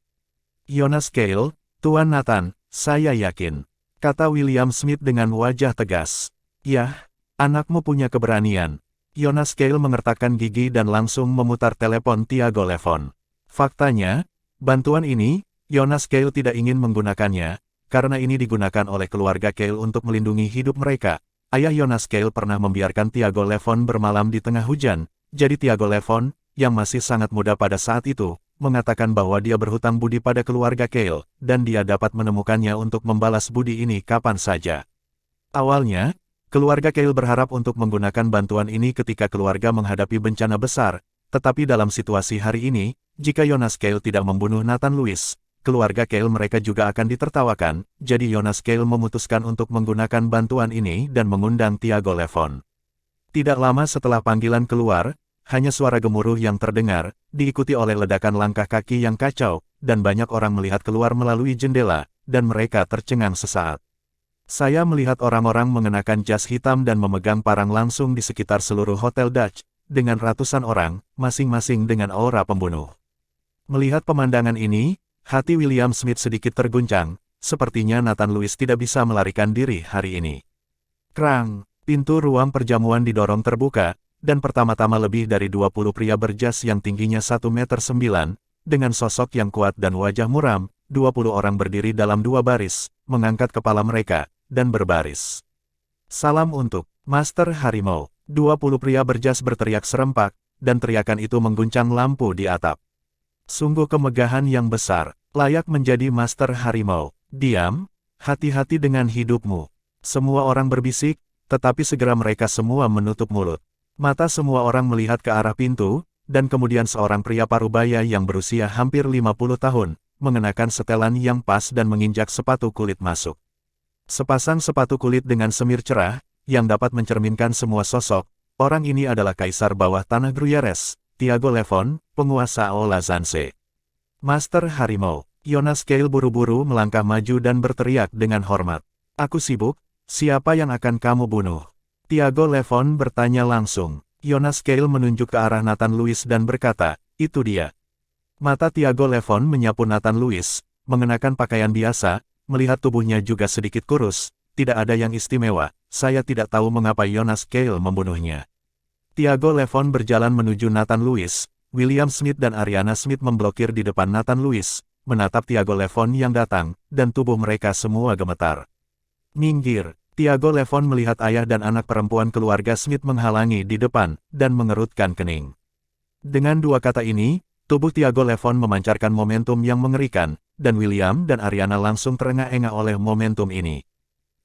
Jonas Gale, Tuan Nathan, saya yakin, kata William Smith dengan wajah tegas. Yah, anakmu punya keberanian. Jonas Gale mengertakkan gigi dan langsung memutar telepon Tiago Levon. Faktanya, bantuan ini, Jonas Gale tidak ingin menggunakannya, karena ini digunakan oleh keluarga Gale untuk melindungi hidup mereka. Ayah Jonas Gale pernah membiarkan Tiago Levon bermalam di tengah hujan, jadi Tiago Levon, yang masih sangat muda pada saat itu, mengatakan bahwa dia berhutang budi pada keluarga Gale, dan dia dapat menemukannya untuk membalas budi ini kapan saja. Awalnya, keluarga Gale berharap untuk menggunakan bantuan ini ketika keluarga menghadapi bencana besar, tetapi dalam situasi hari ini, jika Jonas Gale tidak membunuh Nathan Lewis, keluarga Gale mereka juga akan ditertawakan, jadi Jonas Gale memutuskan untuk menggunakan bantuan ini dan mengundang Tiago Levon. Tidak lama setelah panggilan keluar, hanya suara gemuruh yang terdengar, diikuti oleh ledakan langkah kaki yang kacau, dan banyak orang melihat keluar melalui jendela, dan mereka tercengang sesaat. Saya melihat orang-orang mengenakan jas hitam dan memegang parang langsung di sekitar seluruh Hotel Dutch, dengan ratusan orang, masing-masing dengan aura pembunuh. Melihat pemandangan ini, hati William Smith sedikit terguncang, sepertinya Nathan Lewis tidak bisa melarikan diri hari ini. Krang, pintu ruang perjamuan didorong terbuka, dan pertama-tama lebih dari 20 pria berjas yang tingginya 1,9 meter, dengan sosok yang kuat dan wajah muram, 20 orang berdiri dalam dua baris, mengangkat kepala mereka, dan berbaris. Salam untuk Master Harimau. 20 pria berjas berteriak serempak, dan teriakan itu mengguncang lampu di atap. Sungguh kemegahan yang besar. Layak menjadi Master Harimau. Diam, hati-hati dengan hidupmu. Semua orang berbisik, tetapi segera mereka semua menutup mulut. Mata semua orang melihat ke arah pintu, dan kemudian seorang pria parubaya yang berusia hampir 50 tahun, mengenakan setelan yang pas dan menginjak sepatu kulit masuk. Sepasang sepatu kulit dengan semir cerah, yang dapat mencerminkan semua sosok. Orang ini adalah kaisar bawah tanah Gruyères, Tiago Levon, penguasa Aula Zanse. Master Harimau. Jonas Gale buru-buru melangkah maju dan berteriak dengan hormat. Aku sibuk, siapa yang akan kamu bunuh? Tiago Levon bertanya langsung. Jonas Gale menunjuk ke arah Nathan Louis dan berkata, itu dia. Mata Tiago Levon menyapu Nathan Louis, mengenakan pakaian biasa, melihat tubuhnya juga sedikit kurus, tidak ada yang istimewa, saya tidak tahu mengapa Jonas Gale membunuhnya. Tiago Levon berjalan menuju Nathan Louis, William Smith dan Ariana Smith memblokir di depan Nathan Louis, menatap Tiago Levon yang datang, dan tubuh mereka semua gemetar. Minggir. Tiago Levon melihat ayah dan anak perempuan keluarga Smith menghalangi di depan, dan mengerutkan kening. Dengan dua kata ini, tubuh Tiago Levon memancarkan momentum yang mengerikan, dan William dan Ariana langsung terengah-engah oleh momentum ini.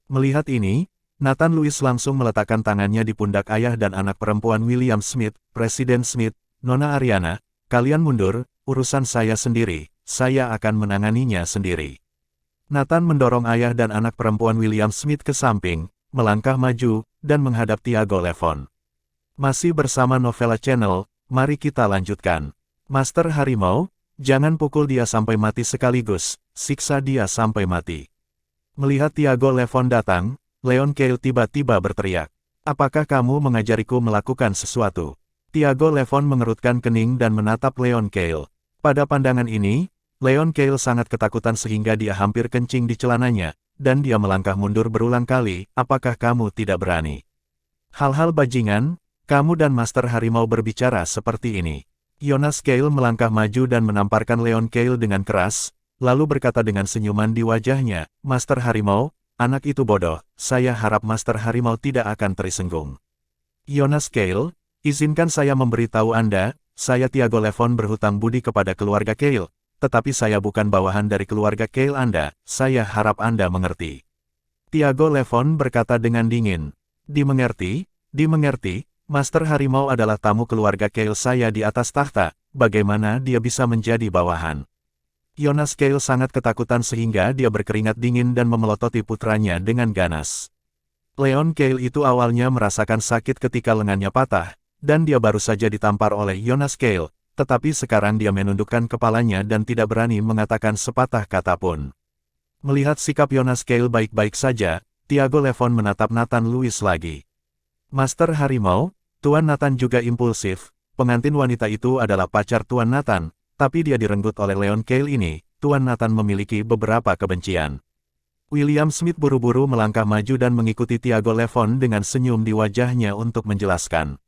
Melihat ini, Nathan Louis langsung meletakkan tangannya di pundak ayah dan anak perempuan William Smith, Presiden Smith, Nona Ariana, kalian mundur, urusan saya sendiri, saya akan menanganinya sendiri. Nathan mendorong ayah dan anak perempuan William Smith ke samping, melangkah maju, dan menghadap Tiago Levon. Masih bersama Novella Channel, mari kita lanjutkan. Master Harimau, jangan pukul dia sampai mati sekaligus, siksa dia sampai mati. Melihat Tiago Levon datang, Leon Gale tiba-tiba berteriak. Apakah kamu mengajariku melakukan sesuatu? Tiago Levon mengerutkan kening dan menatap Leon Gale. Pada pandangan ini, Leon Gale sangat ketakutan sehingga dia hampir kencing di celananya, dan dia melangkah mundur berulang kali, apakah kamu tidak berani? Hal-hal bajingan, kamu dan Master Harimau berbicara seperti ini. Jonas Gale melangkah maju dan menamparkan Leon Gale dengan keras, lalu berkata dengan senyuman di wajahnya, Master Harimau, anak itu bodoh, saya harap Master Harimau tidak akan tersinggung. Jonas Gale, izinkan saya memberitahu Anda, saya Tiago Levon berhutang budi kepada keluarga Gale. Tetapi saya bukan bawahan dari keluarga Gale Anda, saya harap Anda mengerti. Tiago Levon berkata dengan dingin. Dimengerti, Master Harimau adalah tamu keluarga Gale saya di atas tahta, bagaimana dia bisa menjadi bawahan? Jonas Gale sangat ketakutan sehingga dia berkeringat dingin dan memelototi putranya dengan ganas. Leon Gale itu awalnya merasakan sakit ketika lengannya patah, dan dia baru saja ditampar oleh Jonas Gale. Tetapi sekarang dia menundukkan kepalanya dan tidak berani mengatakan sepatah kata pun. Melihat sikap Jonas Gale baik-baik saja, Tiago Levon menatap Nathan Louis lagi. Master Harimau, Tuan Nathan juga impulsif, pengantin wanita itu adalah pacar Tuan Nathan, tapi dia direnggut oleh Leon Gale ini, Tuan Nathan memiliki beberapa kebencian. William Smith buru-buru melangkah maju dan mengikuti Tiago Levon dengan senyum di wajahnya untuk menjelaskan.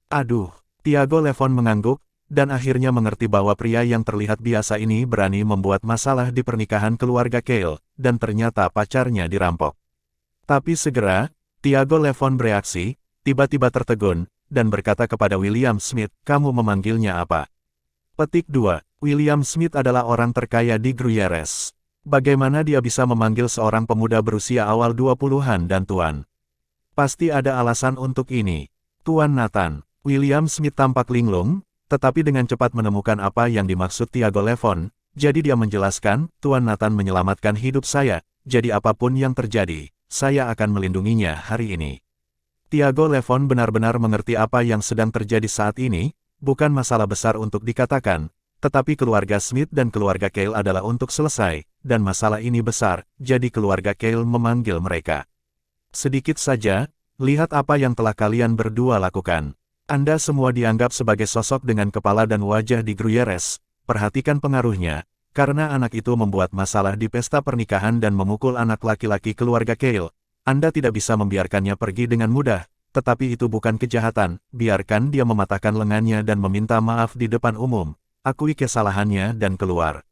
Aduh, Tiago Levon mengangguk, dan akhirnya mengerti bahwa pria yang terlihat biasa ini berani membuat masalah di pernikahan keluarga Gale, dan ternyata pacarnya dirampok. Tapi segera, Tiago Levon bereaksi, tiba-tiba tertegun, dan berkata kepada William Smith, kamu memanggilnya apa? Petik 2. William Smith adalah orang terkaya di Gruyères. Bagaimana dia bisa memanggil seorang pemuda berusia awal 20-an dan Tuan? Pasti ada alasan untuk ini. Tuan Nathan. William Smith tampak linglung, tetapi dengan cepat menemukan apa yang dimaksud Tiago Levon, jadi dia menjelaskan, Tuan Nathan menyelamatkan hidup saya, jadi apapun yang terjadi, saya akan melindunginya hari ini. Tiago Levon benar-benar mengerti apa yang sedang terjadi saat ini, bukan masalah besar untuk dikatakan, tetapi keluarga Smith dan keluarga Gale adalah untuk selesai, dan masalah ini besar, jadi keluarga Gale memanggil mereka. Sedikit saja, lihat apa yang telah kalian berdua lakukan. Anda semua dianggap sebagai sosok dengan kepala dan wajah di Gruyères, perhatikan pengaruhnya, karena anak itu membuat masalah di pesta pernikahan dan memukul anak laki-laki keluarga Gale. Anda tidak bisa membiarkannya pergi dengan mudah, tetapi itu bukan kejahatan, biarkan dia mematahkan lengannya dan meminta maaf di depan umum, akui kesalahannya dan keluar.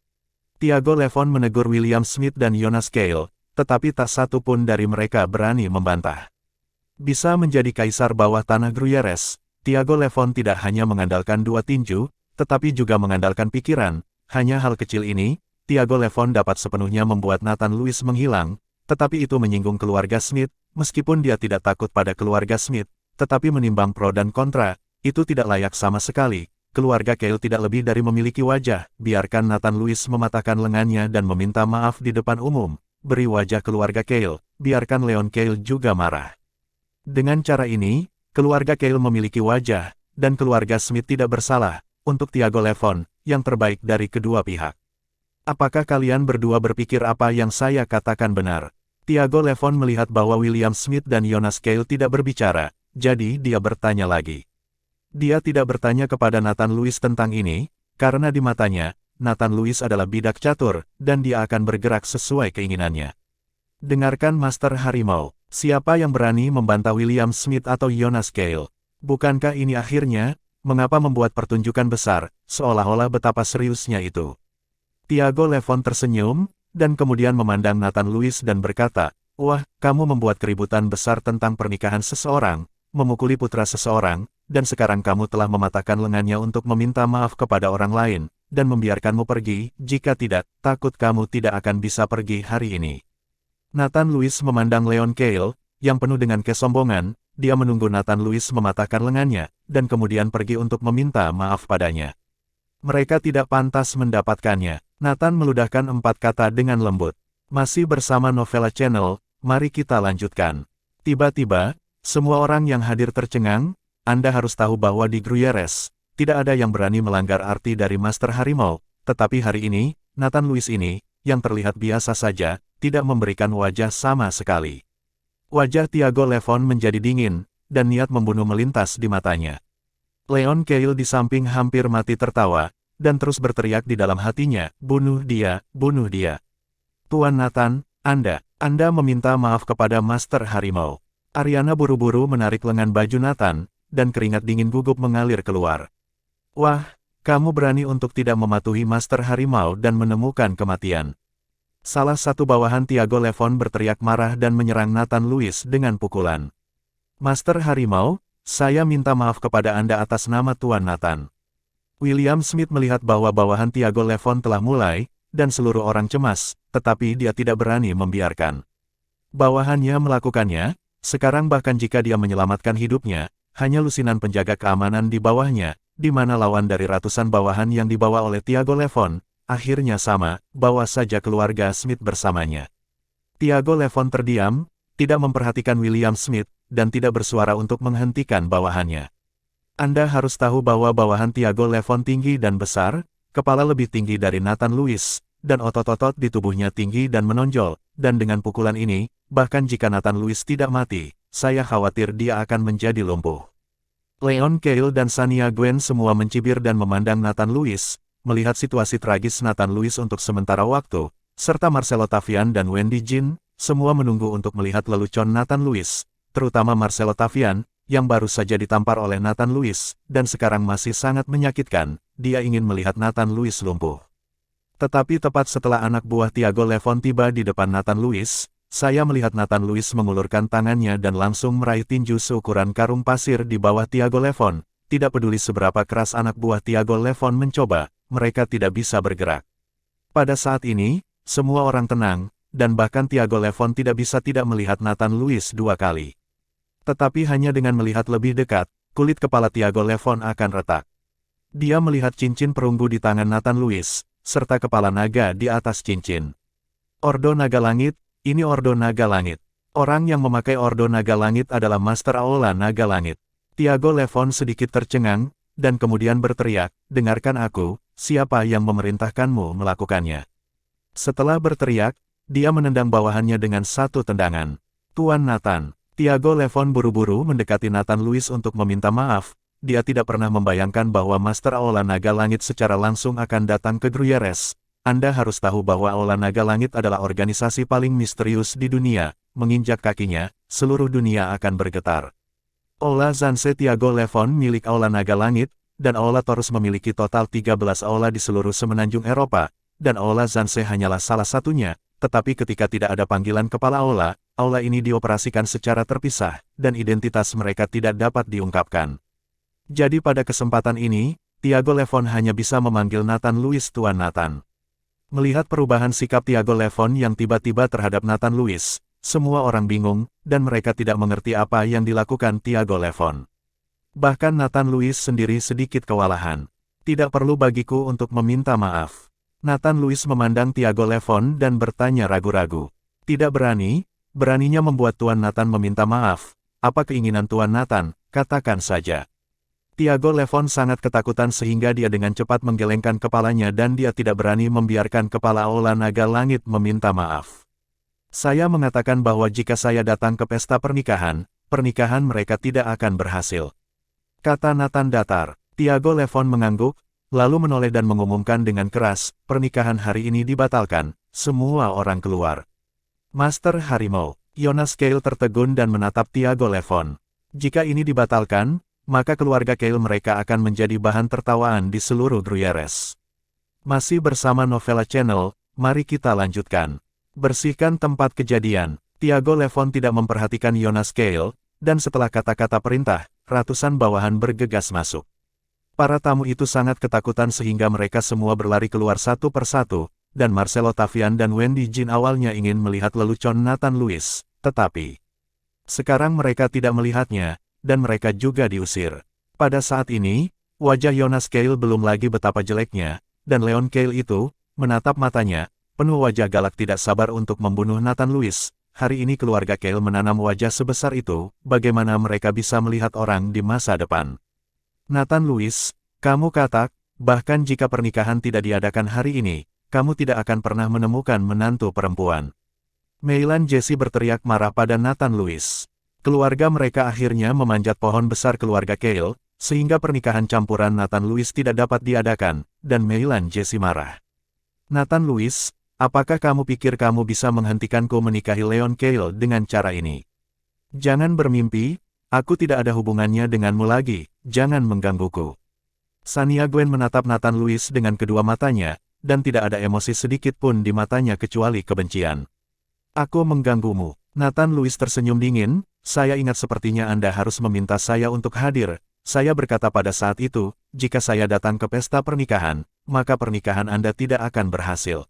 Tiago Levon menegur William Smith dan Jonas Gale, tetapi tak satu pun dari mereka berani membantah. Bisa menjadi kaisar bawah tanah Gruyères, Tiago Levon tidak hanya mengandalkan dua tinju, tetapi juga mengandalkan pikiran. Hanya hal kecil ini, Tiago Levon dapat sepenuhnya membuat Nathan Louis menghilang, tetapi itu menyinggung keluarga Smith, meskipun dia tidak takut pada keluarga Smith, tetapi menimbang pro dan kontra, itu tidak layak sama sekali. keluarga Cale tidak lebih dari memiliki wajah. Biarkan Nathan Lewis mematahkan lengannya dan meminta maaf di depan umum. Beri wajah keluarga Cale, biarkan Leon Cale juga marah. Dengan cara ini, keluarga Cale memiliki wajah, dan keluarga Smith tidak bersalah. Untuk Tiago Levon, yang terbaik dari kedua pihak. Apakah kalian berdua berpikir apa yang saya katakan benar? Tiago Levon melihat bahwa William Smith dan Jonas Cale tidak berbicara, jadi dia bertanya lagi. Dia tidak bertanya kepada Nathan Lewis tentang ini, karena di matanya, Nathan Lewis adalah bidak catur, dan dia akan bergerak sesuai keinginannya. Dengarkan Master Harimau, siapa yang berani membantah William Smith atau Jonas Cale? Bukankah ini akhirnya? Mengapa membuat pertunjukan besar, seolah-olah betapa seriusnya itu? Tiago Levon tersenyum, dan kemudian memandang Nathan Lewis dan berkata, "Wah, kamu membuat keributan besar tentang pernikahan seseorang, memukuli putra seseorang, dan sekarang kamu telah mematahkan lengannya untuk meminta maaf kepada orang lain, dan membiarkanmu pergi. Jika tidak, takut kamu tidak akan bisa pergi hari ini." Nathan Lewis memandang Leon Cale, yang penuh dengan kesombongan. Dia menunggu Nathan Lewis mematahkan lengannya, dan kemudian pergi untuk meminta maaf padanya. Mereka tidak pantas mendapatkannya. Nathan meludahkan 4 kata dengan lembut. Masih bersama Novella Channel, mari kita lanjutkan. Tiba-tiba, semua orang yang hadir tercengang. Anda harus tahu bahwa di Gruyères, tidak ada yang berani melanggar arti dari Master Harimau, tetapi hari ini, Nathan Lewis ini, yang terlihat biasa saja, tidak memberikan wajah sama sekali. Wajah Tiago Levon menjadi dingin, dan niat membunuh melintas di matanya. Leon Cale di samping hampir mati tertawa, dan terus berteriak di dalam hatinya, bunuh dia, bunuh dia. Tuan Nathan, Anda meminta maaf kepada Master Harimau. Ariana buru-buru menarik lengan baju Nathan, dan keringat dingin gugup mengalir keluar. Wah, kamu berani untuk tidak mematuhi Master Harimau dan menemukan kematian. Salah satu bawahan Tiago Levon berteriak marah dan menyerang Nathan Lewis dengan pukulan. Master Harimau, saya minta maaf kepada Anda atas nama Tuan Nathan. William Smith melihat bahwa bawahan Tiago Levon telah mulai, dan seluruh orang cemas, tetapi dia tidak berani membiarkan bawahannya melakukannya. Sekarang bahkan jika dia menyelamatkan hidupnya, hanya lusinan penjaga keamanan di bawahnya, di mana lawan dari ratusan bawahan yang dibawa oleh Tiago Levon, akhirnya sama, bawa saja keluarga Smith bersamanya. Tiago Levon terdiam, tidak memperhatikan William Smith, dan tidak bersuara untuk menghentikan bawahannya. Anda harus tahu bahwa bawahan Tiago Levon tinggi dan besar, kepala lebih tinggi dari Nathan Lewis, dan otot-otot di tubuhnya tinggi dan menonjol, dan dengan pukulan ini, bahkan jika Nathan Lewis tidak mati, saya khawatir dia akan menjadi lumpuh. Leon Cale dan Shania Gwen semua mencibir dan memandang Nathan Lewis, melihat situasi tragis Nathan Lewis untuk sementara waktu, serta Marcelo Tavian dan Wendy Jin, semua menunggu untuk melihat lelucon Nathan Lewis, terutama Marcelo Tavian, yang baru saja ditampar oleh Nathan Lewis, dan sekarang masih sangat menyakitkan, dia ingin melihat Nathan Lewis lumpuh. Tetapi tepat setelah anak buah Tiago Levon tiba di depan Nathan Lewis, saya melihat Nathan Lewis mengulurkan tangannya dan langsung meraih tinju seukuran karung pasir di bawah Tiago Levon. Tidak peduli seberapa keras anak buah Tiago Levon mencoba, mereka tidak bisa bergerak. Pada saat ini, semua orang tenang, dan bahkan Tiago Levon tidak bisa tidak melihat Nathan Lewis 2 kali. Tetapi hanya dengan melihat lebih dekat, kulit kepala Tiago Levon akan retak. Dia melihat cincin perunggu di tangan Nathan Lewis, serta kepala naga di atas cincin. Ordo Naga Langit. Ini Ordo Naga Langit. Orang yang memakai Ordo Naga Langit adalah Master Aula Naga Langit. Tiago Levon sedikit tercengang, dan kemudian berteriak, dengarkan aku, siapa yang memerintahkanmu melakukannya? Setelah berteriak, dia menendang bawahannya dengan satu tendangan. Tuan Nathan. Tiago Levon buru-buru mendekati Nathan Lewis untuk meminta maaf. Dia tidak pernah membayangkan bahwa Master Aula Naga Langit secara langsung akan datang ke Gruyères. Anda harus tahu bahwa Aula Naga Langit adalah organisasi paling misterius di dunia. Menginjak kakinya, seluruh dunia akan bergetar. Aula Zanse Tiago Levon milik Aula Naga Langit, dan Aula Taurus memiliki total 13 aula di seluruh semenanjung Eropa, dan Aula Zanse hanyalah salah satunya, tetapi ketika tidak ada panggilan kepala aula ini dioperasikan secara terpisah, dan identitas mereka tidak dapat diungkapkan. Jadi pada kesempatan ini, Tiago Levon hanya bisa memanggil Nathan Lewis Tuan Nathan. Melihat perubahan sikap Tiago Levon yang tiba-tiba terhadap Nathan Lewis, semua orang bingung, dan mereka tidak mengerti apa yang dilakukan Tiago Levon. Bahkan Nathan Lewis sendiri sedikit kewalahan. Tidak perlu bagiku untuk meminta maaf. Nathan Lewis memandang Tiago Levon dan bertanya ragu-ragu. Tidak berani? Beraninya membuat Tuan Nathan meminta maaf. Apa keinginan Tuan Nathan? Katakan saja. Tiago Levon sangat ketakutan sehingga dia dengan cepat menggelengkan kepalanya dan dia tidak berani membiarkan kepala Aula Naga Langit meminta maaf. Saya mengatakan bahwa jika saya datang ke pesta pernikahan mereka tidak akan berhasil. Kata Nathan datar. Tiago Levon mengangguk, lalu menoleh dan mengumumkan dengan keras, pernikahan hari ini dibatalkan, semua orang keluar. Master Harimau, Jonas Gale tertegun dan menatap Tiago Levon. Jika ini dibatalkan, maka keluarga Gale mereka akan menjadi bahan tertawaan di seluruh Gruyères. Masih bersama Novella Channel, mari kita lanjutkan. Bersihkan tempat kejadian. Tiago Levon tidak memperhatikan Jonas Gale, dan setelah kata-kata perintah, ratusan bawahan bergegas masuk. Para tamu itu sangat ketakutan sehingga mereka semua berlari keluar satu persatu, dan Marcelo Tavian dan Wendy Jin awalnya ingin melihat lelucon Nathan Lewis, tetapi sekarang mereka tidak melihatnya, dan mereka juga diusir. Pada saat ini, wajah Jonas Gale belum lagi betapa jeleknya, dan Leon Gale itu menatap matanya, penuh wajah galak tidak sabar untuk membunuh Nathan Lewis. Hari ini keluarga Gale menanam wajah sebesar itu, bagaimana mereka bisa melihat orang di masa depan. Nathan Lewis, kamu katak, bahkan jika pernikahan tidak diadakan hari ini, kamu tidak akan pernah menemukan menantu perempuan. Meilan Jesse berteriak marah pada Nathan Lewis. Keluarga mereka akhirnya memanjat pohon besar keluarga Gale, sehingga pernikahan campuran Nathan Lewis tidak dapat diadakan, dan Meilan Jesse marah. Nathan Lewis, apakah kamu pikir kamu bisa menghentikanku menikahi Leon Gale dengan cara ini? Jangan bermimpi, aku tidak ada hubungannya denganmu lagi, jangan menggangguku. Shania Gwen menatap Nathan Lewis dengan kedua matanya, dan tidak ada emosi sedikit pun di matanya kecuali kebencian. Aku mengganggumu. Nathan Lewis tersenyum dingin, saya ingat sepertinya Anda harus meminta saya untuk hadir. Saya berkata pada saat itu, jika saya datang ke pesta pernikahan, maka pernikahan Anda tidak akan berhasil.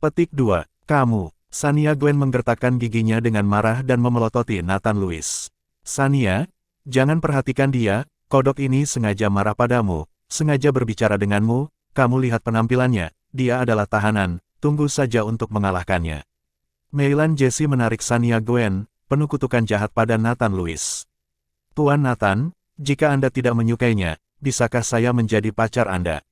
Petik 2. Kamu. Shania Gwen menggertakkan giginya dengan marah dan memelototi Nathan Lewis. Shania, jangan perhatikan dia, kodok ini sengaja marah padamu, sengaja berbicara denganmu, kamu lihat penampilannya, dia adalah tahanan, tunggu saja untuk mengalahkannya. Meilan Jesse menarik Shania Gwen, penuh kutukan jahat pada Nathan Lewis. Tuan Nathan, jika Anda tidak menyukainya, bisakah saya menjadi pacar Anda?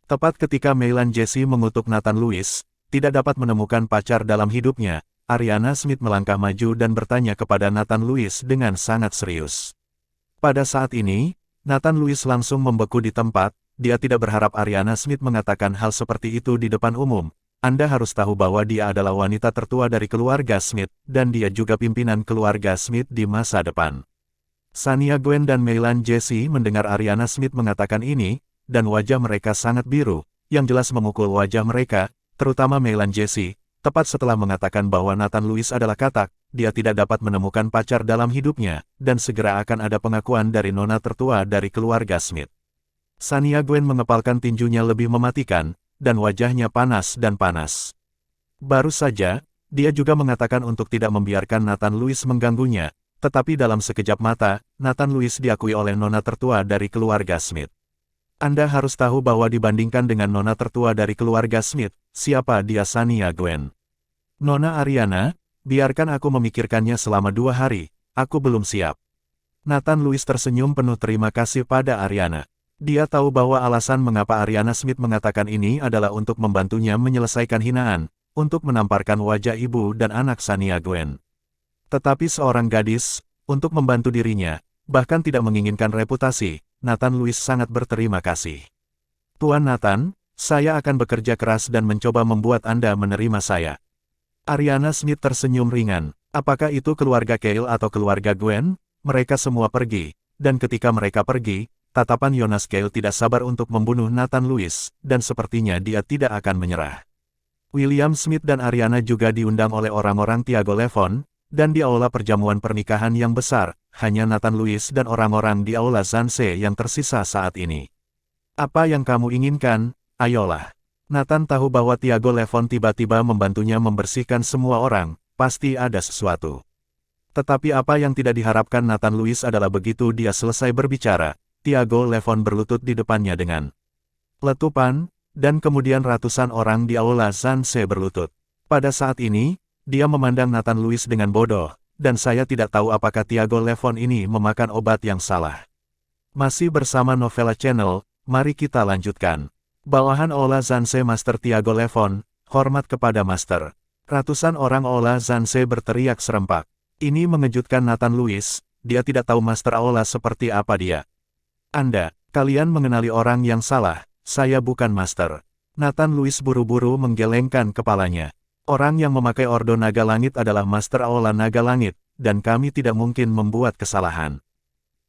Tepat ketika Meilan Jesse mengutuk Nathan Lewis, tidak dapat menemukan pacar dalam hidupnya, Ariana Smith melangkah maju dan bertanya kepada Nathan Lewis dengan sangat serius. Pada saat ini, Nathan Lewis langsung membeku di tempat, dia tidak berharap Ariana Smith mengatakan hal seperti itu di depan umum. Anda harus tahu bahwa dia adalah wanita tertua dari keluarga Smith, dan dia juga pimpinan keluarga Smith di masa depan. Shania Gwen dan Meilan Jesse mendengar Ariana Smith mengatakan ini, dan wajah mereka sangat biru, yang jelas memukul wajah mereka, terutama Meilan Jesse, tepat setelah mengatakan bahwa Nathan Lewis adalah katak, dia tidak dapat menemukan pacar dalam hidupnya, dan segera akan ada pengakuan dari nona tertua dari keluarga Smith. Shania Gwen mengepalkan tinjunya lebih mematikan, dan wajahnya panas dan panas. Baru saja, dia juga mengatakan untuk tidak membiarkan Nathan Lewis mengganggunya, tetapi dalam sekejap mata, Nathan Lewis diakui oleh nona tertua dari keluarga Smith. Anda harus tahu bahwa dibandingkan dengan nona tertua dari keluarga Smith, siapa dia? Shania Gwen. Nona Ariana, biarkan aku memikirkannya selama 2 hari, aku belum siap. Nathan Lewis tersenyum penuh terima kasih pada Ariana. Dia tahu bahwa alasan mengapa Ariana Smith mengatakan ini adalah untuk membantunya menyelesaikan hinaan, untuk menamparkan wajah ibu dan anak Shania Gwen. Tetapi seorang gadis, untuk membantu dirinya, bahkan tidak menginginkan reputasi, Nathan Lewis sangat berterima kasih. Tuan Nathan, saya akan bekerja keras dan mencoba membuat Anda menerima saya. Ariana Smith tersenyum ringan. Apakah itu keluarga Gale atau keluarga Gwen? Mereka semua pergi, dan ketika mereka pergi, tatapan Jonas Gale tidak sabar untuk membunuh Nathan Lewis, dan sepertinya dia tidak akan menyerah. William Smith dan Ariana juga diundang oleh orang-orang Tiago Levon, dan di aula perjamuan pernikahan yang besar, hanya Nathan Lewis dan orang-orang di aula Zanse yang tersisa saat ini. Apa yang kamu inginkan? Ayolah. Nathan tahu bahwa Tiago Levon tiba-tiba membantunya membersihkan semua orang, pasti ada sesuatu. Tetapi apa yang tidak diharapkan Nathan Lewis adalah begitu dia selesai berbicara, Tiago Levon berlutut di depannya dengan letupan, dan kemudian ratusan orang di aula Zanse berlutut. Pada saat ini, dia memandang Nathan Louis dengan bodoh, dan saya tidak tahu apakah Tiago Levon ini memakan obat yang salah. Masih bersama Novella Channel, mari kita lanjutkan. Bawahan aula Zanse Master Tiago Levon, hormat kepada Master. Ratusan orang aula Zanse berteriak serempak. Ini mengejutkan Nathan Louis, dia tidak tahu Master Aula seperti apa dia. Kalian mengenali orang yang salah, saya bukan Master. Nathan Louis buru-buru menggelengkan kepalanya. Orang yang memakai Ordo Naga Langit adalah Master Aula Naga Langit, dan kami tidak mungkin membuat kesalahan.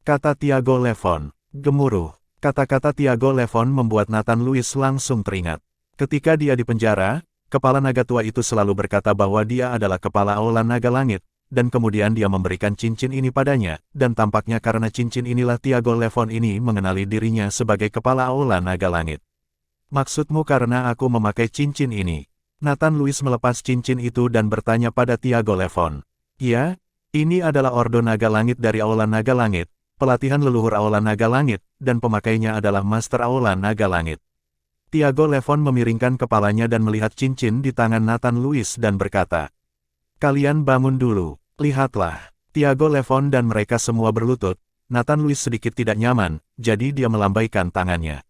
Kata Tiago Levon. Gemuruh. Kata-kata Tiago Levon membuat Nathan Louis langsung teringat. Ketika dia di penjara, kepala naga tua itu selalu berkata bahwa dia adalah kepala Aula Naga Langit, dan kemudian dia memberikan cincin ini padanya, dan tampaknya karena cincin inilah Tiago Levon ini mengenali dirinya sebagai kepala Aula Naga Langit. Maksudmu karena aku memakai cincin ini? Nathan Louis melepas cincin itu dan bertanya pada Tiago Levon. Ya, ini adalah Ordo Naga Langit dari Aula Naga Langit, pelatihan leluhur Aula Naga Langit, dan pemakainya adalah Master Aula Naga Langit. Tiago Levon memiringkan kepalanya dan melihat cincin di tangan Nathan Louis dan berkata, "Kalian bangun dulu, lihatlah." Tiago Levon dan mereka semua berlutut. Nathan Louis sedikit tidak nyaman, jadi dia melambaikan tangannya.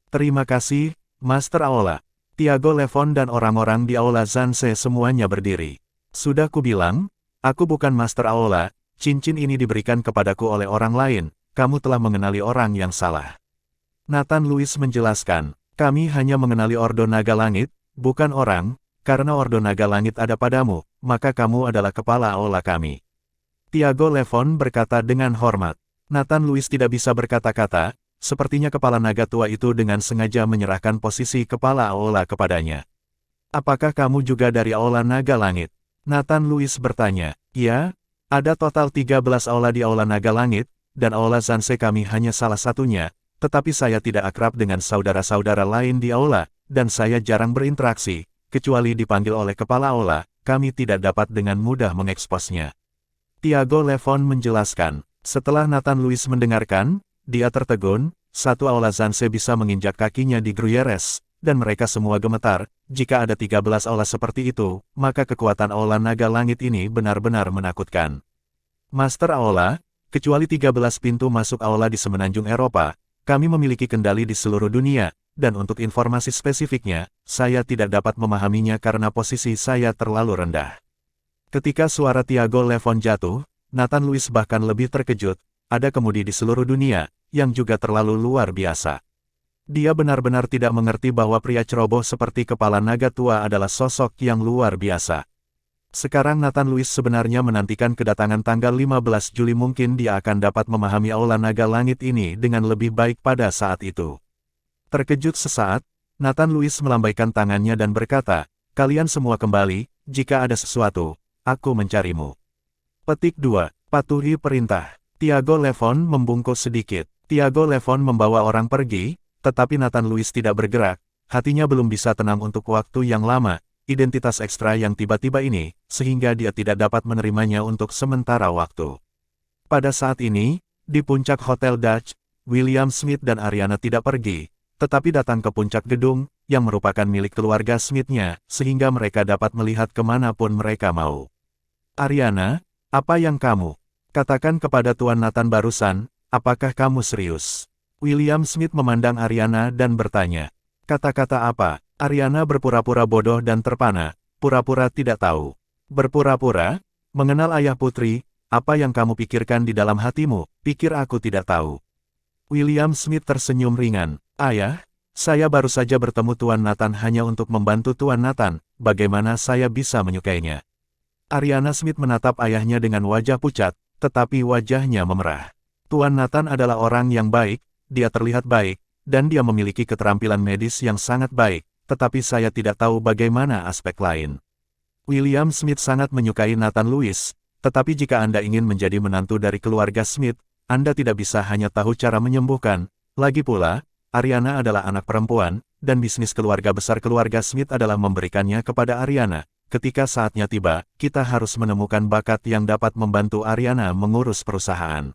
"Terima kasih, Master Aula." Tiago Levon dan orang-orang di Aula Zanse semuanya berdiri. "Sudah kubilang, aku bukan Master Aula, cincin ini diberikan kepadaku oleh orang lain, kamu telah mengenali orang yang salah." Nathan Louis menjelaskan, "Kami hanya mengenali Ordo Naga Langit, bukan orang. Karena Ordo Naga Langit ada padamu, maka kamu adalah kepala aula kami." Tiago Levon berkata dengan hormat. Nathan Louis tidak bisa berkata-kata, sepertinya kepala naga tua itu dengan sengaja menyerahkan posisi kepala aula kepadanya. "Apakah kamu juga dari Aula Naga Langit?" Nathan Louis bertanya. "Ya, ada total 13 aula di Aula Naga Langit, dan Aula Zanse kami hanya salah satunya, tetapi saya tidak akrab dengan saudara-saudara lain di aula, dan saya jarang berinteraksi. Kecuali dipanggil oleh kepala aula, kami tidak dapat dengan mudah mengeksposnya." Tiago Levon menjelaskan. Setelah Nathan Louis mendengarkan, dia tertegun. Satu aula Zanse bisa menginjak kakinya di Gruyères, dan mereka semua gemetar. Jika ada 13 aula seperti itu, maka kekuatan Aula Naga Langit ini benar-benar menakutkan. "Master Aula, kecuali 13 pintu masuk aula di semenanjung Eropa, kami memiliki kendali di seluruh dunia. Dan untuk informasi spesifiknya, saya tidak dapat memahaminya karena posisi saya terlalu rendah." Ketika suara Tiago Levon jatuh, Nathan Louis bahkan lebih terkejut. Ada kemudi di seluruh dunia, yang juga terlalu luar biasa. Dia benar-benar tidak mengerti bahwa pria ceroboh seperti kepala naga tua adalah sosok yang luar biasa. Sekarang Nathan Louis sebenarnya menantikan kedatangan tanggal 15 Juli, mungkin dia akan dapat memahami Aula Naga Langit ini dengan lebih baik pada saat itu. Terkejut sesaat, Nathan Louis melambaikan tangannya dan berkata, "Kalian semua kembali, jika ada sesuatu, aku mencarimu." Petik 2. Patuhi perintah. Tiago Levon membungkuk sedikit. Tiago Levon membawa orang pergi, tetapi Nathan Louis tidak bergerak, hatinya belum bisa tenang untuk waktu yang lama, identitas ekstra yang tiba-tiba ini, sehingga dia tidak dapat menerimanya untuk sementara waktu. Pada saat ini, di puncak Hotel Dutch, William Smith dan Ariana tidak pergi, tetapi datang ke puncak gedung, yang merupakan milik keluarga Smith-nya, sehingga mereka dapat melihat kemanapun mereka mau. "Ariana, apa yang kamu katakan kepada Tuan Nathan barusan, apakah kamu serius?" William Smith memandang Ariana dan bertanya. "Kata-kata apa?" Ariana berpura-pura bodoh dan terpana, pura-pura tidak tahu. "Berpura-pura? Mengenal ayah putri, apa yang kamu pikirkan di dalam hatimu, pikir aku tidak tahu." William Smith tersenyum ringan. "Ayah, saya baru saja bertemu Tuan Nathan hanya untuk membantu Tuan Nathan, bagaimana saya bisa menyukainya?" Ariana Smith menatap ayahnya dengan wajah pucat, tetapi wajahnya memerah. Tuan Nathan adalah orang yang baik, dia terlihat baik, dan dia memiliki keterampilan medis yang sangat baik, tetapi saya tidak tahu bagaimana aspek lain. William Smith sangat menyukai Nathan Louis, tetapi jika Anda ingin menjadi menantu dari keluarga Smith, Anda tidak bisa hanya tahu cara menyembuhkan. Lagi pula, Ariana adalah anak perempuan, dan bisnis keluarga besar keluarga Smith adalah memberikannya kepada Ariana. Ketika saatnya tiba, kita harus menemukan bakat yang dapat membantu Ariana mengurus perusahaan.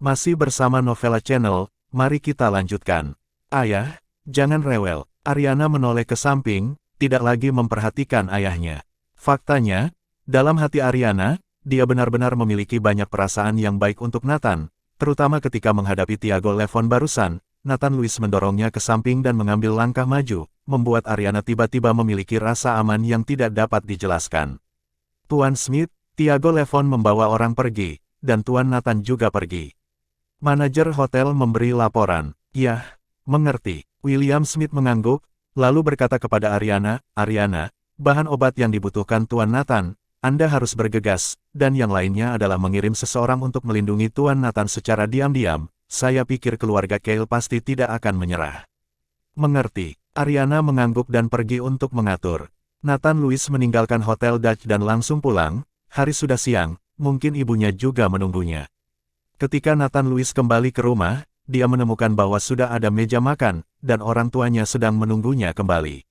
Masih bersama Novella Channel, mari kita lanjutkan. "Ayah, Jangan rewel. Ariana menoleh ke samping, tidak lagi memperhatikan ayahnya. Faktanya, dalam hati Ariana, dia benar-benar memiliki banyak perasaan yang baik untuk Nathan, terutama ketika menghadapi Thiago Levon barusan. Nathan Louis mendorongnya ke samping dan mengambil langkah maju, membuat Ariana tiba-tiba memiliki rasa aman yang tidak dapat dijelaskan. Tuan Smith, Thiago Levon membawa orang pergi, dan Tuan Nathan juga pergi. Manajer hotel memberi laporan. Yah, mengerti. William Smith mengangguk, lalu berkata kepada Ariana, Ariana, bahan obat yang dibutuhkan Tuan Nathan, Anda harus bergegas, dan yang lainnya adalah mengirim seseorang untuk melindungi Tuan Nathan secara diam-diam. Saya pikir keluarga Kale pasti tidak akan menyerah. Mengerti. Ariana mengangguk dan pergi untuk mengatur. Nathan Louis meninggalkan Hotel Dutch dan langsung pulang. Hari sudah siang, mungkin ibunya juga menunggunya. Ketika Nathan Louis kembali ke rumah, dia menemukan bahwa sudah ada meja makan, dan orang tuanya sedang menunggunya kembali.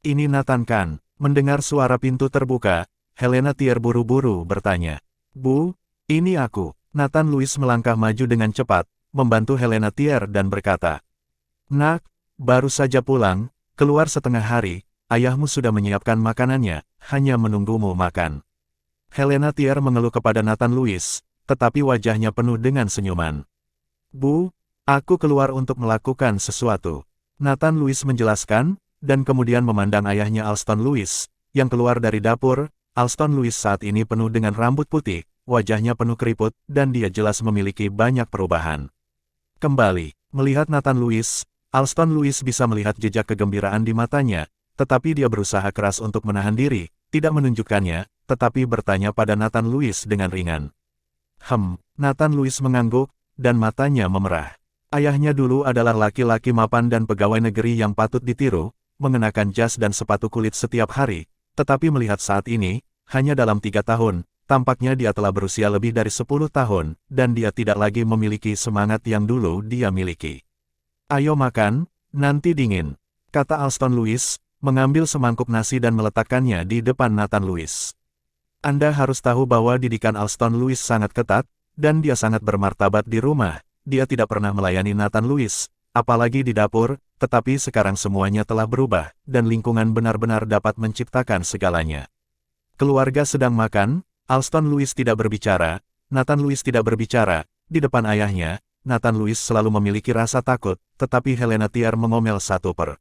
Ini Nathan kan? Mendengar suara pintu terbuka, Helena Thier buru-buru bertanya. Bu, ini aku. Nathan Louis melangkah maju dengan cepat, membantu Helena Thier dan berkata. Nak, baru saja pulang, keluar setengah hari, ayahmu sudah menyiapkan makanannya, hanya menunggumu makan. Helena Thier mengeluh kepada Nathan Louis, tetapi wajahnya penuh dengan senyuman. Bu, aku keluar untuk melakukan sesuatu. Nathan Louis menjelaskan, dan kemudian memandang ayahnya Alston Louis, yang keluar dari dapur. Alston Louis saat ini penuh dengan rambut putih, wajahnya penuh keriput, dan dia jelas memiliki banyak perubahan. Kembali, melihat Nathan Louis, Alston Louis bisa melihat jejak kegembiraan di matanya, tetapi dia berusaha keras untuk menahan diri, tidak menunjukkannya, tetapi bertanya pada Nathan Louis dengan ringan. Nathan Louis mengangguk, dan matanya memerah. Ayahnya dulu adalah laki-laki mapan dan pegawai negeri yang patut ditiru, mengenakan jas dan sepatu kulit setiap hari, tetapi melihat saat ini, hanya dalam 3 tahun, tampaknya dia telah berusia lebih dari 10 tahun, dan dia tidak lagi memiliki semangat yang dulu dia miliki. Ayo makan, nanti dingin, kata Alston Louis, mengambil semangkuk nasi dan meletakkannya di depan Nathan Louis. Anda harus tahu bahwa didikan Alston Louis sangat ketat, dan dia sangat bermartabat di rumah. Dia tidak pernah melayani Nathan Louis, apalagi di dapur, tetapi sekarang semuanya telah berubah, dan lingkungan benar-benar dapat menciptakan segalanya. Keluarga sedang makan, Alston Louis tidak berbicara, Nathan Louis tidak berbicara, di depan ayahnya, Nathan Louis selalu memiliki rasa takut, tetapi Helena Thier mengomel satu per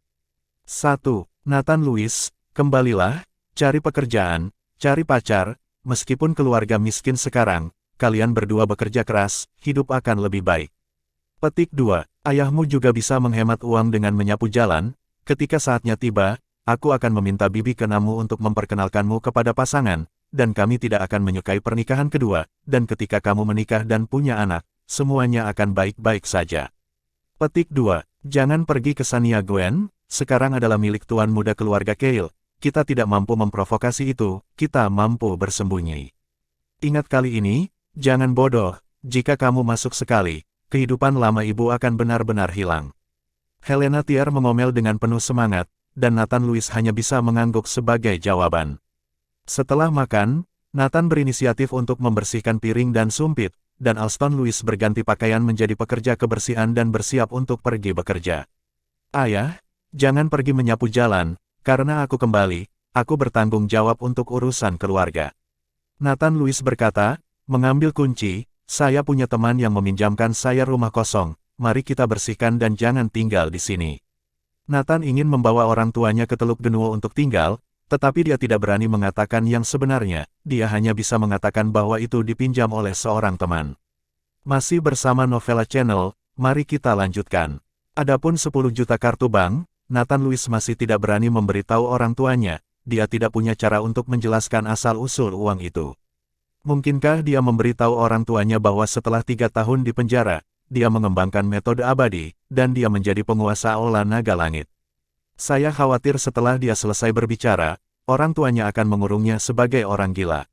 satu. Nathan Louis, kembalilah, cari pekerjaan, cari pacar, meskipun keluarga miskin sekarang, kalian berdua bekerja keras, hidup akan lebih baik. Petik 2. Ayahmu juga bisa menghemat uang dengan menyapu jalan. Ketika saatnya tiba, aku akan meminta bibi kenamu untuk memperkenalkanmu kepada pasangan, dan kami tidak akan menyukai pernikahan kedua, dan ketika kamu menikah dan punya anak, semuanya akan baik-baik saja. Petik 2. Jangan pergi ke Sania Gwen, sekarang adalah milik tuan muda keluarga Kale. Kita tidak mampu memprovokasi itu, kita mampu bersembunyi. Ingat kali ini, jangan bodoh, jika kamu masuk sekali, kehidupan lama ibu akan benar-benar hilang. Helena Thier mengomel dengan penuh semangat, dan Nathan Louis hanya bisa mengangguk sebagai jawaban. Setelah makan, Nathan berinisiatif untuk membersihkan piring dan sumpit, dan Alston Louis berganti pakaian menjadi pekerja kebersihan dan bersiap untuk pergi bekerja. Ayah, jangan pergi menyapu jalan, karena aku kembali, aku bertanggung jawab untuk urusan keluarga. Nathan Louis berkata, mengambil kunci, saya punya teman yang meminjamkan saya rumah kosong, mari kita bersihkan dan jangan tinggal di sini. Nathan ingin membawa orang tuanya ke Teluk Genuo untuk tinggal, tetapi dia tidak berani mengatakan yang sebenarnya, dia hanya bisa mengatakan bahwa itu dipinjam oleh seorang teman. Masih bersama Novella Channel, mari kita lanjutkan. Adapun 10 juta kartu bank, Nathan Louis masih tidak berani memberitahu orang tuanya, dia tidak punya cara untuk menjelaskan asal-usul uang itu. Mungkinkah dia memberitahu orang tuanya bahwa setelah 3 tahun di penjara, dia mengembangkan metode abadi, dan dia menjadi penguasa Aula Naga Langit. Saya khawatir setelah dia selesai berbicara, orang tuanya akan mengurungnya sebagai orang gila.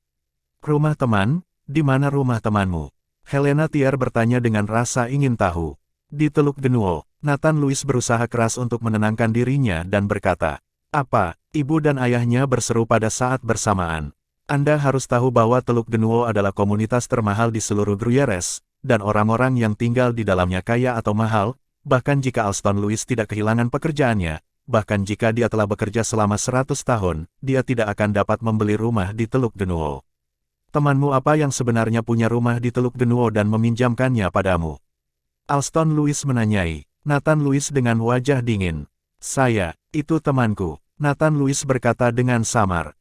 Rumah teman, di mana rumah temanmu? Helena Thier bertanya dengan rasa ingin tahu. Di Teluk Genuo, Nathan Louis berusaha keras untuk menenangkan dirinya dan berkata, apa, ibu dan ayahnya berseru pada saat bersamaan. Anda harus tahu bahwa Teluk Genuo adalah komunitas termahal di seluruh Gruyères, dan orang-orang yang tinggal di dalamnya kaya atau mahal, bahkan jika Alston Lewis tidak kehilangan pekerjaannya, bahkan jika dia telah bekerja selama 100 tahun, dia tidak akan dapat membeli rumah di Teluk Genuo. Temanmu apa yang sebenarnya punya rumah di Teluk Genuo dan meminjamkannya padamu? Alston Lewis menanyai. Nathan Lewis dengan wajah dingin. Saya, itu temanku. Nathan Lewis berkata dengan samar.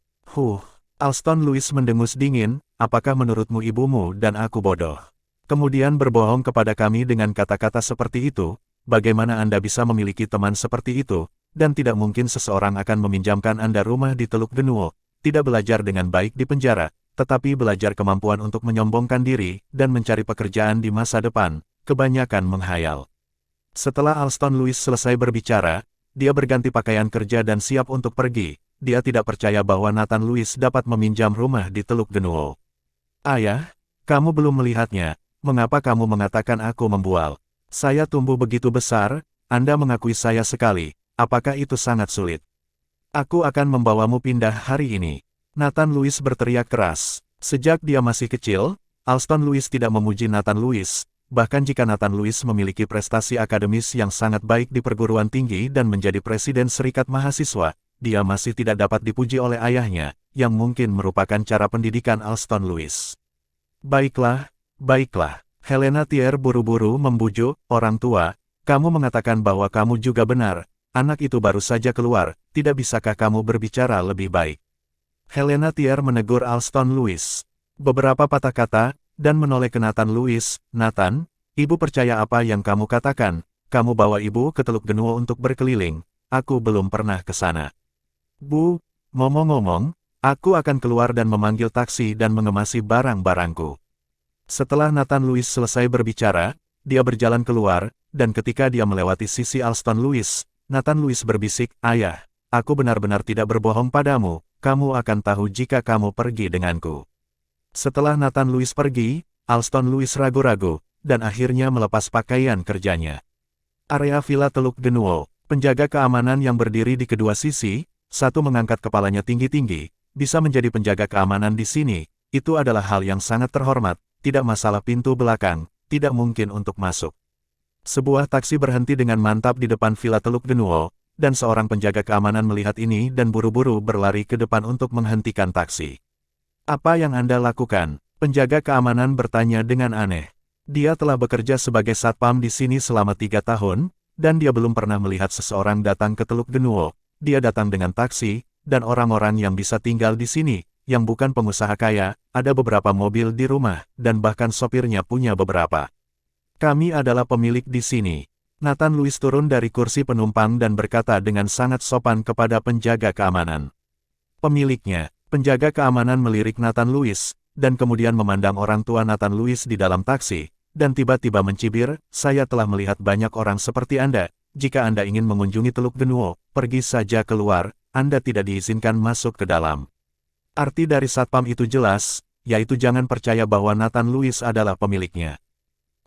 Alston Lewis mendengus dingin, apakah menurutmu ibumu dan aku bodoh? Kemudian berbohong kepada kami dengan kata-kata seperti itu, bagaimana Anda bisa memiliki teman seperti itu? Dan tidak mungkin seseorang akan meminjamkan Anda rumah di Teluk Genuo, tidak belajar dengan baik di penjara, tetapi belajar kemampuan untuk menyombongkan diri dan mencari pekerjaan di masa depan, kebanyakan menghayal. Setelah Alston Lewis selesai berbicara, dia berganti pakaian kerja dan siap untuk pergi. Dia tidak percaya bahwa Nathan Lewis dapat meminjam rumah di Teluk Genuo. Ayah, kamu belum melihatnya, mengapa kamu mengatakan aku membual? Saya tumbuh begitu besar, Anda mengakui saya sekali. Apakah itu sangat sulit? Aku akan membawamu pindah hari ini. Nathan Lewis berteriak keras. Sejak dia masih kecil, Alston Lewis tidak memuji Nathan Lewis, bahkan jika Nathan Lewis memiliki prestasi akademis yang sangat baik di perguruan tinggi dan menjadi presiden Serikat Mahasiswa, dia masih tidak dapat dipuji oleh ayahnya, yang mungkin merupakan cara pendidikan Alston Lewis. Baiklah, Helena Thier buru-buru membujuk, orang tua, kamu mengatakan bahwa kamu juga benar. Anak itu baru saja keluar, tidak bisakah kamu berbicara lebih baik? Helena Thier menegur Alston Lewis. Beberapa patah kata, dan menoleh ke Nathan Lewis. Nathan, ibu percaya apa yang kamu katakan? Kamu bawa ibu ke Teluk Genuo untuk berkeliling. Aku belum pernah ke sana. Bu, ngomong-ngomong, aku akan keluar dan memanggil taksi dan mengemasi barang-barangku. Setelah Nathan Lewis selesai berbicara, dia berjalan keluar, dan ketika dia melewati sisi Alston Lewis, Nathan Lewis berbisik, Ayah, aku benar-benar tidak berbohong padamu, kamu akan tahu jika kamu pergi denganku. Setelah Nathan Lewis pergi, Alston Lewis ragu-ragu, dan akhirnya melepas pakaian kerjanya. Area Villa Teluk Genuo, penjaga keamanan yang berdiri di kedua sisi, satu mengangkat kepalanya tinggi-tinggi, bisa menjadi penjaga keamanan di sini, itu adalah hal yang sangat terhormat, tidak masalah pintu belakang, tidak mungkin untuk masuk. Sebuah taksi berhenti dengan mantap di depan Villa Teluk Genuo, dan seorang penjaga keamanan melihat ini dan buru-buru berlari ke depan untuk menghentikan taksi. Apa yang Anda lakukan? Penjaga keamanan bertanya dengan aneh. Dia telah bekerja sebagai satpam di sini selama 3 tahun, dan dia belum pernah melihat seseorang datang ke Teluk Genuo. Dia datang dengan taksi, dan orang-orang yang bisa tinggal di sini, yang bukan pengusaha kaya, ada beberapa mobil di rumah, dan bahkan sopirnya punya beberapa. Kami adalah pemilik di sini. Nathan Lewis turun dari kursi penumpang dan berkata dengan sangat sopan kepada penjaga keamanan. Pemiliknya, penjaga keamanan melirik Nathan Lewis, dan kemudian memandang orang tua Nathan Lewis di dalam taksi, dan tiba-tiba mencibir, saya telah melihat banyak orang seperti Anda, jika Anda ingin mengunjungi Teluk Genuo, pergi saja keluar, Anda tidak diizinkan masuk ke dalam. Arti dari satpam itu jelas, yaitu jangan percaya bahwa Nathan Lewis adalah pemiliknya.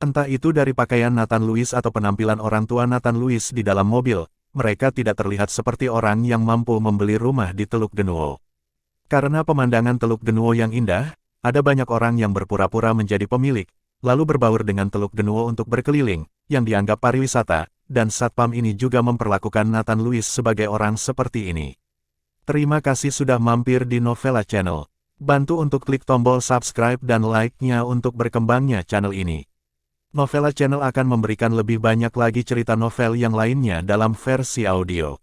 Entah itu dari pakaian Nathan Lewis atau penampilan orang tua Nathan Lewis di dalam mobil, mereka tidak terlihat seperti orang yang mampu membeli rumah di Teluk Genuo. Karena pemandangan Teluk Genuo yang indah, ada banyak orang yang berpura-pura menjadi pemilik, lalu berbaur dengan Teluk Genuo untuk berkeliling, yang dianggap pariwisata, dan satpam ini juga memperlakukan Nathan Lewis sebagai orang seperti ini. Terima kasih sudah mampir di Novella Channel. Bantu untuk klik tombol subscribe dan like-nya untuk berkembangnya channel ini. Novella Channel akan memberikan lebih banyak lagi cerita novel yang lainnya dalam versi audio.